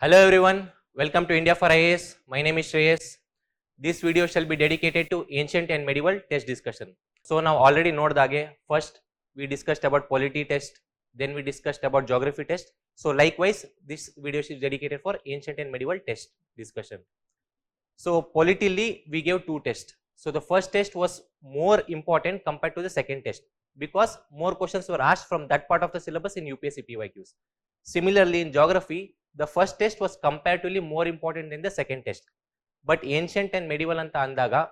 Hello everyone, welcome to India for IAS. My name is Shreyas. This video shall be dedicated to ancient and medieval test discussion. So now already know the first we discussed about polity test, then we discussed about geography test. So likewise this video is dedicated for ancient and medieval test discussion. So politically we gave two tests. So the first test was more important compared to the second test because more questions were asked from that part of the syllabus in UPSC PYQs. Similarly in geography, the first test was comparatively more important than the second test. But ancient and medieval anta andaga,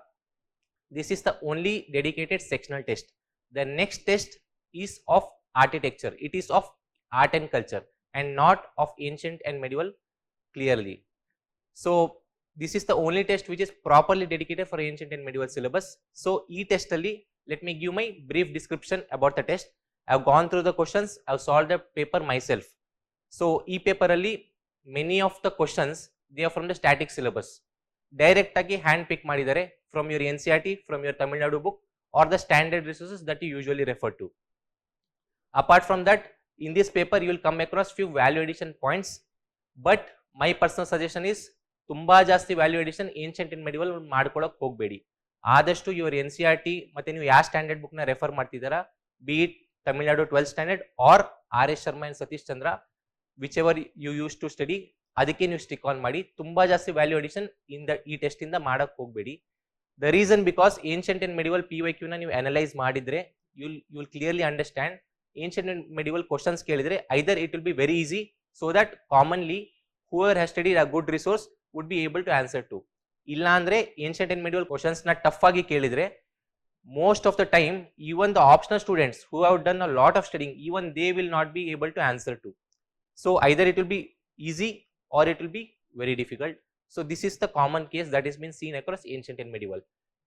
this is the only dedicated sectional test. The next test is of architecture. It is of art and culture and not of ancient and medieval clearly. So this is the only test which is properly dedicated for ancient and medieval syllabus. So e test alli, let me give my brief description about the test. I have gone through the questions, I have solved the paper myself. So e paper alli many of the questions they are from the static syllabus. Direct agi hand pick madidare from your NCERT, from your Tamil Nadu book or the standard resources that you usually refer to. Apart from that, in this paper you will come across few value addition points, but my personal suggestion is ತುಂಬಾ ಜಾಸ್ತಿ value addition ancient and medieval ಮಾಡ್ಕೊಳ್ಳೋಕೆ ಹೋಗಬೇಡಿ. ಆದಷ್ಟು your NCERT ಮತ್ತೆ ನೀವು ಯಾವ standard book ನ refer ಮಾಡ್ತಿದ್ದೀರಾ, be it Tamil Nadu 12th standard or RS Sharma and Satish Chandra, whichever you use to study, ಅದಕ್ಕೆ ನೀವು ಸ್ಟಿಕ್ ಆನ್ ಮಾಡಿ. ತುಂಬಾ ಜಾಸ್ತಿ ವ್ಯಾಲ್ಯೂ ಅಡಿಷನ್ ಈ ಟೆಸ್ಟ್ ಇಂದ ಮಾಡಕ್ ಹೋಗಬೇಡಿ. The reason because ancient and medieval PYQ ನ ನೀವು ಅನಲೈಸ್ ಮಾಡಿದ್ರೆ you will clearly understand. Ancient and medieval questions ಕೇಳಿದ್ರೆ either it will be very easy so that commonly whoever has studied a good resource would be able to answer to. Illa andre ancient and medieval questions na tough agi kelidre most of the time even the optional students who have done a lot of studying, even they will not be able to answer to. So either it will be easy or it will be very difficult. So this is the common case that has been seen across ancient and medieval.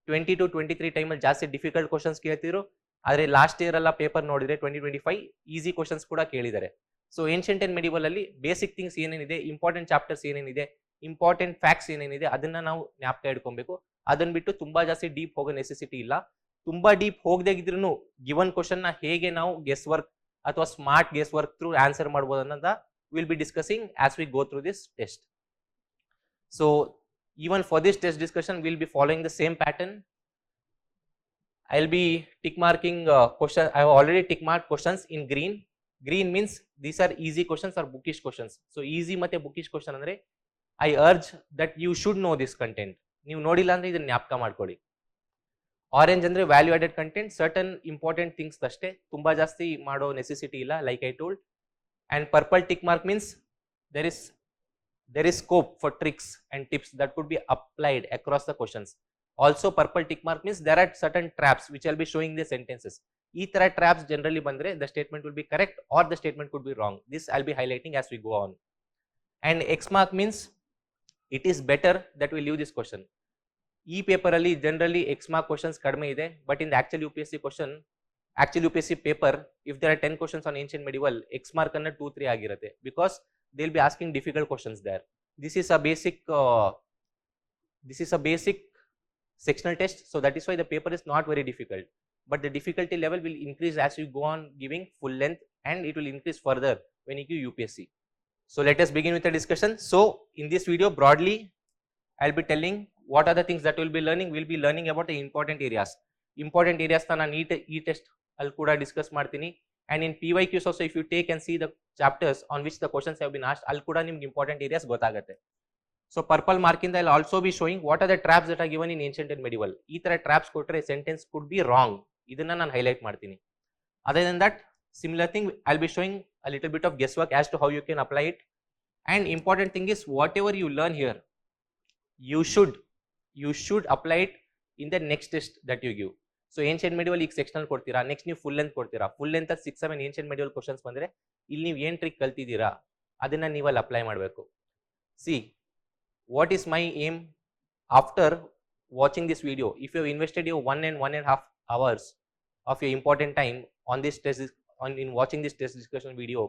20 to 23 time ಅಲ್ಲಿ ಜಾಸ್ತಿ difficult questions ಕೇಳ್ತಿದ್ರು, ಆದರೆ last year ಎಲ್ಲ paper ನೋಡಿದ್ರೆ 2025 easy questions ಕೂಡ ಕೇಳಿದ್ದಾರೆ. So ancient and medieval ಅಲ್ಲಿ basic things ಏನೇನಿದೆ, important chapters ಏನೇನಿದೆ, ಇಂಪಾರ್ಟೆಂಟ್ ಫ್ಯಾಕ್ಟ್ಸ್ ಏನೇನಿದೆ ಅದನ್ನ ನಾವು ಜ್ಞಾಪಕ ಇಟ್ಕೊಬೇಕು. ಅದನ್ನ ಬಿಟ್ಟು ತುಂಬಾ ಜಾಸ್ತಿ ಡೀಪ್ ಹೋಗೋ ನೆಸೆಸಿಟಿ ಇಲ್ಲ. ತುಂಬಾ ಡೀಪ್ ಹೋಗದೇ ಇದ್ರೂ ಗಿವನ್ ಕ್ವಶನ್ ನ ಹೇಗೆ ನಾವು ಗೆಸ್ ವರ್ಕ್ ಅಥವಾ smart guess work through answer ಮಾಡಬಹುದು ಅನ್ನೋದ will be discussing as we go through this test. So even for this test discussion we will be following the same pattern. I will be tick marking question. I have already tick marked questions in green. Green means these are easy questions or bookish questions. So easy ಮತ್ತೆ bookish question ಅಂದ್ರೆ I urge that you should know this content. ನೀವು ನೋಡಿಲ್ಲ ಅಂದ್ರೆ ಇದನ್ನ ಜ್ಞಾಪಕ ಮಾಡ್ಕೊಳ್ಳಿ. Orange ಅಂದ್ರೆ value added content, certain important things ಅಷ್ಟೇ, ತುಂಬಾ ಜಾಸ್ತಿ ಮಾಡೋ ನೆಸೆಸಿಟಿ ಇಲ್ಲ, like I told. And purple tick mark means there is scope for tricks and tips that could be applied across the questions. Also purple tick mark means there are certain traps which I'll be showing the sentences. Ee tara traps generally bandre the statement will be correct or the statement could be wrong. This I'll be highlighting as we go on. And X mark means it is better that we leave this question. E paper alli generally X mark questions kadme ide, but in the actual UPSC paper if there are 10 questions on ancient medieval, X mark anna 2-3 ಆಗಿರುತ್ತೆ because they'll be asking difficult questions there. This is a basic sectional test, so that is why the paper is not very difficult, but the difficulty level will increase as you go on giving full length and it will increase further when you give UPSC. So let us begin with the discussion. So in this video broadly I'll be telling what are the things that we'll be learning. We'll be learning about the important areas tana e test al kuda discuss ಮಾಡ್ತೀನಿ. And in PYQs also if you take and see the chapters on which the questions have been asked, ಅಲ್ಲಿ ಕೂಡ ನಿಮ್ಗೆ important areas ಗೊತ್ತಾಗುತ್ತೆ. So purple mark ಇಂದ I'll also be showing what are the traps that are given in ancient and medieval. ಈ ತರ traps ಕೊಟ್ರೆ sentence could be wrong, ಇದನ್ನ ನಾನು highlight ಮಾಡ್ತೀನಿ. Other than that, similar thing I'll be showing a little bit of guesswork as to how you can apply it. And important thing is whatever you learn here, you should apply it in the next test that you give. So ancient medieval ಈಗ sectional ಕೊಡ್ತೀರಾ, next ನೀವು full length ಕೊಡ್ತೀರಾ, full length 6-7 ancient medieval questions ಬಂದ್ರೆ ಇಲ್ಲಿ ನೀವು ಏನ್ trick ಕಲ್ತಿದ್ದೀರಾ ಅದನ್ನ ನೀವು ಅಲ್ಲಿ ಅಪ್ಲೈ ಮಾಡಬೇಕು. See what is my aim after watching this video, if you invested you 1.5 hours of your important time on this test in watching this test discussion video,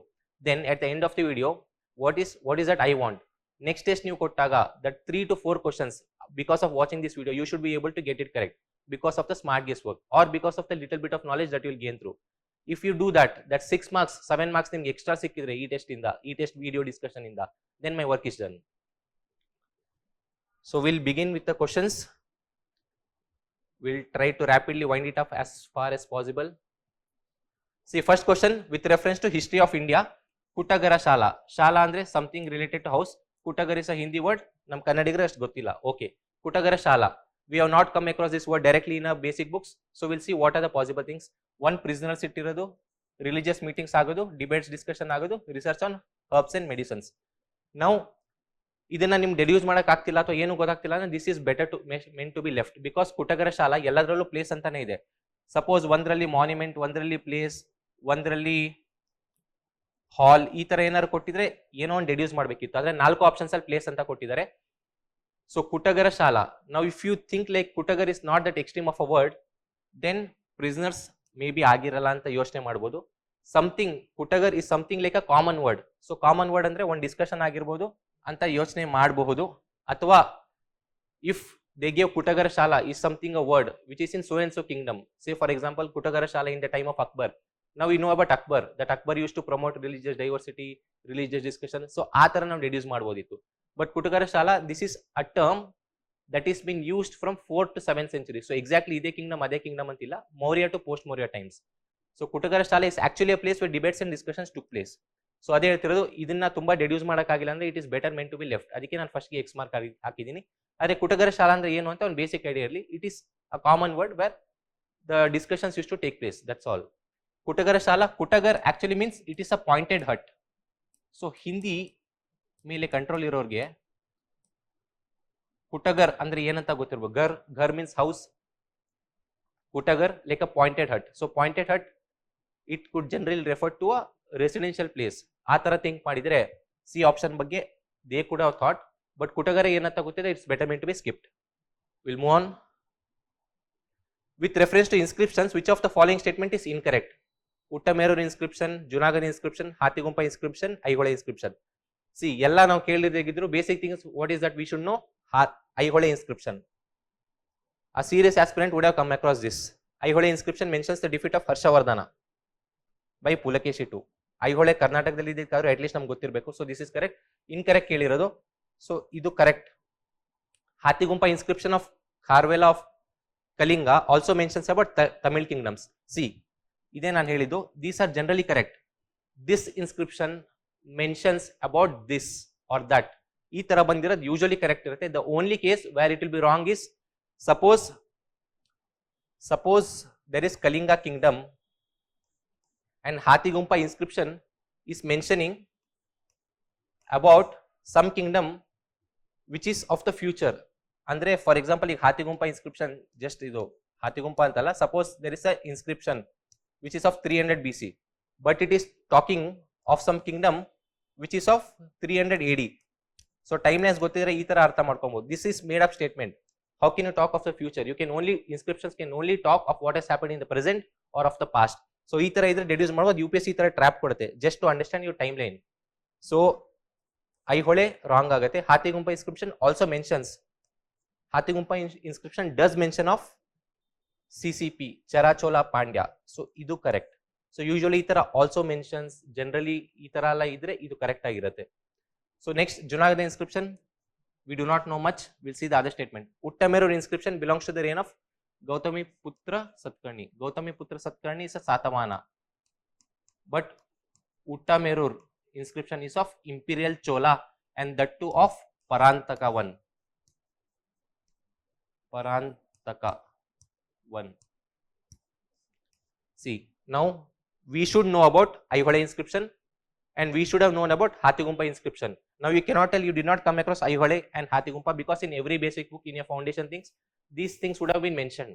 then at the end of the video what is that I want next test ನೀವು ಕೊಟ್ಟಾಗ that 3 to 4 questions because of watching this video you should be able to get it correct because of the smart guesswork or because of the little bit of knowledge that you will gain through. If you do that 6 marks 7 marks ನಿಮಗೆ extra ಸಿಕ್ಕಿದ್ರೆ ಈ test ಇಂದ, ಈ test video discussion ಇಂದ, then my work is done. So we'll begin with the questions. We'll try to rapidly wind it up as far as possible. See, first question with reference to history of India. Kutagara Shala. Shala andre something related to house. Kutagar is a Hindi word. Nam Kannadiಗರಿಗೆ ಅಷ್ಟು ಗೊತ್ತಿಲ್ಲ. Okay. Kutagara Shala. We have not come across this word directly in our basic books. So we'll see what are the possible things. One, prisoners ಇಟ್ಟಿರೋದು, religious meetings ಆಗೋದು, debates discussion ಆಗೋದು, research on herbs and medicines. Now, ಇದನ್ನ ನಿಮ್ಗೆ deduce ಮಾಡಕ್ ಆಗ್ತಿಲ್ಲ ಅಥವಾ ಏನು ಗೊತ್ತಾಗ್ತಿಲ್ಲ ಅಂದ್ರೆ this is better to meant to be left, because ಕುಟಗರ ಶಾಲಾ ಎಲ್ಲದರಲ್ಲೂ ಪ್ಲೇಸ್ ಅಂತಾನೆ ಇದೆ. ಸಪೋಸ್ ಒಂದರಲ್ಲಿ ಮಾನ್ಯುಮೆಂಟ್, ಒಂದರಲ್ಲಿ ಪ್ಲೇಸ್, ಒಂದರಲ್ಲಿ ಹಾಲ್, ಈ ತರ ಏನಾದ್ರು ಕೊಟ್ಟಿದ್ರೆ ಏನೋ ಒಂದು ಡೆಡ್ಯೂಸ್ ಮಾಡಬೇಕಿತ್ತು. ಆದ್ರೆ 4 ಆಪ್ಷನ್ಸ್ ಅಲ್ಲಿ ಪ್ಲೇಸ್ ಅಂತ ಕೊಟ್ಟಿದ್ದಾರೆ. ಸೊ ಕುಟಗರ ಶಾಲಾ, ನಾವು if you think like Kutagar is not that extreme of a word, then prisoners may be ಆಗಿರಲ್ಲ ಅಂತ ಯೋಚನೆ ಮಾಡ್ಬೋದು. Something Kutagar is something like a common word. So common word ಅಂದ್ರೆ ಒಂದು ಡಿಸ್ಕಷನ್ ಆಗಿರ್ಬೋದು ಅಂತ ಯೋಚನೆ ಮಾಡಬಹುದು. ಅಥವಾ if they gave ಕುಟಗರ Shala is something a word which is in so and so kingdom, say for example ಕುಟಗರ ಶಾಲಾ in the time of Akbar. Now we know about Akbar, that Akbar used to promote religious diversity, religious discussion. So ಆ ತರ ನಾವು deduce ಮಾಡಬಹುದಿತ್ತು. But ಕುಟಗರ ಶಾಲಾ, this is a term that is being used from 4th to 7th century. So exactly ಇದೇ kingdom ಅದೇ kingdom ಅಂತಿಲ್ಲ, Maurya to post Maurya times. So Kutagara Shala is actually a place where debates and discussions took place. So ಅದೇ ಹೇಳ್ತಿರೋದು, ಇದನ್ನ ತುಂಬಾ deduce ಮಾಡೋಕ್ಕಾಗಿಲ್ಲ ಅಂದ್ರೆ it is better meant to be left. ಅದಕ್ಕೆ ನಾನು ಫಸ್ಟ್ ಗೆ ಎಕ್ಸ್ ಮಾರ್ಕ್ ಹಾಕಿದ್ದೀನಿ. ಅದೇ ಕುಟಗರ ಶಾಲಾ ಅಂದ್ರೆ ಏನು ಅಂತ ಒಂದು ಬೇಸಿಕ್ ಐಡಿಯಾ ಇರಲಿ. It is a common word where the discussions use to take place, that's all. Kutagara Shala, Kutagar actually means it is a pointed hut. So Hindi ಮೇಲೆ ಕಂಟ್ರೋಲ್ ಇರೋರ್ಗೆ ಕುಟಗರ್ ಅಂದ್ರೆ ಏನಂತ ಗೊತ್ತಿರ್ಬೋದು. Ghar means house, Kutagar like a pointed hut. So pointed hut it could generally refer to a residential place. ಆ ತರ think ಮಾಡಿದ್ರೆ C option ಬಗ್ಗೆ they could have thought, but Kutagara ಏನಂತ ಗೊತ್ತಿದೆ, it's better meant to be skipped. Will move on. With reference to inscriptions, which of the following statement is incorrect? Uttaramerur inscription, Junagadh inscription, Hathigumpha inscription, Aihole inscription. See ಎಲ್ಲ ನಾವು ಕೇಳಿದಾಗಿದ್ರು basic things what is that we should know. Aihole inscription, a serious aspirant would have come across this. Aihole inscription mentions the defeat of Harshavardhana by Pulakeshin II. Aihole ಕರ್ನಾಟಕದಲ್ಲಿ ಇದಕ್ಕಾದ್ರೂ at least ನಮ್ಗೆ ಗೊತ್ತಿರಬೇಕು. So this is correct. Incorrect ಕೇಳಿರೋದು, so ಇದು correct. Hathigumpha inscription of Kharavela of Kalinga also mentions about Tamil kingdoms. See ಇದೇ ನಾನು ಹೇಳಿದ್ದು, these are generally correct. This inscription mentions about this or that, ಈ ತರ ಬಂದಿರೋದು ಯೂಶಲಿ ಕರೆಕ್ಟ್ ಇರುತ್ತೆ. The only case where it will be wrong is suppose there is Kalinga kingdom and Hathigumpa inscription is mentioning about some kingdom which is of the future. Andre for example if Hathigumpa inscription just idu Hathigumpa antala, suppose there is a inscription which is of 300 BC, but it is talking of some kingdom which is of 300 AD. So timelines ಗೊತ್ತಿದ್ರೆ ಈ ತರ ಅರ್ಥ ಮಾಡ್ಕೊಬಹುದು. This is made up statement. How can you talk of the future? You can only, inscriptions can only talk of what has happened in the present or of the past. So ಈ ತರ ಇದ್ರೆ deduce ಮಾಡಬಹುದು. UPSC ಈ ತರ trap ಕೊಡುತ್ತೆ just to understand your timeline. So Aihole wrong ಆಗುತ್ತೆ. Hathigumpha inscription also mentions, Hathigumpa inscription does mention of CCP, Charachola Pandya. So ಇದು correct. So usually ಈ ತರ ಆಲ್ಸೋ ಮೆನ್ಷನ್ಸ್, ಜನರಲಿ ಈ ತರ ಎಲ್ಲ ಇದ್ರೆ ಇದು ಕರೆಕ್ಟ್ ಆಗಿರುತ್ತೆ. So next Junagadh inscription, we do not know much. We'll see the other statement. Uttamerur inscription belongs to the reign of Gautami Putra Satkarni. Gautami Putra Satkarni is a Satamana, but Uttamerur inscription is of Imperial Chola, and that too of Parantaka I. Parantaka I. See, now we should know about Aihole inscription and we should have known about Hathigumpa inscription. Now you cannot tell you did not come across Aihole and Hathigumpa, because in every basic book in your foundation things, these things would have been mentioned.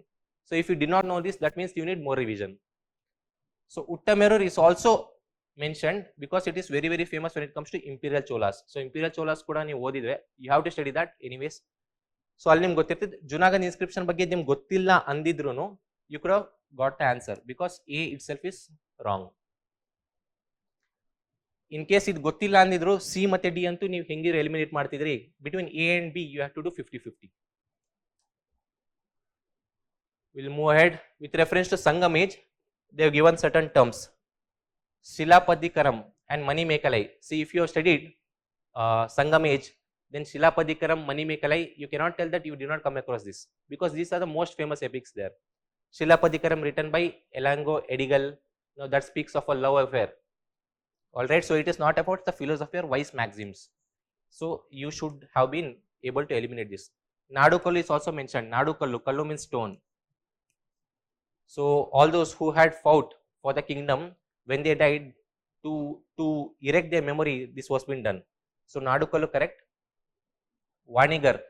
So if you did not know this, that means you need more revision. So Uttamerur is also mentioned because it is very famous when it comes to Imperial Cholas. So Imperial Cholas kuda ನೀವು ಓದಿದ್ರೆ you have to study that anyways. So ಅಲ್ಲಿ ನಿಮ್ಗೆ ಗೊತ್ತಿರ್ತದೆ. Junagadh inscription ಬಗ್ಗೆ ನಿಮ್ಗೆ ಗೊತ್ತಿಲ್ಲ ಅಂದಿದ್ರು you could have got the answer because A itself is wrong. In case ಇದು ಗೊತ್ತಿಲ್ಲ ಅಂದಿದ್ರು ಸಿ ಮತ್ತೆ ಡಿ ಅಂತೂ ನೀವು ಹೆಂಗಿರೋ ಎಲಿಮಿನೇಟ್ ಮಾಡ್ತಿದ್ರಿ. Between A and B you have to do 50-50. Will move ahead. With reference to Sangam age they have given certain terms, Silappadikaram and Manimekalai. See if you have studied Sangam age, then Shilapadikaram, Manimekalai, you cannot tell that you did not come across this, because these are the most famous epics there. Shilapadikaram written by Elango Edigal, that speaks of a love affair. Alright, so it is not about the philosophy or wise maxims. So you should have been able to eliminate this. Nadukallu is also mentioned. Nadukallu, Kallu means stone. So all those who had fought for the kingdom, when they died, to erect their memory, this was been done. So Nadukallu correct. Vanigar,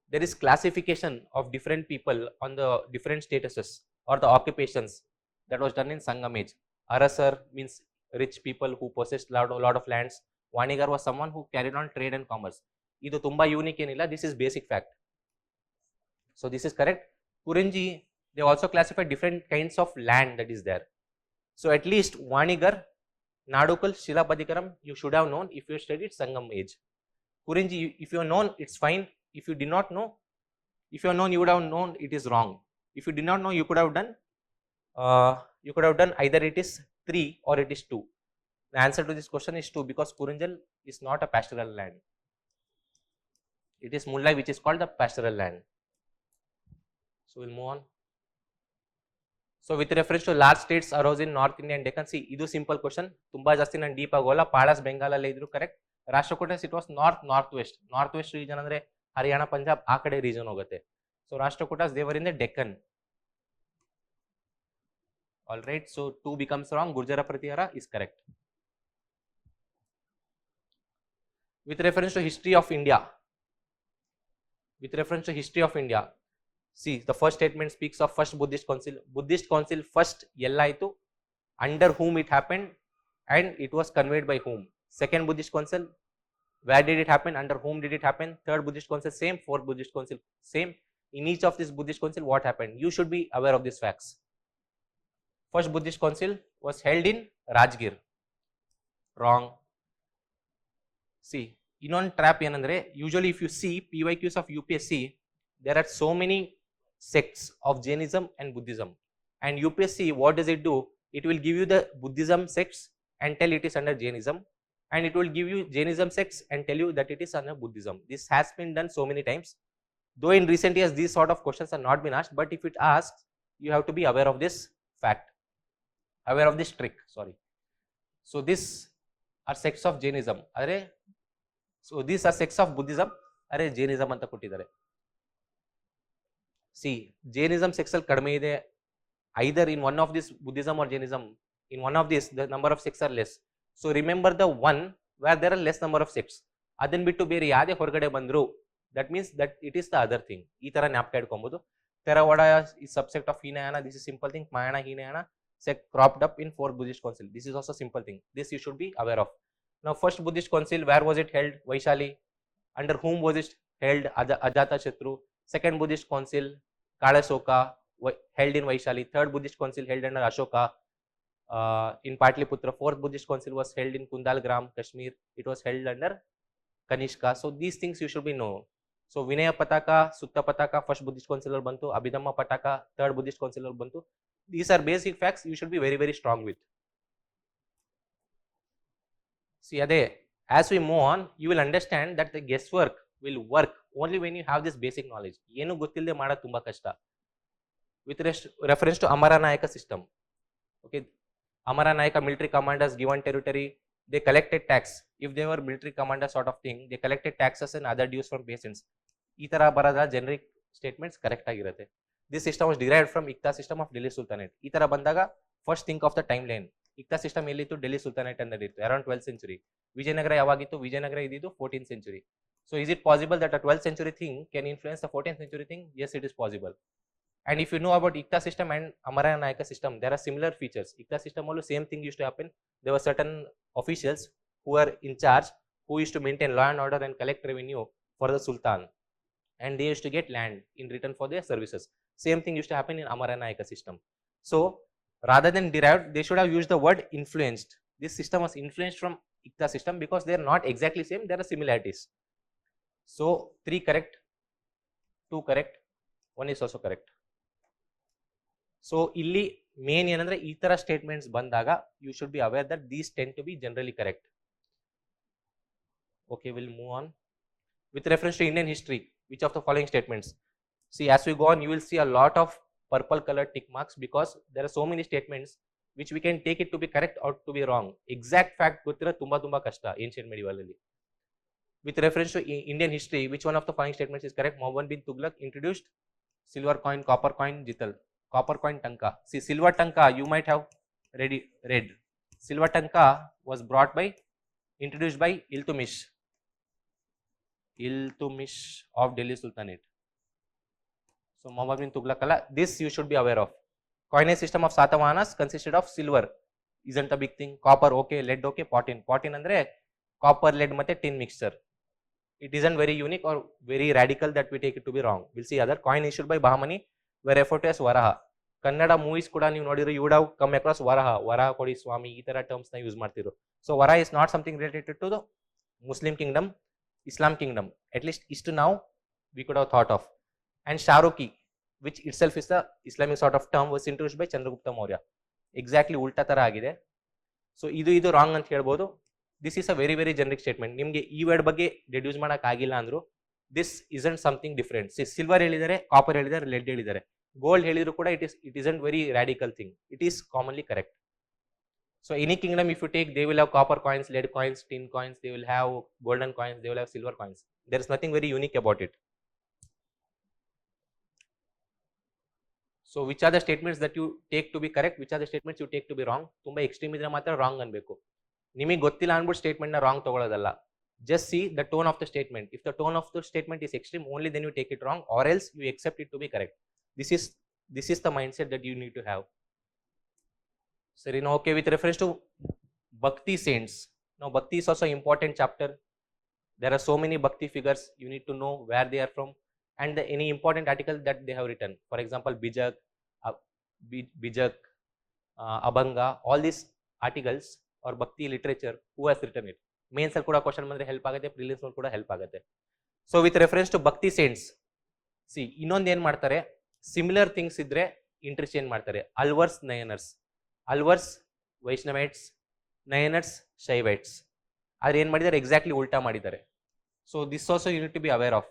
there is classification of different people on the different statuses or the occupations, that was done in Sangam age. Arasar means rich people who possessed lot of lands. Vanigar was someone who carried on trade and commerce. Idu tumba unique enilla, this is basic fact. So this is correct. Kurinji, they also classified different kinds of land that is there. So at least Vanigar, Nadukal, Shilapadikaram, you should have known if you studied Sangam age. Kurinji, if you have known, it's fine. If you did not know, if you have known, you would have known it is wrong. If you did not know, you could have done either it is 3 or it is 2. The answer to this question is 2, because Kurunjal is not a pastoral land. It is Mullai, which is called the pastoral land. So we'll move on. So with reference to large states arose in North India and Deccan, see, idu simple question. Tumba jasti nan deep agola. Padas Bengal alle idru correct. Rashtrakutas, it was northwest. Northwest region andre Haryana, Punjab ಆ ಕಡೆ region ಹೋಗುತ್ತೆ. So Rashtrakutas, they were in the Deccan. Alright, so 2 becomes wrong. Gurjara Pratihara is correct. With reference to history of India, see, the first statement speaks of first Buddhist council. Buddhist council first ellaitu, under whom it happened, and it was conveyed by whom. Second Buddhist council, where did it happen, under whom did it happen. Third Buddhist council, same. Fourth Buddhist council, same. In each of this Buddhist council, what happened? You should be aware of these facts. First Buddhist council was held in Rajgir. Wrong. See, ಇನ್ನೊಂದು trap ಏನಂದ್ರೆ, usually if you see PYQs of UPSC, there are so many sects of Jainism and Buddhism, and UPSC, what does it do? It will give you the Buddhism sects and tell it is under Jainism, and it will give you Jainism sects and tell you that it is under Buddhism. This has been done so many times, though in recent years these sort of questions are not been asked, but if it asks, you have to be aware of this fact, aware of this trick, sorry. So these are sects of Jainism, so these are sects of Buddhism, Jainism anta kottidare. See, Jainism sects kadme ide, either in one of this Buddhism or Jainism, in one of these the number of sects are less. So remember the one where there are less number of sects. Adan bittu bere yade horgade bandru, that means that it is the other thing. Ee tara ಜ್ಞಾಪಕ ಇಟ್ಕೊಂಬೋದು. Theravada is subsect of Hinayana. This is simple thing. Mahayana, Hinayana sect cropped up in 4 Buddhist council. This is also simple thing. This you should be aware of. Now first Buddhist council, where was it held? Vaishali. Under whom was it held? Ajatashatru. Second Buddhist council, Kalasoka, held in Vaishali. Third Buddhist council held under Ashoka, in Patliputra. Fourth Buddhist council was held in Kundalgram, Kashmir. It was held under Kanishka. So these things you should be know. So Vinaya Pataka, Sutta Pataka, first Buddhist council bantu. Abhidhamma Pataka, third Buddhist council bantu. These are basic facts you should be very, very strong with. See, as we move on, you will understand that the guesswork will work only when you have this basic knowledge. Yenu gottillade mada tumba kashta. With reference to Amaranayaka system, okay, Amaranayaka military commanders given territory, they collected tax. If they were military commander sort of thing, they collected taxes and other dues from peasants. Ee tara barada generic statements correct ಆಗಿರುತ್ತೆ. This system was derived from Ikta system of Delhi Sultanate. Ee tara bandaga first think of the timeline. Ikta system ಎಲ್ಲಿತ್ತು? Delhi Sultanate ಅನ್ನೋದಿತ್ತು, around 12th century. Vijayanagara ಯಾವಾಗಿತ್ತು? Vijayanagara ಇದ್ದಿದ್ದು 14th century. So is it possible that a 12th century thing can influence the 14th century thing? Yes, it is possible. And if you know about Ikta system and Amaranayaka system, there are similar features. Ikta system also same thing used to happen. There were certain officials who were in charge, who used to maintain law and order and collect revenue for the Sultan, and they used to get land in return for their services. Same thing used to happen in Amaranayaka system. So rather than derived, they should have used the word influenced. This system was influenced from Ikta system because they are not exactly same, there are similarities. So 3 correct, 2 correct, 1 is also correct. So illi main ಏನಂದ್ರೆ ಈ ತರ statements ಬಂದಾಗ you should be aware that these tend to be generally correct. Okay, we'll move on. With reference to Indian history, which of the following statements? See, as we go on, you will see a lot of purple colored tick marks because there are so many statements which we can take it to be correct or to be wrong. Exact fact gottira tumba kashta ancient medieval alli. With reference to Indian history, which one of the following statements is correct? Muhammad bin Tughlaq introduced silver coin, copper coin, jital. Copper coin tanka. See, silver tanka you might have read. Silver tanka was introduced by Iltutmish of Delhi Sultanate. So Muhammad bin Tughlaq, this you should be aware of. Coinage system of Satavahanas consisted of silver, isn't a big thing. Copper okay, lead okay, potin andre copper, lead ಮತ್ತೆ tin mixture. It isn't very unique or very radical that we take it to be wrong. We'll see other. Coin issued by Bahmani were referred to as Varaha. Kannada movies kuda ನೀವು ನೋಡಿದ್ರೆ you would have come across Varaha kodi Swami ಈ ತರ terms na use ಮಾಡ್ತಿರೋ. So Varaha is not something related to the Muslim kingdom, Islam kingdom. At least is to now we could have thought of. And Shahrukhi, which itself is the Islamic sort of term, was introduced by Chandragupta Maurya. Exactly ulta ತರ ಆಗಿದೆ. So ಇದು wrong ಅಂತ ಹೇಳ್ಬೋದು. This is a very generic statement. ನಿಮಗೆ ಈ word ಬಗ್ಗೆ deduce ಮಾಡಕ್ ಆಗಿಲ್ಲ ಅಂದ್ರು this isn't something different. See, silver ಹೇಳಿದರೆ, copper ಹೇಳಿದರೆ, lead ಹೇಳಿದರೆ, gold ಹೇಳಿದ್ರು ಕೂಡ it isn't very radical thing. It is commonly correct. So any kingdom if you take, they will have copper coins, lead coins, tin coins, they will have golden coins, they will have silver coins. There is nothing very unique about it. So which are the statements that you take to be correct, which are the statements you take to be wrong? ತುಂಬಾ extreme ಇದ್ರೆ ಮಾತ್ರ wrong ಅನ್ಬೇಕು. ನಿಮಗೆ ಗೊತ್ತಿಲ್ಲ ಅನ್ಬಿಟ್ಟು statement ನ wrong ತಗೊಳ್ಳೋದಲ್ಲ. Just see the tone of the statement. If the tone of the statement is extreme, only then you take it wrong, or else you accept it to be correct. This is the mindset that you need to have. Sir, okay, with reference to Bhakti saints. Now Bhakti is also an important chapter. There are so many Bhakti figures. You need to know where they are from and any important article that they have written. For example, Bijak, Abhanga, all these articles or Bhakti literature, who has written it? Mains ಅಲ್ಲಿ ಕೂಡ question ಬಂದ್ರೆ help ಆಗುತ್ತೆ, prelims ಅಲ್ಲಿ ಕೂಡ help ಆಗುತ್ತೆ. So with reference to ಭಕ್ತಿ saints, C ಇನ್ನೊಂದು ಏನ್ ಮಾಡ್ತಾರೆ, ಸಿಮಿಲರ್ ಥಿಂಗ್ಸ್ ಇದ್ರೆ ಇಂಟರ್ಚೇಂಜ್ ಮಾಡ್ತಾರೆ. ಅಲ್ವರ್ಸ್ ನಯನರ್ಸ್, ಅಲ್ವರ್ಸ್ ವೈಷ್ಣವೈಟ್ಸ್, ನಯನರ್ಸ್ ಶೈವೈಟ್ಸ್. ಆದ್ರೆ ಏನ್ ಮಾಡಿದ್ದಾರೆ, ಎಕ್ಸಾಕ್ಟ್ಲಿ ಉಲ್ಟಾ ಮಾಡಿದ್ದಾರೆ. So this also you need to be aware of.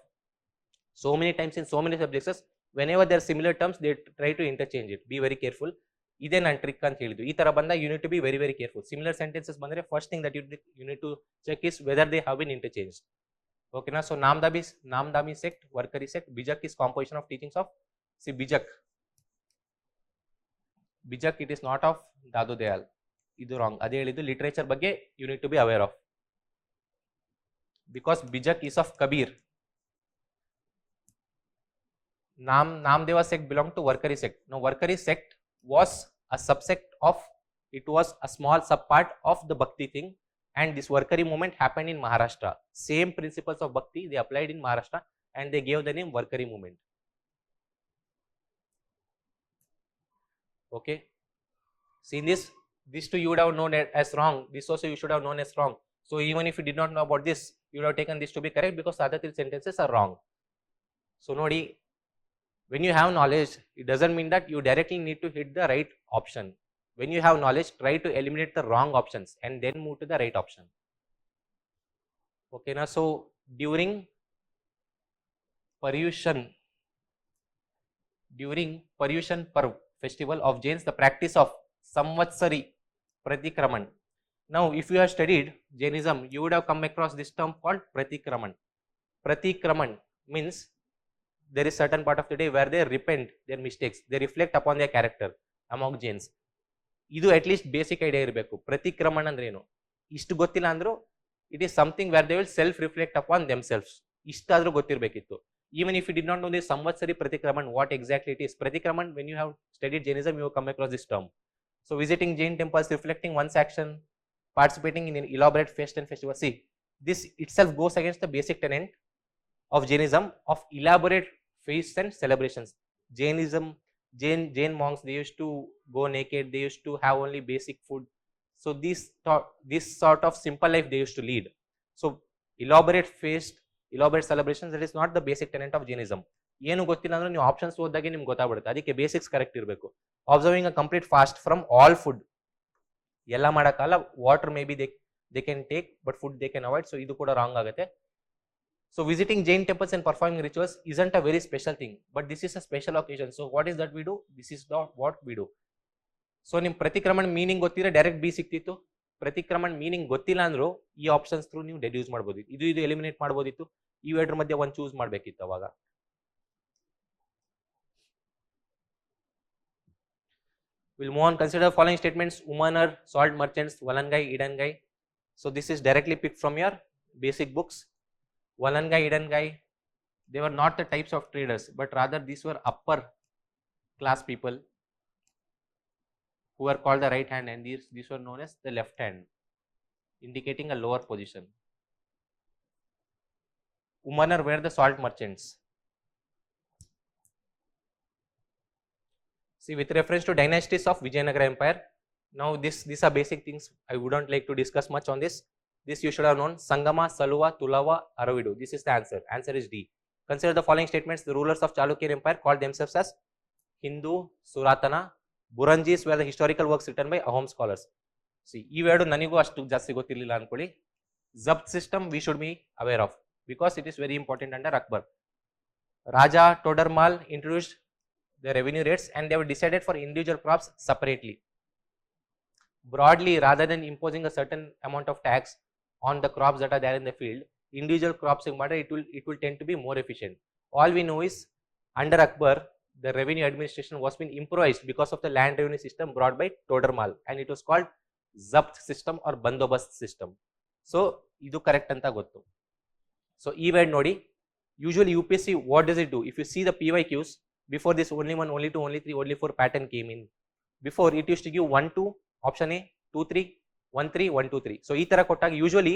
So many times in so many subjects, whenever there are similar terms, they try to interchange it. Be very careful. Ide nan trick anta helidu. Ee tara banda you need to be very careful. Similar sentences bandre first thing that you need to check is whether they have been interchanged. Okay na. So Namdami sect, Warkari sect. Bijak is composition of teachings of, see Bijak it is not of Dadu Dayal. Idu wrong. Ade helidu literature ಬಗ್ಗೆ you need to be aware of, because Bijak is of Kabir. Namdeva sect belonged to Warkari sect. Now Warkari sect was a subsect of, it was a small subpart of the Bhakti thing, and this Warkari movement happened in Maharashtra. Same principles of Bhakti they applied in Maharashtra and they gave the name Warkari movement. Okay, see in this too you would have known as wrong, this also you should have known as wrong. So even if you did not know about this, you would have taken this to be correct because the other three sentences are wrong. So nodi, when you have knowledge, it doesn't mean that you directly need to hit the right option. When you have knowledge, try to eliminate the wrong options and then move to the right option. Okay, now so during Paryushan Parv festival of Jains, the practice of Samvatsari Pratikraman. Now, if you have studied Jainism, you would have come across this term called Pratikraman. Pratikraman means there is certain part of the day where they repent their mistakes, they reflect upon their character among Jains. Idu at least basic idea irbeku. Pratikraman andre eno ishtu gottilla andru, it is something where they will self reflect upon themselves. Ishtadru gottirbekittu. Even if you did not know this Samvatsari Pratikraman, what exactly it is. Pratikraman, when you have studied Jainism, you will come across this term. So visiting Jain temples, reflecting one's action, participating in an elaborate feast and festival. See, this itself goes against the basic tenet of Jainism of elaborate feasts and celebrations. Jain monks, they used to go naked, they used to have only basic food. So this sort of simple life they used to lead. So elaborate feast, elaborate celebrations, that is not the basic tenet of Jainism. ಏನು ಗೊತ್ತಿಲ್ಲ ಅಂದ್ರೆ ನೀವು options ಓದಿದಾಗೆ ನಿಮ್ಗೆ ಗೊತ್ತಾಗ್ಬಿಡುತ್ತೆ. ಅದಕ್ಕೆ basics correct ಇರಬೇಕು. Observing a complete fast from all food, ಎಲ್ಲ ಮಾಡೋಕ್ಕಲ್ಲ. Water may be they can take, but food they can avoid. So idu kuda wrong agate. So visiting Jain temples and performing rituals isn't a very special thing, but this is a special occasion. So what is that we do? This is what we do. So ನಿಮ್ ಪ್ರತಿಕ್ರಮಣ meaning ಗೊತ್ತಿದ್ರೆ direct B ಸಿಕ್ತಿತ್ತು. ಪ್ರತಿಕ್ರಮಣ meaning ಗೊತ್ತಿಲ್ಲ ಅಂದ್ರೂ ಈ options through ನೀವು deduce ಮಾಡ್ಬೋದಿತ್ತು. ಇದು eliminate ಮಾಡ್ಬೋದಿತ್ತು. ಇವೆರಡರ ಮಧ್ಯೆ ಒಂದು ಚೂಸ್ ಮಾಡಬೇಕಿತ್ತು ಅವಾಗ. We'll move on. Consider the following statements: Umanar, salt merchants, Valangai, Idangai. So this is directly picked from your basic books. Valangai, Idangai, they were not the types of traders, but rather these were upper class people who were called the right hand, and these were known as the left hand, indicating a lower position. Umanar were the salt merchants. See, with reference to dynasties of Vijayanagara Empire, now these are basic things. I wouldn't like to discuss much on this. This you should have known: Sangama, Saluva, Tulava, Aravidu. This is the answer. Answer is D. Consider the following statements: the rulers of Chalukyan Empire called themselves as Hindu, Suratana. Buranjis were the historical works written by Ahom scholars. See, ಈ ಎರಡು ನನಗೂ ಅಷ್ಟು ಜಾಸ್ತಿ ಗೊತ್ತಿರಲಿಲ್ಲ ಅನ್ಕೊಳ್ಳಿ. Zabt system we should be aware of because it is very important under Akbar. Raja Todarmal introduced the revenue rates, and they were decided for individual crops separately. Broadly, rather than imposing a certain amount of tax on the crops that are there in the field, individual crops in matter it will tend to be more efficient. All we know is under Akbar, the revenue administration was being improvised because of the land revenue system brought by Todarmal, and it was called Zabt system or Bandobast system. So idu correct anta gottu. So ee word nodi, usually UPSC what does it do? If you see the PYQs, before this only 1, only 2, only 3, only 4 pattern came in. Before it used to give 1, 2, option A, 2, 3, 1, 3, 1, 2, 3. So ee tara kottaga usually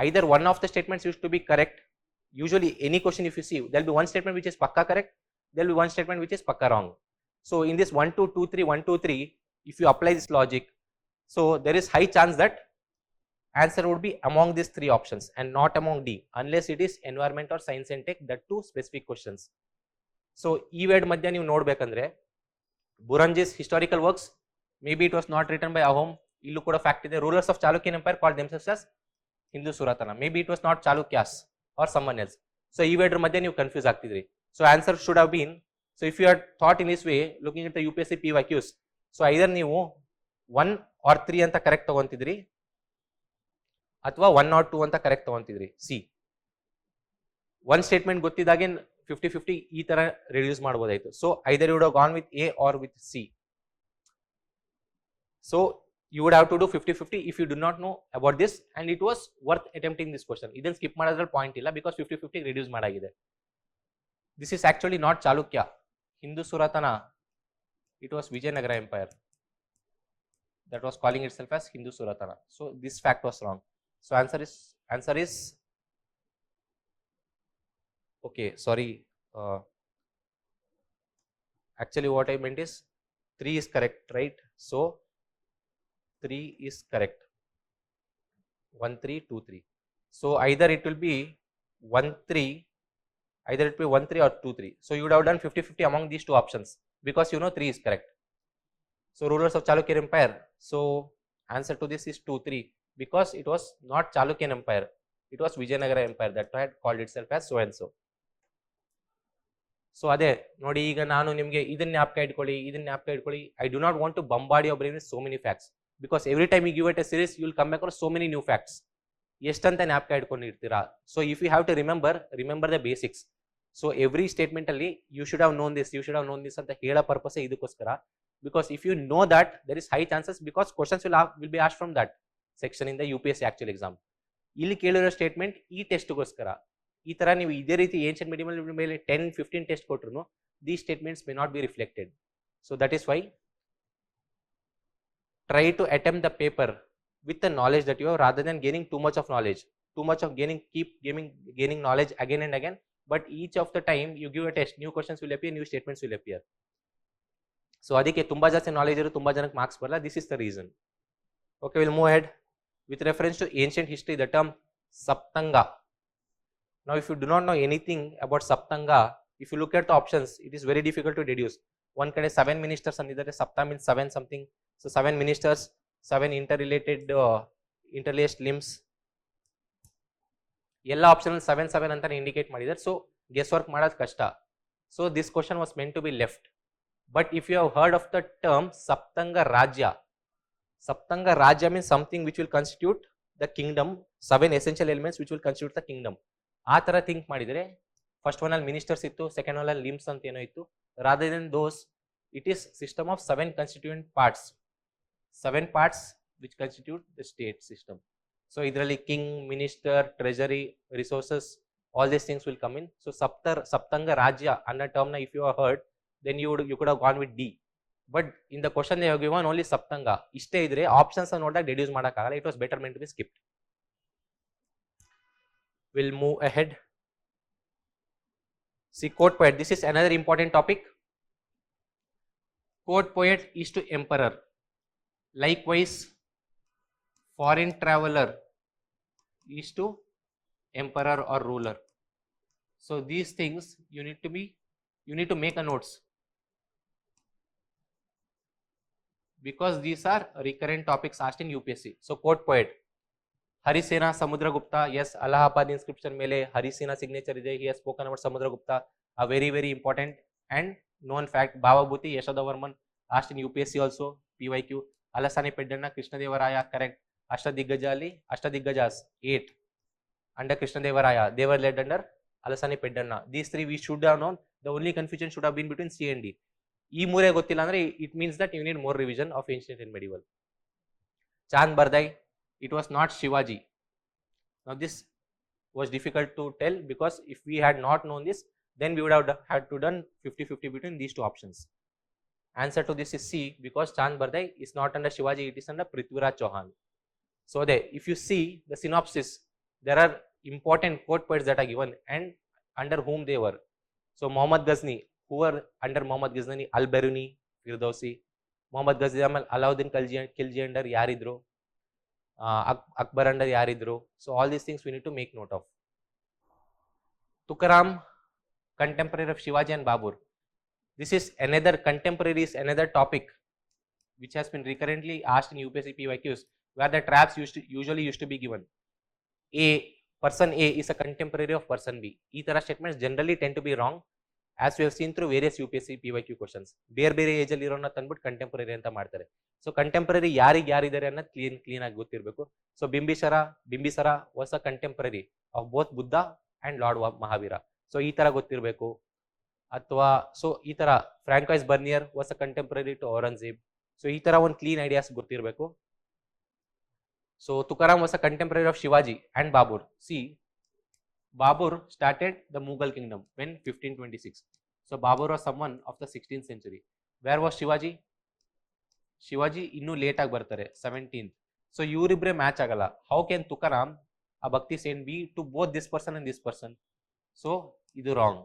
either one of the statements used to be correct. Usually any question if you see, there will be one statement which is pakka correct, there will be one statement which is pakka wrong. So in this 1, 2, 2, 3, 1, 2, 3, if you apply this logic, so there is high chance that answer would be among these 3 options and not among D, unless it is environment or science and tech, that 2 specific questions. So ಈ word ಮಧ್ಯ ನೀವು ನೋಡ್ಬೇಕಂದ್ರೆ Buranjis historical works, maybe it was not written by Ahom. ಇಲ್ಲೂ ಕೂಡ fact ಇದೆ. Rulers of Chalukyan empire called themselves as Hindu Suratana. Maybe it was not Chalukyas or someone else. So ಈ word ಮಧ್ಯ ನೀವು confuse ಆಗ್ತಿದ್ರಿ. So answer should have been, so if you had thought in this way looking at the UPSC PYQs, so either ನೀವು 1 or 3 ಅಂತ correct ತಗೊಂತಿದ್ರಿ ಅಥವಾ 1 or 2 ಅಂತ correct ತಗೊಂತಿದ್ರಿ. See one statement ಗೊತ್ತಿದ್ದಾಗೆ 50-50 ಈ ತರ ರಿಡ್ಯೂಸ್ ಮಾಡಬಹುದಾಯ್ತು. So either you would have gone with A or with C. So you would have to do 50-50 if you do not know about this, and it was worth attempting this question. ಇದನ್ನ skip ಮಾಡೋದ್ರಲ್ಲಿ point ಇಲ್ಲ because 50-50 reduce ಮಾಡಾಗಿದೆ. This is actually not Chalukya, Hindu Suratana. It was Vijayanagara Empire that was calling itself as Hindu Suratana. So this fact was wrong. So answer is okay. Sorry. Actually, what I meant is 3 is correct, right? So 3 is correct. 1, 3, 2, 3. So either it will be 1, 3. Either it will be 1, 3 or 2, 3. So you would have done 50-50 among these 2 options because you know 3 is correct. So rulers of Chalukyan Empire. So answer to this is 2, 3 because it was not Chalukyan Empire. It was Vijayanagara Empire that had called itself as so and so. So ಅದೇ ನೋಡಿ, ಈಗ ನಾನು ನಿಮಗೆ ಇದನ್ನ ಜ್ಞಾಪಕ ಇಟ್ಕೊಳ್ಳಿ. I do not want to bombard your brain with so many facts because every time you give it a series you will come across so many new facts. ಎಷ್ಟಂತ ಜ್ಞಾಪಕ ಇಟ್ಕೊಂಡಿರ್ತೀರಾ? So if you have to remember the basics. So every statement ಅಲ್ಲಿ you should have known this ಅಂತ ಹೇಳೋ purpose ಇದಕ್ಕೋಸ್ಕರ, because if you know that, there is high chances because questions will be asked from that section in the UPSC actual exam. ಇಲ್ಲಿ ಕೇಳಿರೋ statement ಈ ಟೆಸ್ಟ್ಗೋಸ್ಕರ. ಈ ತರ ನೀವು ಇದೇ ರೀತಿ ಏನ್ಷಿಯಂಟ್ ಮಿಡಿಯಂ ಮೇಲೆ 10-15 ಟೆಸ್ಟ್ ಕೊಟ್ರು these statements may not be reflected. So that is why try to attempt the paper with the knowledge that you have rather than gaining too much of knowledge. Keep gaining knowledge again and again, but each of the time you give a test, new questions will appear, new statements will appear. So ಅದಕ್ಕೆ ತುಂಬಾ ಜಾಸ್ತಿ knowledge ಇರೋ ತುಂಬಾ ಜನಕ್ಕೆ marks ಬರಲ್ಲ. This is the reason. Okay, we'll move ahead. With reference to ancient history, the term Saptanga. Now if you do not know anything about Saptanga, if you look at the options, it is very difficult to deduce. One kade 7 ministers andidare, Sapta means 7 something. So 7 ministers, 7 interrelated interlaced limbs. ಎಲ್ಲ option 7 ಅಂತಾನೆ indicate ಮಾಡಿದ್ದಾರೆ. So guess work ಮಾಡೋದು ಕಷ್ಟ. So this question was meant to be left. But if you have heard of the term Saptanga Rajya, Saptanga Rajya means something which will constitute the kingdom, 7 essential elements which will constitute the kingdom. ಆ ಥರ think ಮಾಡಿದರೆ first one ಅಲ್ಲಿ ministers ಇತ್ತು, second one ಅಲ್ಲಿ limbs ಅಂತ ಏನೋ ಇತ್ತು. Rather than those it is system of 7 constituent parts, 7 parts which constitute the state system. So idರಲ್ಲಿ king, minister, treasury, resources, all these things will come in. So saptanga rajya under term na if you have heard, then you could have gone with D. But in the question they have given only saptanga. Ishte idre options ನೋಡಿದಾಗ deduce ಮಾಡಕ್ಕಾಗಲ್ಲ. It was better meant to be skipped. We'll move ahead. See, court poet. This is another important topic. Court poet is to emperor. Likewise, foreign traveler is to emperor or ruler. So these things you need to make a notes, because these are recurrent topics asked in UPSC. So court poet, Harisena Samudragupta. Yes, Allahabad inscription mele Harisena signature ide. He has spoken about Samudragupta, a very very important and known fact. Bhavabhuti Yashodavarman asked in UPSC also, PYQ. Alasani Peddana, Krishnadevaraya, correct. Ashtadiggajas 8 under Krishnadevaraya, they were led under Alasani Peddana. These three we should have known. The only confusion should have been between C and D. E mure gottilla andre it means that you need more revision of ancient and medieval. Chand Bardai, it was not Shivaji. Now this was difficult to tell, because if we had not known this, then we would have had to done 50-50 between these two options. Answer to this is C, because Chand Bardai is not under Shivaji, it is under Prithviraj Chauhan. So there, if you see the synopsis, there are important court poets that are given and under whom they were. So Muhammad Ghazni, who were under Muhammad Ghazni, Al-Biruni, Firdausi. Muhammad Ghazni Alauddin Khilji under yaridro, Akbar under yaridro. So all these things we need to make note of. Tukaram, contemporary of Shivaji and Babur. This is another contemporary, is another topic which has been recurrently asked in UPSC PYQs, where the traps usually used to be given. Person A is a contemporary of person B. These statements generally tend to be wrong, as we have seen through various UPSC PYQ questions. ಬೇರೆ age ಅಲ್ಲಿ ಇರೋನ ತಂದ್ಬಿಟ್ಟು contemporary ಅಂತ ಮಾಡ್ತಾರೆ. So contemporary ಯಾರಿದ್ದಾರೆ ಅನ್ನೋದು clean ಆಗಿ ಗೊತ್ತಿರಬೇಕು. So Bimbisara was a contemporary of both Buddha and Lord Mahavira. So ಈ ತರ ಗೊತ್ತಿರಬೇಕು. ಅಥವಾ ಸೊ ಈ ತರ Francois Bernier was a contemporary to Aurangzeb. So ಈ ತರ ಒಂದು ಕ್ಲೀನ್ ಐಡಿಯಾಸ್ ಗೊತ್ತಿರಬೇಕು. So Tukaram was a contemporary of Shivaji and Babur. See Babur started the Mughal kingdom when 1526. So Babur was someone of the 16th century. Where was Shivaji? Shivaji innu late ag bartare 17th. So ಇವರಿಬ್ರೆ match agala. How can Tukaram a bhakti saint be to both this person and this person? So idu wrong.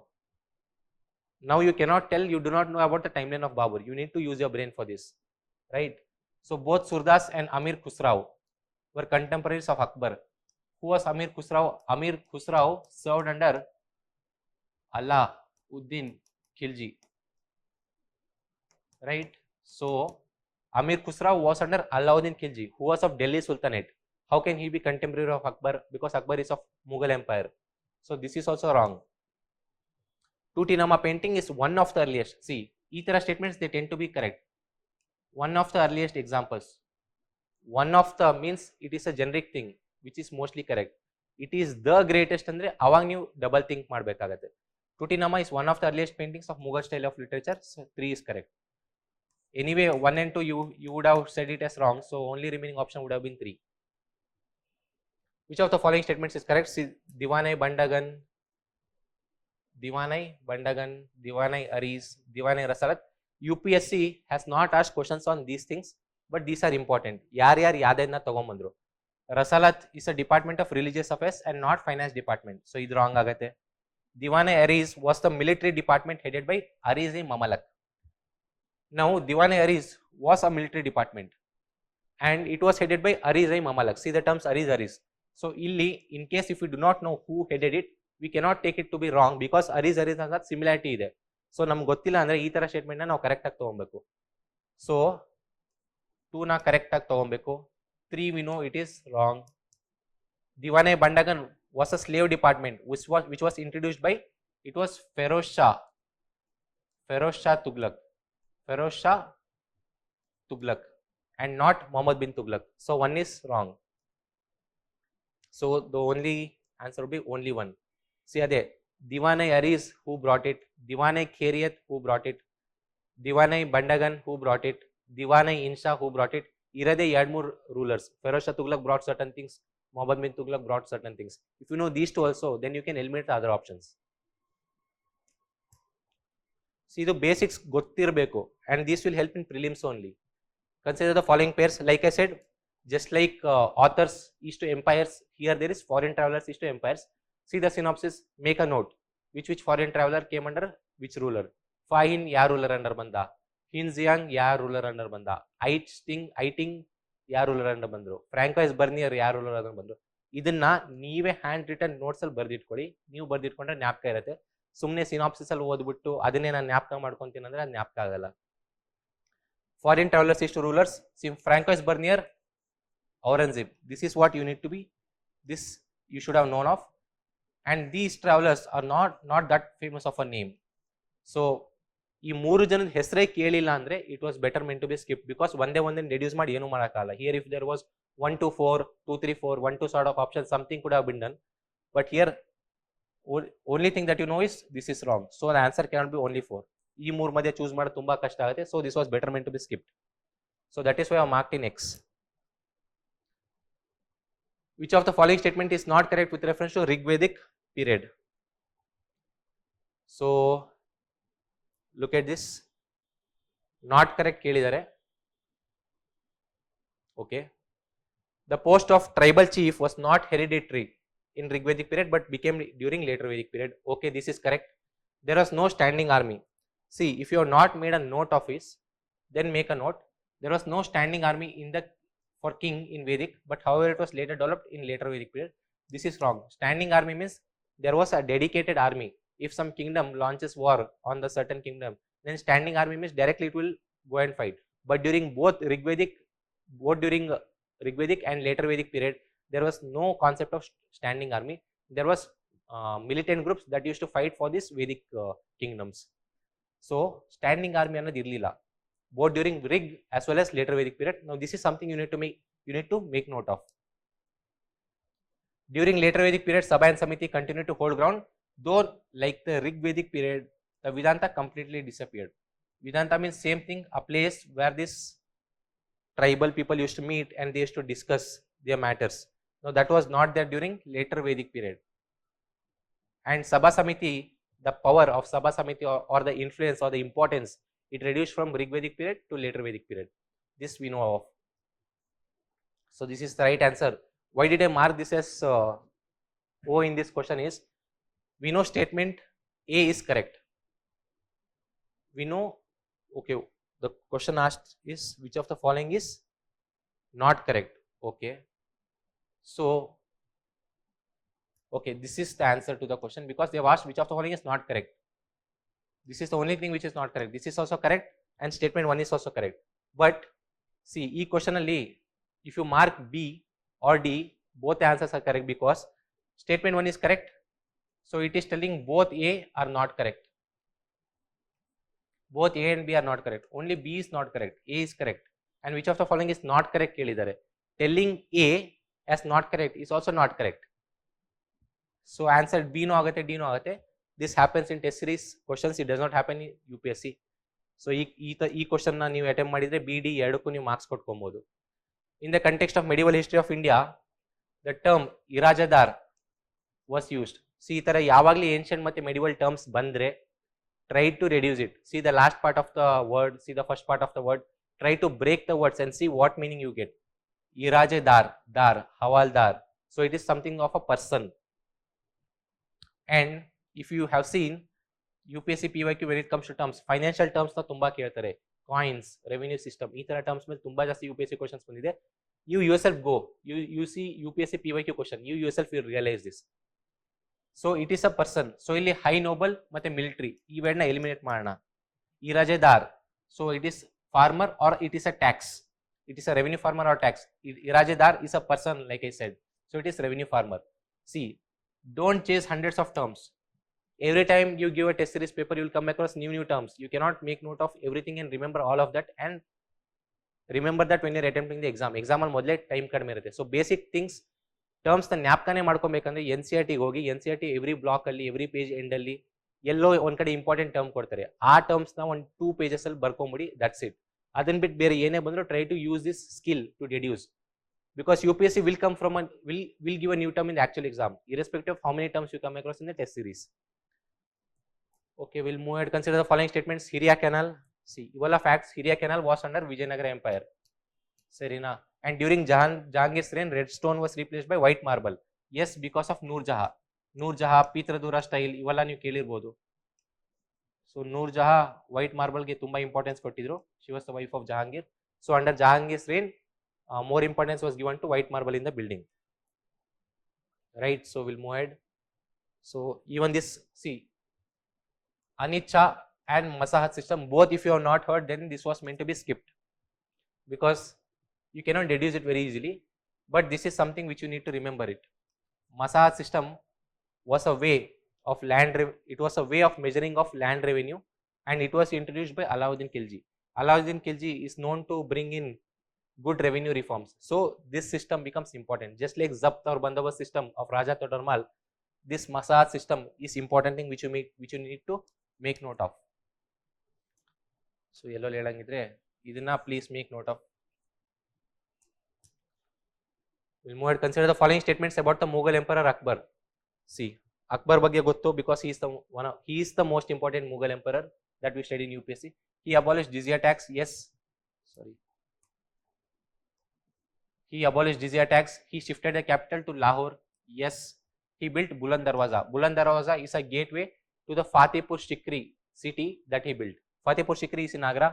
Now you cannot tell you do not know about the timeline of Babur. You need to use your brain for this, right? So both Surdas and Amir Khusrau were contemporaries of Akbar. Who was Amir Khusrau? Amir Khusrau served under Alauddin Khilji, right? So Amir Khusrau was under Alauddin Khilji, who was of Delhi Sultanate. How can he be contemporary of Akbar? Because Akbar is of Mughal Empire. So this is also wrong. Tutinama painting is one of the earliest. See, each statements they tend to be correct. One of the earliest examples. One of the means it is a generic thing, which is mostly correct. It is the greatest andre avag ನೀವು double think ಮಾಡಬೇಕಾಗುತ್ತೆ. Tutinama is one of the earliest paintings of Mughal style of literature. So 3 is correct. Anyway 1 and 2 you would have said it as wrong, so only remaining option would have been 3. Which of the following statements is correct? See, Diwanai Bandagan, Diwanai Aris, Diwanai Rasalat. UPSC has not asked questions on these things, but these are important. ಯಾರು ಯಾವ್ದನ್ನ ತಗೊಂಬಂದ್ರು. Rasalat is a department of religious affairs and not finance department. So idu wrong agate. Diwanai Aris was the military department headed by Aris-e Mamalak. Now Diwanai Aris was a military department and it was headed by Aris-e Mamalak. See the terms Aris. So illi in case if we do not know who headed it, we cannot take it to be wrong, because Aris ಅಂತ similarity ಇದೆ. So ನಮ್ಗೆ ಗೊತ್ತಿಲ್ಲ ಅಂದ್ರೆ ಈ ತರ statement ನ ನಾವು correct ಆಗಿ ತಗೊಬೇಕು. ಸೊ 2 ನ ಕರೆಕ್ಟ್ ಆಗಿ ತಗೊಬೇಕು. 3 we know it is wrong. Diwane Bandagan was a slave department which was introduced by, it was Feroz Shah Tughlaq, and not Muhammad bin Tughlaq. So 1 is wrong. So the only answer will be only 1. See ade Diwane Aris who brought it, Diwane Khairiyat who brought it, Diwane Bandagan who brought it, Diwane Insha who brought it. Irade Yadmur rulers. Feroz Shah Tughlaq brought certain things, Muhammad bin Tughlaq brought certain things. If you know these two also, then you can eliminate the other options. See, the basics gottirbeku, and this will help in prelims only. Consider the following pairs. Like I said, just like authors is to empires, here there is foreign travelers is to empires. See the synopsis, make a note. Which foreign traveler came under which ruler? Fahin ya ruler under banda, Hinziang ya ruler under banda, Aiting ya ruler under bandru, Francois Bernier ya ruler under bandru. ಇದನ್ನ ನೀವೇ hand return notes ಅಲ್ಲಿ ಬರ್ದಿಟ್ಕೊಳ್ಳಿ. ನೀವು ಬರ್ದಿಟ್ಕೊಂಡ್ರೆ ಜ್ಞಾಪಕ ಇರುತ್ತೆ. ಸುಮ್ಮನೆ synopsis ಅಲ್ಲಿ ಓದ್ಬಿಟ್ಟು ಅದನ್ನೇ ನಾನು ಜ್ಞಾಪಕ ಮಾಡ್ಕೊಂತೀನಿ ಅಂದ್ರೆ ಅದು ಜ್ಞಾಪಕ ಆಗಲ್ಲ. Foreign travelers is to rulers. See, Francois Bernier, Aurangzeb. This is what you need to be. This you should have known of. And these travelers are not that famous of a name. So ಈ 3 ಜನದ ಹೆಸರೇ ಕೇಳಿಲ್ಲ ಅಂದ್ರೆ it was better meant to be skip, because ಒಂದೇ deduce ಮಾಡಿ ಏನು ಮಾಡೋಕ್ಕಾಗಲ್ಲ. Here if there was 1 to 4, 2, 3, 4, 1, 2 sort of options, something could have been done. But here only thing that you know is this is wrong. So the answer cannot be only 4. ಈ 3 ಮಧ್ಯೆ choose ಮಾಡೋದು ತುಂಬಾ ಕಷ್ಟ ಆಗುತ್ತೆ. So this was better meant to be skipped. So that is why I marked in X. Which of the following statement is not correct with reference to Rigvedic period? So look at this. Not correct ಕೇಳಿದ್ದಾರೆ. Okay. The post of tribal chief was not hereditary in Rigvedic period but became during later Vedic period. Okay, this is correct. There was no standing army. See, if you have not made a note of this, then make a note. There was no standing army for king in Vedic, but however it was later developed in later Vedic period. This is wrong. Standing army means there was a dedicated army. If some kingdom launches war on the certain kingdom, then standing army means directly it will go and fight. But during Rigvedic and later Vedic period, there was no concept of standing army. There was militant groups that used to fight for these Vedic kingdoms. So standing army annadu irlilla, both during Rig as well as later Vedic period. Now this is something you need to make note of. During later Vedic period, Sabha and Samiti continued to hold ground, though like the Rig Vedic period, the Vedanta completely disappeared. Vedanta means same thing, a place where this tribal people used to meet and they used to discuss their matters. Now that was not there during later Vedic period. And Sabha Samiti, the power of Sabha Samiti or the influence or the importance, it reduced from Rig Vedic period to later Vedic period. This we know of. So this is the right answer. Why did I mark this as O in this question is, we know statement A is correct. We know, okay, the question asked is which of the following is not correct. Okay. So, okay, this is the answer to the question because they have asked which of the following is not correct. This is the only thing which is not correct. This is also correct and statement 1 is also correct. But see, e question alli, if you mark B or D, both answers are correct because statement 1 is correct. So it is telling both A are not correct. Both A and B are not correct. Only B is not correct. A is correct. And which of the following is not correct ಕೇಳಿದ್ದಾರೆ. Telling A as not correct is also not correct. So answer B no ಆಗುತ್ತೆ, D no ಆಗುತ್ತೆ. This happens in test series questions. It does not happen in UPSC. So ಈ question ನ ನೀವು attempt ಮಾಡಿದ್ರೆ B, D ಎರಡಕ್ಕೂ ನೀವು marks ಕೊಟ್ಕೊಬಹುದು. In the context of medieval history of India, the term Irajadar was used. See, ಈ ತರ ಯಾವಾಗಲೇ ancient ಮತ್ತೆ medieval terms ಬಂದ್ರೆ try to reduce it. See the last part of the word, see the first part of the word, try to break the words and see what meaning you get. Irajadar, dar, Havaldar. So it is something of a person. And if you have seen UPSC PYQ when it comes to terms, financial terms na tumba ಕೇಳ್ತಾರೆ. Coins, revenue system, ಈ ತರ terms ಮೇಲೆ ತುಂಬಾ ಜಾಸ್ತಿ UPSC questions ಬಂದಿದೆ. You yourself go, you see UPSC PYQ question, you yourself will realize this. So it is a person. So ಇಲ್ಲಿ high noble ಮತ್ತೆ military ಈ ವರ್ಡ್ನ ಎಲಿಮಿನೇಟ್ ಮಾಡೋಣ. Irajadar, so it is farmer or it is a tax. It is a revenue farmer or tax. Irajadar is a person, like I said. So it is revenue farmer. See, don't chase hundreds of terms. Every time you give a test series paper, you will come across new terms. You cannot make note of everything and remember all of that, and remember that when you are attempting the exam. Exam ಅಲ್ಲಿ ಮೊದಲೇ time ಕಡಿಮೆ ಇರುತ್ತೆ. So basic things ಟರ್ಮ್ಸ್ನ ಜ್ಞಾಪಕನೇ ಮಾಡ್ಕೊಬೇಕಂದ್ರೆ ಎನ್ C ಆರ್ ಟಿಗೆ ಹೋಗಿ, N C R T every ಬ್ಲಾಕಲ್ಲಿ ಎವ್ರಿ ಪೇಜ್ ಎಂಡಲ್ಲಿ ಎಲ್ಲೋ ಒಂದು ಕಡೆ ಇಂಪಾರ್ಟೆಂಟ್ ಟರ್ಮ್ ಕೊಡ್ತಾರೆ. ಆ ಟರ್ಮ್ಸ್ನ ಒಂದು 2 pages ಅಲ್ಲಿ ಬರ್ಕೊಂಬಿಡಿ, ದಟ್ಸ್ ಇಟ್. ಅದನ್ನ ಬಿಟ್ಟು ಬೇರೆ ಏನೇ ಬಂದರೂ try to use this skill to deduce, because UPSC will come from will give a new term in the actual exam, irrespective of how many terms you come across in the test series. Okay, we'll move ahead. Consider the following statements. Hiria Canal. See, Ivala facts. Hiria Canal was under Vijayanagara Empire. Serena. And during Jahangir's reign, red stone was replaced by white marble. Yes, because of Noor Jahan. Noor Jahan, Pitradura style. Ivala ನೀವು ಕೇಳಿರಬಹುದು. So Noor Jahan, white marble ಗೆ ತುಂಬಾ importance ಕೊಟ್ಟಿದ್ರು. She was the wife of Jahangir. So under Jahangir's reign, more importance was given to white marble in the building. Right. So we'll move ahead. So even this, see, Anicha and Masahat system, both if you have not heard, then this was meant to be skipped, because you cannot deduce it very easily, but this is something which you need to remember it. Masahat system was a way of it was a way of measuring of land revenue, and it was introduced by Alauddin Khilji. Alauddin Khilji is known to bring in good revenue reforms. So this system becomes important. Just like Zabt or Bandobast system of Raja Todarmal, this Masahat system is important thing which you need to make note of. So yellow ledangidre idina please make note of. We'll move ahead. Consider the following statements about the Mughal Emperor Akbar. See, Akbar ಬಗ್ಗೆ ಗೊತ್ತು, because he is the most important Mughal emperor that we studied in UPSC. He abolished jizya tax. Yes, sorry. He abolished jizya tax. He shifted the capital to Lahore. Yes. He built Buland Darwaza. Buland Darwaza is a gateway to the Fatehpur Sikri city that he built. Fatehpur Sikri is in Agra.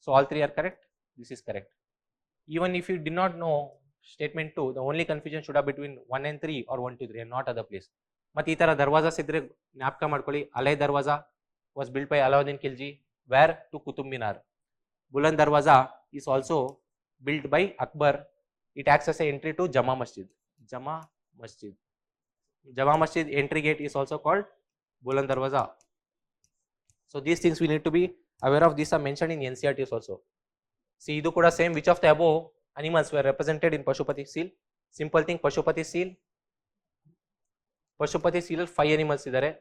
So all three are correct. This is correct. Even if you did not know statement 2, the only confusion should have between 1 and 3 or 1 to 3 and not other place. But ಈ ತರ ದರ್ವಾಜಾಸ್ ಇದ್ರೆ ಜ್ಞಾಪಕ ಮಾಡ್ಕೊಳ್ಳಿ. ಅಲೈ ದರ್ವಾಜಾ was built by Alauddin Khilji. Where? To Qutub Minar. Buland Darwaza is also built by Akbar. It acts as an entry to Jama Masjid. Jama Masjid. Jama Masjid entry gate is also called Buland Darwaza. So these things we need to be aware of. These are mentioned in NCERTs also. See, idu kuda same. Which of the above animals were represented in Pashupati seal? Simple thing, Pashupati seal. Pashupati seal 5 animals idare.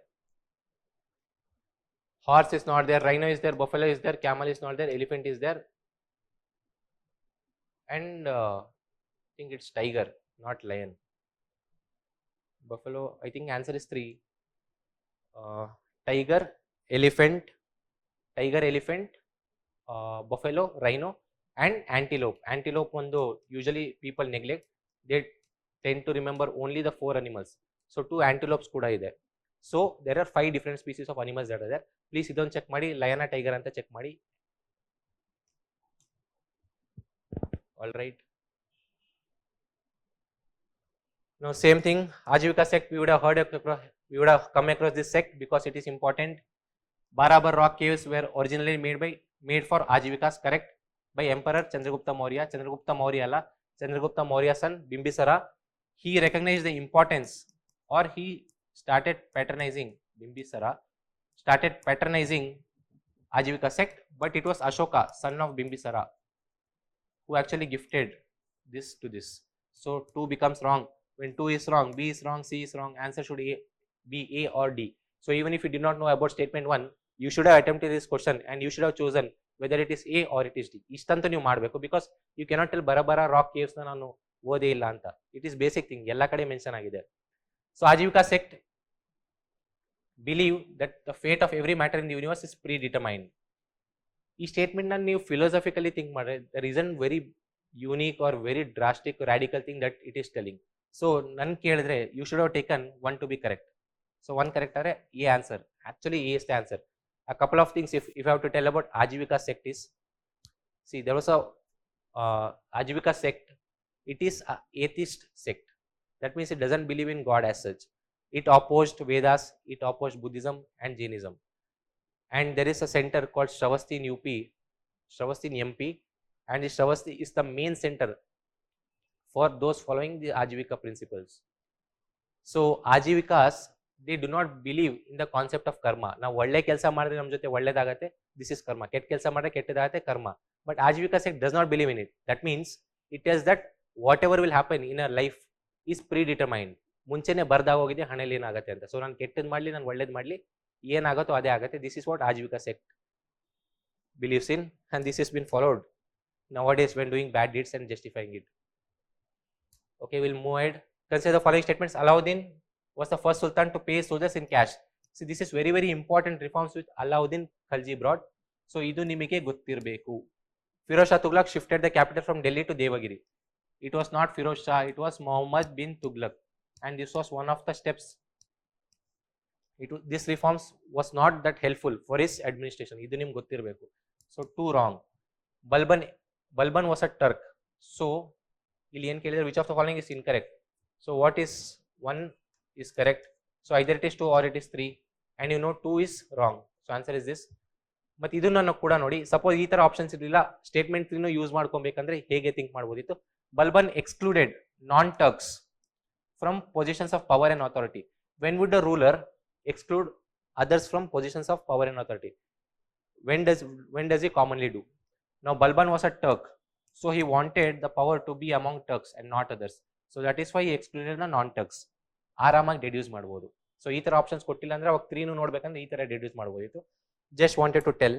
Horse is not there, rhino is there, buffalo is there, camel is not there, elephant is there, and I think it's tiger, not lion. Buffalo, I think answer is 3. Tiger, elephant, buffalo, rhino, and antelope. Antelope ಒಂದು usually people neglect. They tend to remember only the 4 animals. So 2 antelopes ಕೂಡ ಇದೆ. So there are 5 different species of animals that are there. Please ಇದೊಂದು check ಮಾಡಿ, ಲಯನ tiger ಅಂತ check ಮಾಡಿ. All right. Now same thing, Ajivika sect, we would have come across this sect because it is important. Barabar rock caves were originally made for Ajivikas, correct? By Emperor Chandragupta Maurya. Chandragupta Maurya alla, Chandragupta Maurya son Bimbisara. He recognized the importance, or he started patronizing, Bimbisara started patronizing Ajivika sect, but it was Ashoka, son of Bimbisara, who actually gifted this to this. So 2 becomes wrong. When 2 is wrong, B is wrong, C is wrong, answer should be A or D. So even if you did not know about statement 1, you should have attempted this question and you should have chosen whether it is A or it is D. Ishtantu ನೀವು ಮಾಡಬೇಕು, because you cannot tell Barabar rock caves ನ ನಾನು ಓದೇ ಇಲ್ಲ ಅಂತ. It is basic thing, ಎಲ್ಲ ಕಡೆ mention ಆಗಿದೆ. So Ajivika sect believe that the fate of every matter in the universe is predetermined. ಈ ಸ್ಟೇಟ್ಮೆಂಟ್ ನ ನೀವು ಫಿಲಾಸಫಿಕಲಿ ಥಿಂಕ್ ಮಾಡಿದ್ರೆ there isn't very unique or very drastic radical thing that it is telling. So ನನ್ ಕೇಳಿದ್ರೆ you should have taken 1 to be correct. So 1 correct are A answer. Actually A is the answer. A couple of things if I have to tell about Ajivika sect is, see, there was a Ajivika sect. It is an atheist sect. That means it doesn't believe in God as such. It opposed Vedas, it opposed Buddhism and Jainism. And there is a center called Shravasti in UP, Shravasti in MP, and the Shravasti is the main center for those following the Ajivika principles. So Ajivikas, they do not believe in the concept of karma. Now ಒಳ್ಳೆ ಕೆಲಸ ಮಾಡಿದ್ರೆ ನಮ್ಮ ಜೊತೆ ಒಳ್ಳೆದಾಗತ್ತೆ, this is karma. ಕೆಟ್ಟ ಕೆಲಸ ಮಾಡಿದ್ರೆ ಕೆಟ್ಟದಾಗತ್ತೆ, karma. But Ajivika sect does not believe in it. That means it tells that whatever will happen in our life is predetermined. ಮುಂಚೆನೆ ಬರ್ದಾಗೋಗಿದೆ ಹಣೆಯಲ್ಲಿ ಏನಾಗುತ್ತೆ ಅಂತ. ಸೊ ನಾನು ಕೆಟ್ಟದ್ದು ಮಾಡಲಿ, ನಾನು ಒಳ್ಳೇದು ಮಾಡಲಿ, ಏನಾಗುತ್ತೋ ಅದೇ ಆಗುತ್ತೆ. This is what Ajivika sect believes in, and this has been followed nowadays when doing bad deeds and justifying it. Okay, we'll move ahead. Consider the following statements. Alauddin was the first sultan to pay soldiers in cash. See, this is very, very important reforms which Alauddin Khalji brought. So, idu nimige gottirbeku. Firoz Shah Tughlaq shifted the capital from Delhi to Devagiri. It was not Firoz Shah, it was Muhammad bin Tughlaq, and this was one of the steps. This reforms was not that helpful for his administration. Idu nim gottirbeku. So, two wrong. Balban was a Turk. So, which of the following is incorrect? So what is 1 is correct. So either it is 2 or it is 3, and you know 2 is wrong. So answer is this. But ಇದನ್ನ ಕೂಡ ನೋಡಿ, suppose ಈ ತರ options ಇರಲಿಲ್ಲ, statement 3 use ಮಾಡ್ಕೊಬೇಕಂದ್ರೆ ಹೇಗೆ think ಮಾಡ್ಬೋದಿತ್ತು? Balban excluded non-Turks from positions of power and authority. When would a ruler exclude others from positions of power and authority? When does he commonly do? Now Balban was a Turk, so he wanted the power to be among Turks and not others. So that is why he excluded the non-Turks. ಆರಾಮಾಗಿ deduce ಮಾಡ್ಬೋದು. So ಈ ತರ options ಕೊಟ್ಟಿಲ್ಲ ಅಂದ್ರೆ ಅವಾಗ 3 ನೋಡ್ಬೇಕಂದ್ರೆ ಈ ತರ ಡೆಡ್ಯೂಸ್ ಮಾಡ್ಬೋದಿತ್ತು. Just wanted to tell,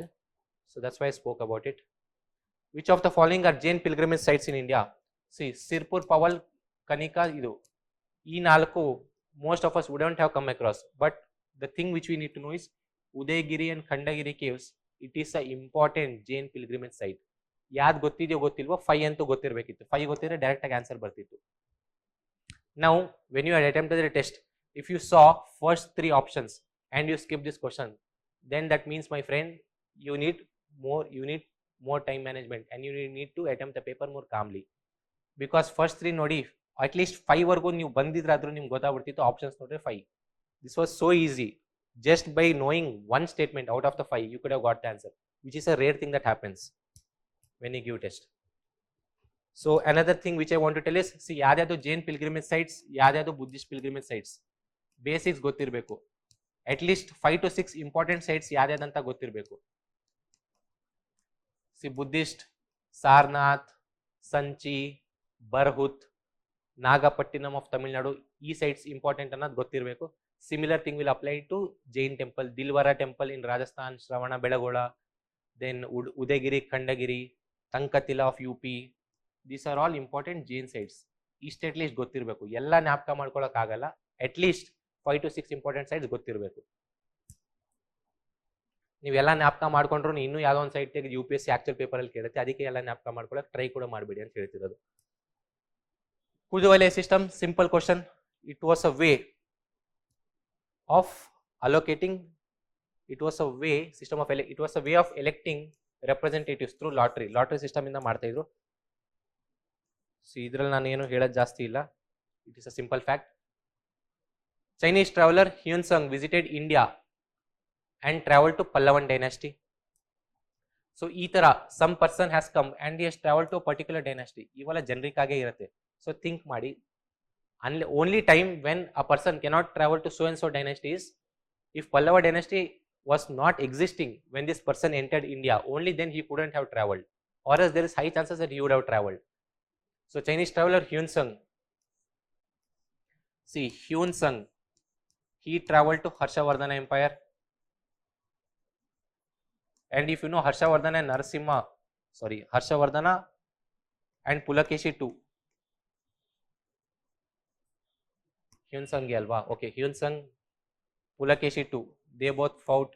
so that's why I spoke about it. Which of the following are Jain pilgrimage sites in India? C Sirpur, ಪವಲ್, ಕನಿಕಾ, ಇದು ಈ 4 most of us wouldn't have come across. But the thing which we need to know is Udayagiri and Khandagiri caves. It is a important Jain pilgrimage site. ಯಾವ್ದು ಗೊತ್ತಿದೆಯೋ ಗೊತ್ತಿಲ್ವೋ 5 ಅಂತೂ ಗೊತ್ತಿರಬೇಕಿತ್ತು. 5 ಗೊತ್ತಿದ್ರೆ direct ಆಗಿ answer ಬರ್ತಿತ್ತು. Now, when you had attempted the test, if you saw first 3 options and you skip this question, then that means, my friend, you need more time management, and you need to attempt the paper more calmly. Because first 3 nodi, at least 5 ವರ್ಗೂ ನೀವು ಬಂದಿದ್ರಾದ್ರೂ ನಿಮ್ಗೆ ಗೊತ್ತಾಗ್ಬಿಡ್ತಿತ್ತು. Options ನೋಡಿದ್ರೆ 5. This was so easy. Just by knowing one statement out of the 5, you could have got the answer, which is a rare thing that happens when you give test. So another thing which I want to tell is, see, ಯಾವ್ದು Jain pilgrimage sites, ಯಾವ್ದು Buddhist pilgrimage sites, basics ಗೊತ್ತಿರಬೇಕು. At least 5 to 6 important sites ಯಾವ್ದಂತ ಗೊತ್ತಿರಬೇಕು. C Buddhist, Sarnath, Sanchi, Bharhut, Nagapattinam of Tamil Nadu, ಈ sites important ಅನ್ನೋದು ಗೊತ್ತಿರಬೇಕು. Similar thing will apply to Jain temple. Dilwara temple in Rajasthan, Shravana Belagola, then Udayagiri, Khandagiri, ತಂಕತಿಲ of UP. These are all important Jain sites. ಇಷ್ಟು at least ಗೊತ್ತಿರಬೇಕು. ಎಲ್ಲ ಜ್ಞಾಪಕ ಮಾಡ್ಕೊಳಕ್ ಆಗಲ್ಲ. At least 5 to 6 important sites ಗೊತ್ತಿರಬೇಕು. ನೀವೆಲ್ಲ ಜ್ಞಾಪಕ ಮಾಡ್ಕೊಂಡ್ರು ಇನ್ನೂ ಯಾವುದೋ ಒಂದು ಸೈಟ್ ತೆಗೆದು UPSC ಆಕ್ಚುಲ್ ಪೇಪರ್ ಅಲ್ಲಿ ಕೇಳುತ್ತೆ. ಅದಕ್ಕೆ ಎಲ್ಲ ಜ್ಞಾಪಕ ಮಾಡ್ಕೊಳಕ್ ಟ್ರೈ ಕೂಡ ಮಾಡಬೇಡಿ ಅಂತ ಹೇಳ್ತಿರೋದು. ಕುಜುವಲಯ system, simple question. It was a way of allocating, it was a way of electing representatives through lottery system ಇಂದ ಮಾಡ್ತಾ ಇದ್ರು. ಸೊ ಇದ್ರಲ್ಲಿ ನಾನು ಏನು ಹೇಳೋದು ಜಾಸ್ತಿ ಇಲ್ಲ. It is a simple fact. Chinese traveller Hiuen Tsang visited India and travel to Pallavan dynasty. So ಈ ತರ some person has come and he has travel to particular dynasty. ಇವೆಲ್ಲ ಜನರಿಕ್ ಆಗೇ ಇರುತ್ತೆ. ಸೊ ಥಿಂಕ್ ಮಾಡಿ, only time when a person cannot travel to so and so dynasty is if Pallava dynasty was not existing when this person entered India. Only then he couldn't have traveled, or else there is high chances that he would have traveled. So Chinese traveler Hunsung, see Hunsung, he traveled to Harshavardhana Empire, and if you know Harshavardhana and Harshavardhana and Pulakeshi too. Hunsung alva, okay, Hunsung, Pulakeshi too, they both fought.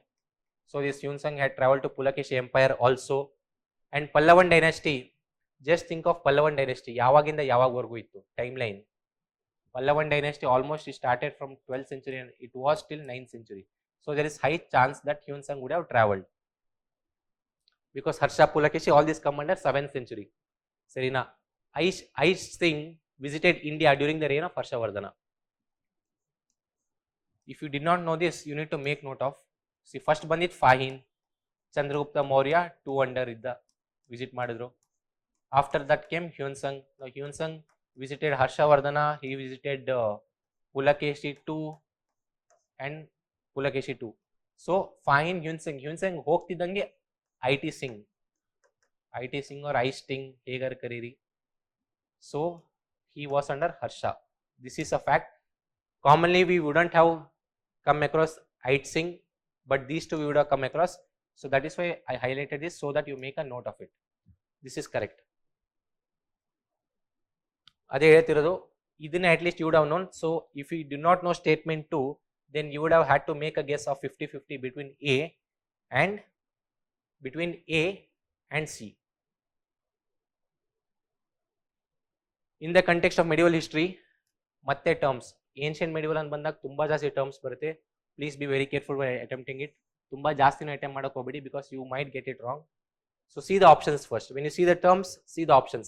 So this Hunsung had traveled to Pulakeshi Empire also, and Pallavan dynasty. Just think of Pallavan dynasty. ಯಾವಾಗಿಂದ ಯಾವಾಗವರೆಗೂ ಇತ್ತು timeline. Pallavan dynasty almost started from 12th century and it was till 9th century. So there is high chance that Hunsung would have traveled, because Harsha, Pulakeshi, all these come under 7th century. Sarina, Aish Singh visited India during the reign of Harshavardhana. If you did not know this, you need to make note of. See, first bandit Fahin, Chandragupta Maurya 2 under idda visit ಮಾಡಿದ್ರು. After that came Hyunsung. Now Hyunsung visited Harshavardhana, he visited Pulakeshi II and Pulakeshi II. So fine Hyunsung ಹೋಗ್ತಿದ್ದಂಗೆ IT Singh or I Sting ಹೇಗಾರ ಕರೀರಿ. So he was under Harsha. This is a fact. Commonly we wouldn't have come across I Singh, but these two we would have come across. So that is why I highlighted this so that you make a note of it. This is correct. ಅದೇ ಹೇಳ್ತಿರೋದು ಇದನ್ನ at least you would have known. So if you do not know statement 2, then you would have had to make a guess of 50-50 between A and C. In the context of medieval history, ಮತ್ತೆ terms, ancient medieval ಅಂತ ಬಂದಾಗ ತುಂಬಾ ಜಾಸ್ತಿ terms ಬರುತ್ತೆ. Please be very careful while attempting it. ತುಂಬಾ ಜಾಸ್ತಿನ attempt ಮಾಡಕ್ಕೆ ಹೋಗಬೇಡಿ because you might get it wrong. So see the options first. When you see the terms, see the options.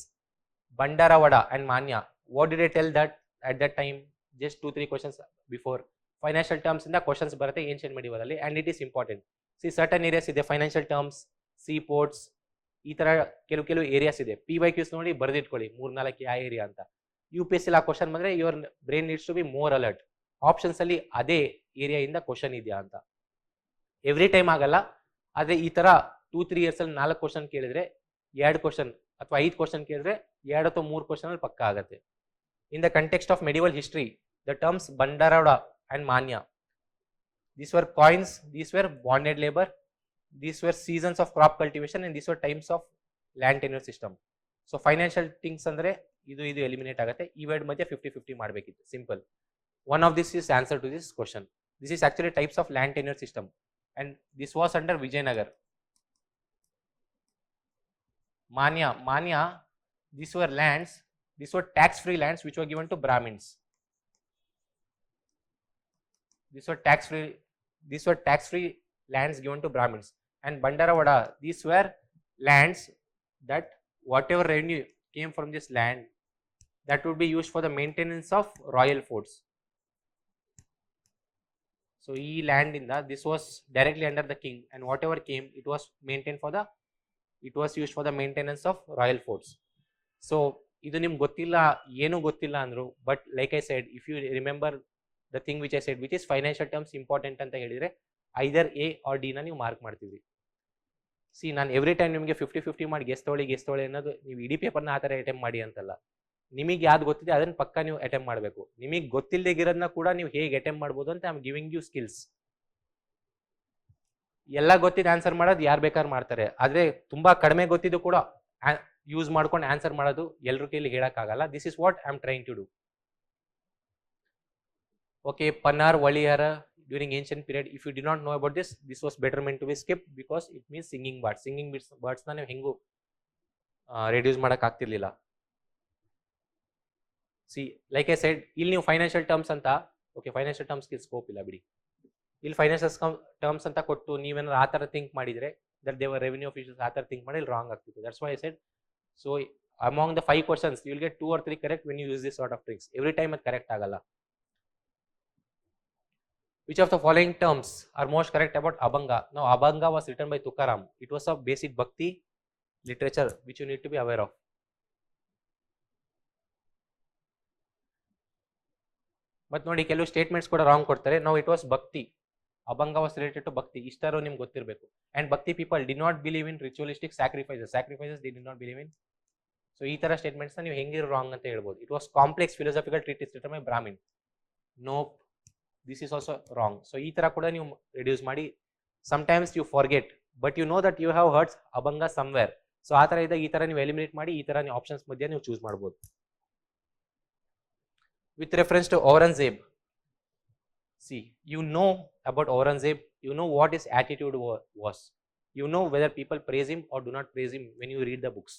Bandaravada and Manya. What did I tell that at that time? Just 2-3 questions before. Financial terms in the questions ಬರುತ್ತೆ ancient medieval ಅಲ್ಲಿ, and it is important. See certain areas ಇದೆ financial terms, seaports, ಈ ತರ ಕೆಲವು areas ಇದೆ. PYQs ನೋಡಿ ಬರೆದಿಟ್ಕೊಳ್ಳಿ 3-4 ಯಾವ area ಅಂತ. UPSC ಆ ಕ್ವಶನ್ ಬಂದ್ರೆ your brain needs to be more alert. Options ಅಲ್ಲಿ ಅದೇ ಏರಿಯಾ ಇಂದ ಕ್ವಶನ್ ಇದೆಯಾ ಅಂತ. ಎವ್ರಿ ಟೈಮ್ ಆಗಲ್ಲ, ಆದ್ರೆ ಈ ತರ 2-3 ಇಯರ್ಸ್ ಅಲ್ಲಿ 4 ಕ್ವಶನ್ ಕೇಳಿದ್ರೆ 2 ಕ್ವಶನ್ ಅಥವಾ 5 ಕ್ವಶನ್ ಕೇಳಿದ್ರೆ 2 ಅಥವಾ 3 ಕ್ವಶನ್ ಅಲ್ಲಿ ಪಕ್ಕ ಆಗುತ್ತೆ. In the context of medieval history, the terms Bandaravada and Manya, these were coins, these were bonded labor, these were seasons of crop cultivation, and these were times of land tenure system. So financial things andre ಇದು eliminate ಆಗುತ್ತೆ. ಈ word ಮಧ್ಯೆ 50-50 ಮಾಡಬೇಕಿತ್ತು. Simple. One of this is answer to this question. This is actually types of land tenure system, and this was under Vijayanagar. Manya, these were lands, these were tax-free lands which were given to Brahmins. These were tax-free lands given to Brahmins. And Bandaravada, these were lands that whatever revenue came from this land, that would be used for the maintenance of royal forts. So ee land in the, this was directly under the king, and whatever came, it was used for the maintenance of royal forts. So ಇದು ನಿಮ್ಗೆ ಗೊತ್ತಿಲ್ಲ, ಏನು ಗೊತ್ತಿಲ್ಲ ಅಂದ್ರು, but like I said, if you remember the thing which I said, which is financial terms important ಅಂತ ಹೇಳಿದ್ರೆ ಐದರ್ A R D ನ ನೀವು ಮಾರ್ಕ್ ಮಾಡ್ತೀವಿ. ಸಿ ನಾನು ಎವ್ರಿ ಟೈಮ್ ನಿಮಗೆ 50-50 ಮಾಡಿ ಗೆಸ್ ತೊಗೊಳ್ಳಿ ಅನ್ನೋದು ನೀವು ಇಡೀ ಪೇಪರ್ನ ಆ ಥರ ಅಟೆಂಪ್ಟ್ ಮಾಡಿ ಅಂತಲ್ಲ. ನಿಮಗೆ ಯಾವ್ದು ಗೊತ್ತಿದೆ ಅದನ್ನ ಪಕ್ಕ ನೀವು ಅಟೆಂಪ್ಟ್ ಮಾಡಬೇಕು. ನಿಮಗೆ ಗೊತ್ತಿಲ್ಲದಿರೋದನ್ನ ಕೂಡ ನೀವು ಹೇಗೆ ಅಟೆಂಪ್ಟ್ ಮಾಡ್ಬೋದು ಅಂತ I am giving you skills. ಎಲ್ಲ ಗೊತ್ತಿದ್ದು ಆನ್ಸರ್ ಮಾಡೋದು ಯಾರು ಬೇಕಾದ್ರೂ ಮಾಡ್ತಾರೆ, ಆದರೆ ತುಂಬಾ ಕಡಿಮೆ ಗೊತ್ತಿದ್ದು ಕೂಡ ಯೂಸ್ ಮಾಡ್ಕೊಂಡು ಆನ್ಸರ್ ಮಾಡೋದು ಎಲ್ಲರ ಕೈಲಿ ಹೇಳಕ್ಕಾಗಲ್ಲ. This is what I am trying to do. Okay, ಪನ್ನಾರ್ ವಳಿಯಾರ during ancient period. If you did not know about this was better meant to be skip because it means singing ಬರ್ಡ್ಸ್ನ ನೀವು ಹೆಂಗೂ ರೆಡ್ಯೂಸ್ ಮಾಡಕ್ ಆಗ್ತಿರ್ಲಿಲ್ಲ. ಸಿ ಲೈಕ್ ಐ ಸೆಡ್, ಇಲ್ಲಿ ನೀವು financial terms ಅಂತ, ಓಕೆ ಫೈನಾನ್ಷಿಯಲ್ ಟರ್ಮ್ಸ್ಗೆ ಸ್ಕೋಪ್ ಇಲ್ಲ ಬಿಡಿ, ಇಲ್ಲಿ ಫೈನಾನ್ಷಿಯಲ್ ಟರ್ಮ್ಸ್ ಅಂತ ಕೊಟ್ಟು ನೀವೇನಾದ್ರು ಆ ಥರ ಥಿಂಕ್ ಮಾಡಿದ್ರೆ ದಟ್ ದೇವರ್ ರೆವಿನ್ಯೂ ಆಫೀಸರ್ಸ್ ಆ ಥರ ಥಿಂಕ್ ಮಾಡಿ ರಾಂಗ್ ಆಗ್ತಿತ್ತು. That's why I said, so among the 5 questions you will get 2 or 3 correct when you use this sort of tricks. Every time it correct ಆಗಲ್ಲ. Which of the following terms are most correct about Abhanga? Now Abhanga was written by Tukaram. It was a basic bhakti literature which you need to be aware of. But ನೋಡಿ ಕೆಲವು statements ಕೂಡ wrong ಕೊಡ್ತಾರೆ. Now it was bhakti. Abhanga was related to bhakti. ಇಷ್ಟರು ನಿಮ್ಗೆ ಗೊತ್ತಿರಬೇಕು. And bhakti people did not believe in ritualistic sacrifices. They did not believe in. So ಈ ತರ statements ನೀವು ಹೆಂಗಿರೋ wrong ಅಂತ ಹೇಳ್ಬೋದು. It was complex philosophical treatise written by Brahmin. Nope, this is also wrong. So ಈ ತರ ಕೂಡ ನೀವು reduce ಮಾಡಿ. Sometimes you forget, but you know that you have heard Abhanga somewhere. So ಆ ತರ ಇದ್ದಾಗ ಈ ತರ ನೀವು ಎಲಿಮಿನೇಟ್ ಮಾಡಿ ಈ ತರ ನೀವು ಆಪ್ಷನ್ಸ್ ಮಧ್ಯೆ ನೀವು ಚೂಸ್ ಮಾಡ್ಬೋದು. With reference to Aurangzeb, see, you know about Aurangzeb, you know what his attitude was. You know whether people praise him or do not praise him when you read the books.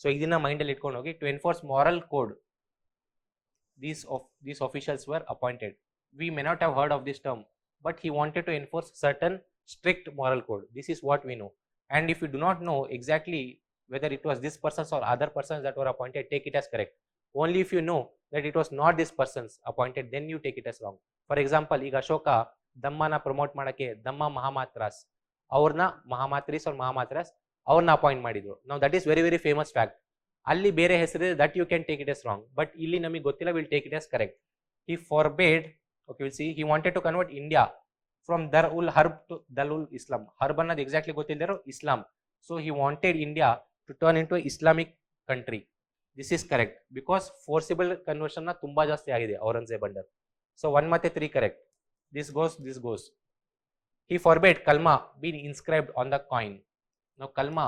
So ಇದನ್ನ mind ಅಲ್ಲಿ ಇಟ್ಕೊಂಡು ಹೋಗಿ. To enforce moral code, these officials were appointed. We may not have heard of this term, but he wanted to enforce certain strict moral code. This is what we know. And if you do not know exactly whether it was this persons or other persons that were appointed, take it as correct. Only if you know that it was not this persons appointed, then you take it as wrong. For example, ಈಗ Ashoka ದಮ್ಮನ promote ಮಾಡಕ್ಕೆ ದಮ್ಮ ಮಹಾಮಾತ್ರಾಸ್ ಅವ್ರನ್ನ ಮಹಾಮಾತ್ರೀಸ್ ಅವ್ರ ಮಹಾಮಾತ್ರಾಸ್ ಅವ್ರನ್ನ appoint ಮಾಡಿದ್ರು. ನಾವು that is very very famous fact. ಅಲ್ಲಿ ಬೇರೆ ಹೆಸರಿದೆ, that you can take it as wrong. But ಇಲ್ಲಿ ನಮಗೆ ಗೊತ್ತಿಲ್ಲ, will take it as correct. He forbade, okay will see, he wanted to convert India from ದರ್ ಉಲ್ ಹರ್ಬ್ ಟು ದಲ್ ಉಲ್ ಇಸ್ಲಾಂ. ಹರ್ಬ್ ಅನ್ನೋದು ಎಕ್ಸಾಕ್ಟ್ಲಿ ಗೊತ್ತಿಲ್ಲದಿರೋ Islam. So he wanted India to turn into Islamic country. This is correct because forcible conversion ತುಂಬಾ ಜಾಸ್ತಿ ಆಗಿದೆ ಔರಂಗಜೇಬ್ ಅಂಡರ್. ಸೊ 1 ಮತ್ತೆ 3 correct. This goes. He forbade kalma being inscribed on the coin. Now kalma,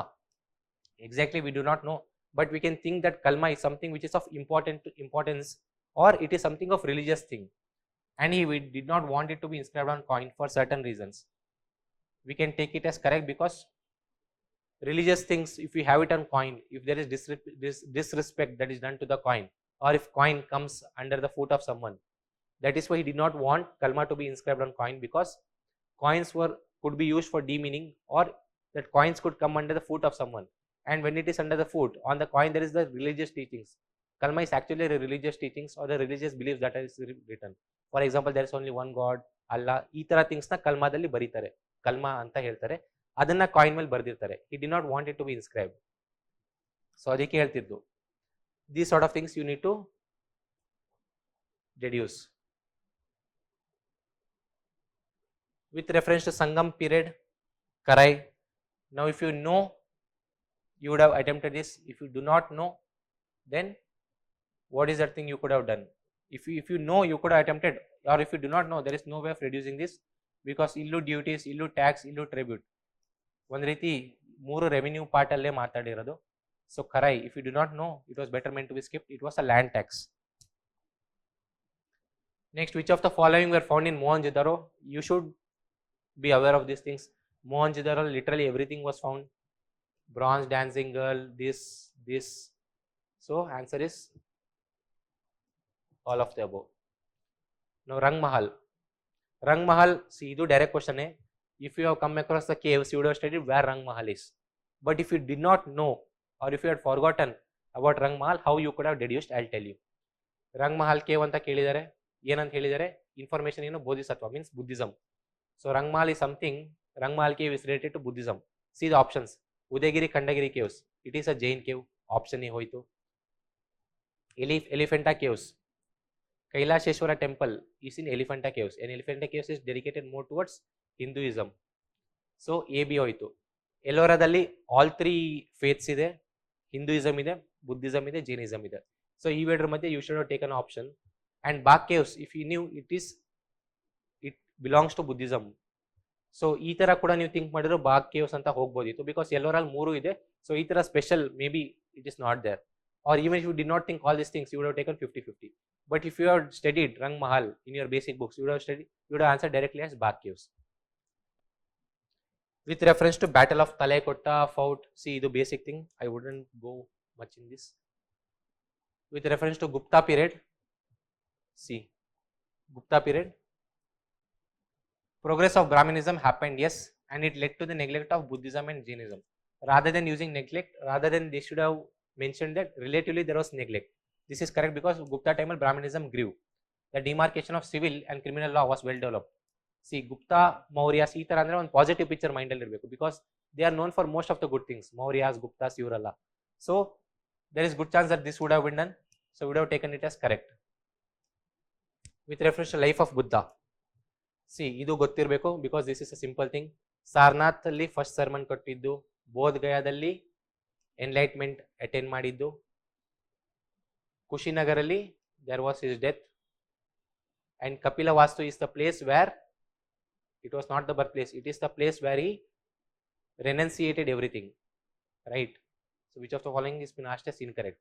exactly we do not know, but we can think that kalma is something which is of importance, or it is something of religious thing, and we did not want it to be inscribed on coin for certain reasons. We can take it as correct because religious things, if we have it on coin, if there is disrespect that is done to the coin, or if coin comes under the foot of someone, that is why he did not want kalma to be inscribed on coin, because coins could be used for demeaning, or that coins could come under the foot of someone, and when it is under the foot on the coin, there is the religious teachings. Kalma is actually the religious teachings or the religious beliefs that is written. For example, there is only one God, Allah, ಈ ತರ things ನ ಕಲ್ಮಾದಲ್ಲಿ ಬರೀತಾರೆ, ಕಲ್ಮಾ ಅಂತ ಹೇಳ್ತಾರೆ, ಅದನ್ನ coin ಮೇಲೆ ಬರೆದಿರ್ತಾರೆ. He did not want it to be inscribed. So ಅದಕ್ಕೆ ಹೇಳ್ತಿದ್ದು, these sort of things you need to deduce. With reference to Sangam period, Karai. Now if you know, you would have attempted this. If you do not know, then what is that thing you could have done? If you know, you could have attempted, or if you do not know, there is no way of reducing this, because illu duties, illu tax, illu tribute, ಒಂದು ರೀತಿ 3 revenue part ಅಲ್ಲೇ ಮಾತಾಡಿರೋದು. So Karai, if you do not know, it was better meant to be skipped. It was a land tax. Next, which of the following were found in Mohenjo-daro? You should be aware of these things. Mohenjo-daro, literally everything was found. Bronze dancing girl, this. So answer is all of the above. Now Rang Mahal, see, idu direct question hai. If you have come across the caves, you would have studied where Rang Mahal is. But if you did not know, or if you had forgotten about Rang Mahal, how you could have deduced, I'll tell you. Rang Mahal cave anta kelidare, ಏನಂತ ಹೇಳಿದರೆ, information ಏನು, bodhisattva means Buddhism. So Rang Mahal is something, Rang Mahal cave is related to Buddhism. See the options. Udayagiri, Kandagiri caves, it is a Jain cave, option A hoitu. Elephanta caves, Kailasheshwara temple is in Elephanta caves, and Elephanta caves is dedicated more towards Hinduism. So A B hoitu. Elloradalli all 3 faiths ide, Hinduism ide, Buddhism ide, Jainism ide. So ee vedra madhye you should have taken an option. And Bag caves, if you knew, it belongs to Buddhism. So ಈ ತರ ಕೂಡ ನೀವು think ಮಾಡಿದ್ರು Bagh caves ಅಂತ ಹೋಗ್ಬೋದಿತ್ತು, because ಎಲ್ಲರಲ್ಲಿ 3 ಇದೆ. So ಈ ತರ special may be it is not there, or even if you did not think all this things, you would have taken 50-50. But if you have studied Rang Mahal in your basic books, you would have answered directly as Bagh caves. With reference to Battle of Talaikotta fort, see ಇದು basic thing, I wouldn't go much in this. With reference to Gupta period, see Gupta period, progress of Brahminism happened, yes, and it led to the neglect of Buddhism and Jainism. Rather than using neglect, they should have mentioned that relatively there was neglect. This is correct because Gupta time Brahminism grew. The demarcation of civil and criminal law was well developed. See Gupta, Mauryas, ee ತರ ಅಂದ್ರೆ ಒಂದು positive picture mind ಅಲ್ಲಿ ಇರಬೇಕು, because they are known for most of the good things. Mauryas, Guptas, ಇವರಲ್ಲ. So there is good chance that this would have been done, so we would have taken it as correct. With reference to life of Buddha, see ಇದು ಗೊತ್ತಿರಬೇಕು, because this is a simple thing. Sarnath ಅಲ್ಲಿ first sermon ಕೊಟ್ಟಿದ್ದು, Bodh ಗಯಾದಲ್ಲಿ enlightenment attend ಮಾಡಿದ್ದು, ಕುಶಿನಗರಲ್ಲಿ there was his death, and Kapilavastu is the place where, it was not the birthplace, it is the place where he renunciated everything, right? So which of the following is been asked as incorrect?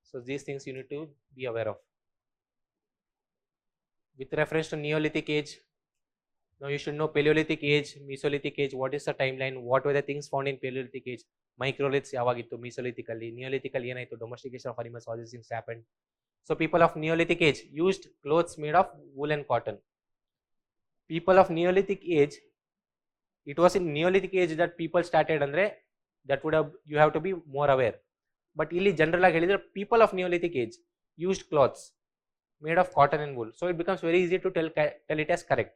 So these things you need to be aware of. With reference to Neolithic age, now you should know Paleolithic age, Mesolithic age. What is the timeline? What were the things found in Paleolithic age? Microliths yavagittu, Mesolithic alli, Neolithic alli enaitu, domestication of animals, all these things happened. So people of Neolithic age used clothes made of wool and cotton. People of Neolithic age, it was in Neolithic age that people started, andre that would have, you have to be more aware. But illi general agi helidre people of Neolithic age used clothes made of cotton and wool. So it becomes very easy to tell it as correct.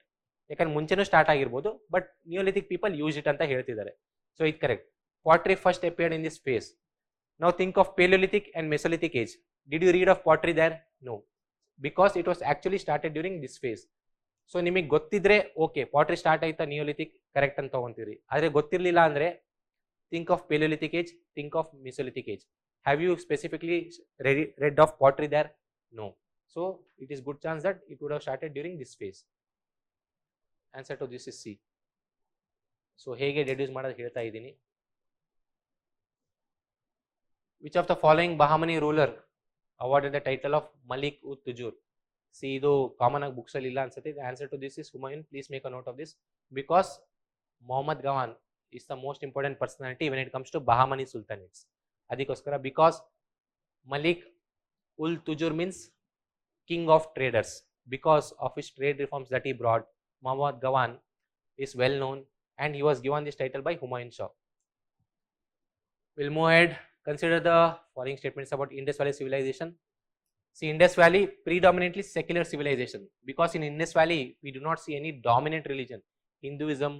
ಯಾಕಂದ್ರೆ ಮುಂಚೆನೂ start ಆಗಿರ್ಬೋದು, but neolithic people use it ಅಂತ ಹೇಳ್ತಿದ್ದಾರೆ. So ಇದು correct. Pottery first appeared in this phase. Now think of Paleolithic and Mesolithic age. Did you read of pottery there? No, because it was actually started during this phase. So ನಿಮಗೆ ಗೊತ್ತಿದ್ರೆ okay, pottery start ಆಯ್ತಾ Neolithic correct ಅಂತ ತಗೊಂತೀರಿ. ಆದರೆ ಗೊತ್ತಿರಲಿಲ್ಲ ಅಂದರೆ think of Paleolithic age, think of Mesolithic age. Have you specifically read of pottery there? No. So it is good chance that it would have started during this phase. Answer to this is C. So ಹೇಗೆ deduce ಮಾಡೋದು ಹೇಳ್ತಾ ಇದ್ದೀನಿ. Which of the following Bahmani ruler awarded the title of Malik ut Tujur? See, ಇದು common ಆಗಿ books ಅಲ್ಲಿ ಇಲ್ಲ ಅನ್ಸುತ್ತೆ. The answer to this is Humayun. Please make a note of this, because Muhammad Gawan is the most important personality when it comes to Bahmani sultanates. ಅದಕ್ಕೋಸ್ಕರ, because Malik ul Tujur means king of traders. Because of his trade reforms that he brought, Muhammad Gawan is well known and he was given this title by Humayun Shah. We'll move ahead. Consider the following statements about Indus Valley civilization. See, Indus Valley predominantly secular civilization, because in Indus Valley we do not see any dominant religion. Hinduism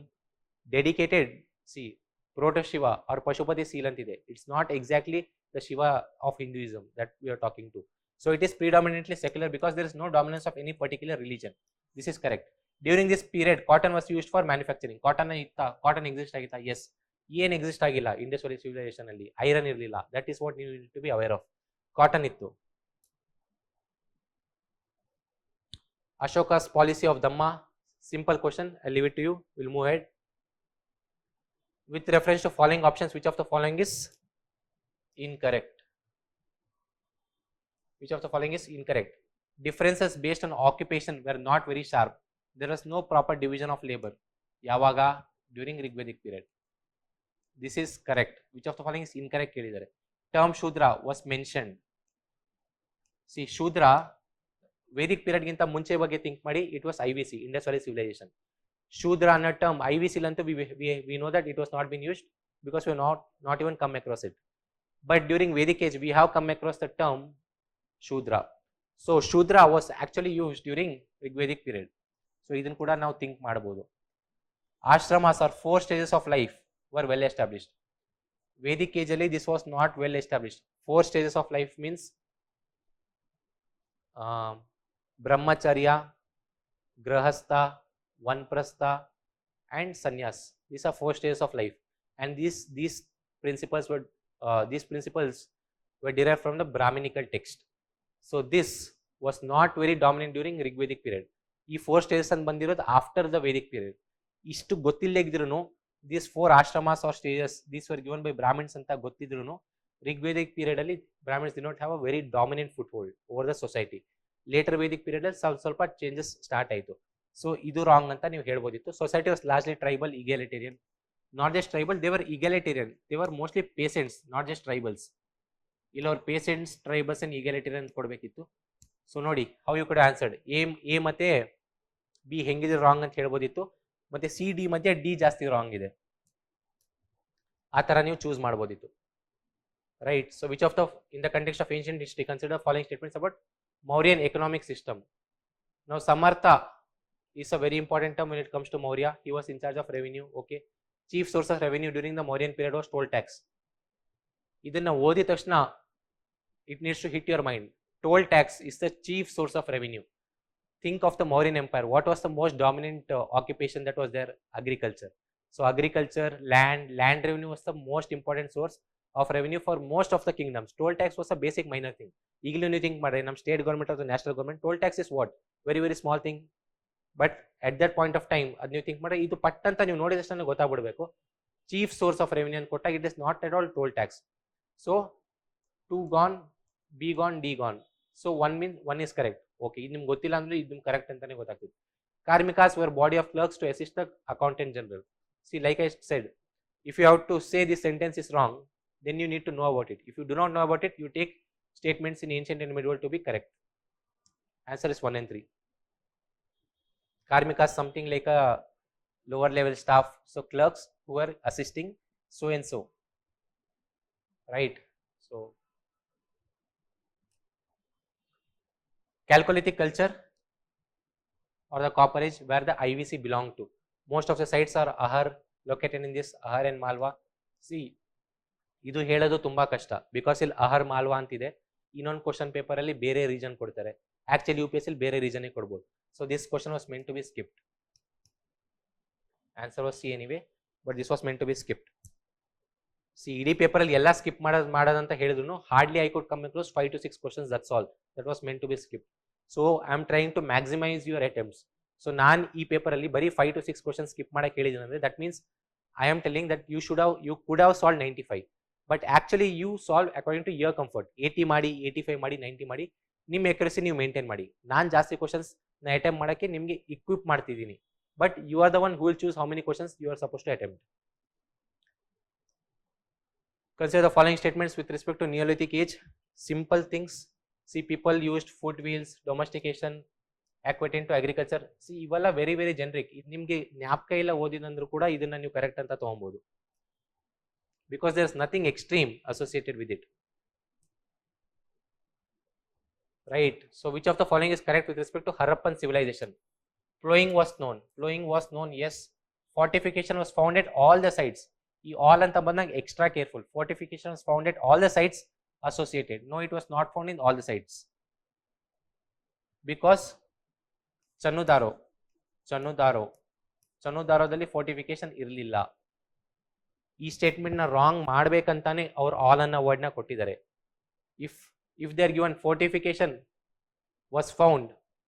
dedicated, see, Proto Shiva or Pashupati Seelantide. It's not exactly the Shiva of Hinduism that we are talking to. So it is predominantly secular because there is no dominance of any particular religion. This is correct. During this period, cotton was used for manufacturing. Cotton exist agita? Yes. ಏನು exist ಆಗಿಲ್ಲ Indus valley civilisation ಅಲ್ಲಿ. Iron ಇರಲಿಲ್ಲ. That is what you need to be aware of. Cotton ಇತ್ತು. Ashoka's policy of Dhamma, simple question, I'll leave it to you. We'll move ahead. With reference to following options, which of the following is incorrect? Which of the following is incorrect? Differences based on occupation were not very sharp. There was no proper division of labor. Yavaga? During Rigvedic period. This is correct. Which of the following is incorrect? Term Shudra was mentioned. See, Shudra Vedic period ಗಿಂತ ಮುಂಚೆ ಬಗ್ಗೆ think ಮಾಡಿ. It was IVC, Indus Valley Civilization. ಶೂದ್ರ ಅನ್ನೋ term IVC ಅಂತೂ we know that it was not been used because we not even come across it. But during Vedic age we have come across the term Shudra. So Shudra was actually used during Rigvedic period. So ಇದನ್ನು ಕೂಡ ನಾವು think ಮಾಡಬಹುದು. Ashramas or 4 stages of life were well established. Vedic age ಅಲ್ಲಿ this was not well established. 4 stages of life means Brahmacharya, Grahastha, Vanprastha and Sannyas. These are 4 stages of life, and these principles were derived from the Brahminical text. So this was not very dominant during Rigvedic period. ಈ 4 stages ಅಂತ ಬಂದಿರೋದು after the Vedic period. ಇಷ್ಟು ಗೊತ್ತಿಲ್ಲದಿದ್ರೂ these 4 ashramas or stages, these were given by Brahmins ಅಂತ ಗೊತ್ತಿದ್ರೂ Rigvedic period ಅಲ್ಲಿ Brahmins did not have a very dominant foothold over the society. Later Vedic period ಅಲ್ಲಿ ಸ್ವಲ್ಪ changes start ಆಯಿತು. So ಇದು wrong ಅಂತ ನೀವು ಹೇಳ್ಬೋದಿತ್ತು. Society was largely tribal, egalitarian. Not just tribal, they were egalitarian. They were mostly peasants, not just tribals. ಇಲ್ಲ ಅವ್ರು peasants, tribals and egalitarian ಕೊಡಬೇಕಿತ್ತು. ಸೊ ನೋಡಿ how you could answered. A ಮತ್ತೆ ಬಿ ಹೆಂಗಿದೆ ರಾಂಗ್ ಅಂತ ಹೇಳ್ಬೋದಿತ್ತು. ಮತ್ತೆ ಸಿ ಡಿ ಮಧ್ಯೆ ಡಿ ಜಾಸ್ತಿ ರಾಂಗ್ ಇದೆ. ಆ ಥರ ನೀವು ಚೂಸ್ ಮಾಡ್ಬೋದಿತ್ತು. Right. So which of the, in the context of ancient history, consider following statements about Mauryan economic system. Now Samartha is a very important term when it comes to Maurya. He was in charge of revenue. Okay. Chief source of revenue during the Mauryan period was toll tax. Idanna odi takshana it needs to hit your mind. Toll tax is the chief source of revenue. Think of the Mauryan empire. What was the most dominant occupation that was there? Agriculture. So agriculture, land revenue was the most important source of revenue for most of the kingdoms. Toll tax was a basic minor thing. Eagly you think madre nam state government or the national government, toll tax is what? Very small thing. But at that point of time ad you think madre idu patt anta ನೀವು ನೋಡಿದಷ್ಟನ್ನು ಗೊತ್ತಾಗ್ಬಿಡಬೇಕು. Chief source of revenue ಅಂತ ಕೊಟ್ಟಾಗ it is not at all toll tax. So 2 gone, B gone, D gone. So 1 is correct. Okay, ಇದು ನಿಮ್ಗೆ ಗೊತ್ತಿಲ್ಲ ಅಂದ್ರೆ ಇದು correct ಅಂತಾನೆ ಗೊತ್ತಾಗ್ತದೆ. Karmikas were body of clerks to assist the accountant general. See, like I said, if you have to say this sentence is wrong, then you need to know about it. If you do not know about it, you take statements in ancient and medieval to be correct. Answer is 1 and 3. Karmika is something like a lower level staff. So clerks who are assisting so and so. Right. So Chalcolithic culture or the Copper Age, where the IVC belonged to. Most of the sites are Ahar, located in this Ahar and Malwa. See, ಇದು ಹೇಳೋದು ತುಂಬಾ ಕಷ್ಟ, because ಇಲ್ಲಿ ಅಹರ್ ಮಾಲ್ವಾ ಅಂತಿದೆ, ಇನ್ನೊಂದು question paper ಅಲ್ಲಿ ಬೇರೆ region ಕೊಡ್ತಾರೆ, ಆಕ್ಚುಲಿ UPSC ಅಲ್ಲಿ ಬೇರೆ ರೀಜನ್ ಕೊಡ್ಬೋದು. So this question was meant to be skipped. Answer was C anyway, but this was meant to be skipped. See ಇಡೀ ಪೇಪರ್ ಅಲ್ಲಿ ಎಲ್ಲ ಸ್ಕಿಪ್ ಮಾಡೋದಂತ ಹೇಳಿದ್ರು hardly I could come across 5 to 6 questions, that's all. That was meant to be skipped. So I am trying to maximise your attempts. So ನಾನು ಈ paper ಅಲ್ಲಿ ಬರೀ 5 to 6 questions skip ಮಾಡಕ್ಕೆ ಹೇಳಿದ್ದೀನಿ ಅಂದ್ರೆ that means I am telling that you could have solved 95, but actually you solve according to your comfort. 80 ಮಾಡಿ, 85 ಮಾಡಿ, 90 ಮಾಡಿ, ನಿಮ್ಮ accuracy ನೀವು ಮೇಂಟೈನ್ ಮಾಡಿ. ನಾನು ಜಾಸ್ತಿ ಕ್ವಶನ್ಸ್ ನಾ ಅಟೆಂಪ್ಟ್ ಮಾಡೋಕ್ಕೆ ನಿಮಗೆ ಇಕ್ವಿಪ್ ಮಾಡ್ತಿದ್ದೀನಿ, but you are the one who will choose how many questions you are suppose to attempt. Consider the following statements with respect to Neolithic age. Simple things. See, people used foot wheels, domestication, acquainted to agriculture. See, ಇವೆಲ್ಲ very very generic. ಇದು ನಿಮಗೆ ಜ್ಞಾಪಕ ಇಲ್ಲ ಓದಿದಂದ್ರೂ ಕೂಡ ಇದನ್ನ ನೀವು correct ಅಂತ ತಗೊಬಹುದು, because there is nothing extreme associated with it. Right. So which of the following is correct with respect to Harappan civilization? Plowing was known. Plowing was known. Yes. Fortification was found at all the sites. ಈ all ಅಂತ ಬಂದಾಗ extra careful. Fortification was found at all the sites associated. No, it was not found in all the sites. Because ಚನ್ನುದಾರೋದಲ್ಲಿ fortification ಇರಲಿಲ್ಲ. ಈ statement ನ wrong ಮಾಡ್ಬೇಕಂತಾನೆ ಅವ್ರು all ಅನ್ನ word ನ ಕೊಟ್ಟಿದ್ದಾರೆ. If they are given fortification was found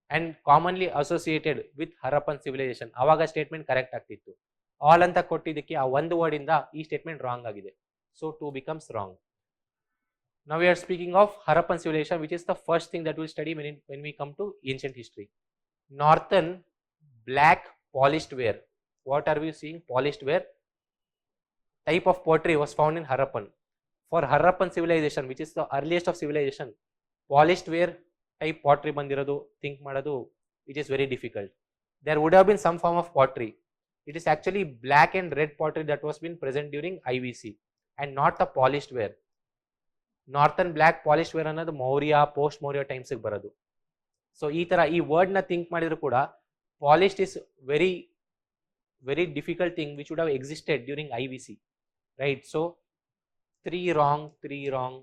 and commonly associated with Harappan civilization, ಅವಾಗ statement correct ಆಗ್ತಿತ್ತು. ಆಲ್ ಅಂತ ಕೊಟ್ಟಿದ್ದಕ್ಕೆ ಆ ಒಂದು ವರ್ಡ್ ಇಂದ ಈ ಸ್ಟೇಟ್ಮೆಂಟ್ ರಾಂಗ್ ಆಗಿದೆ. So 2 becomes wrong. Now we are speaking of Harappan civilization, which is the first thing that we study when we come to ancient history. Northern black polished ware. What are we seeing? Polished ware type of pottery was found in Harappan. For Harappan civilization, which is the earliest of civilization, polished ware type pottery bandirodu think ಮಾಡೋದು it is very difficult. There would have been some form of pottery. It is actually black and red pottery that was been present during IVC and not the polished ware. Northern black polished ware ಅನ್ನೋದು Maurya post-Mauryan times ಗೆ ಬರೋದು. So ಈ ತರ ಈ word ನ think ಮಾಡಿದ್ರು ಕೂಡ polished is very difficult thing which would have existed during IVC, right? So 3 wrong.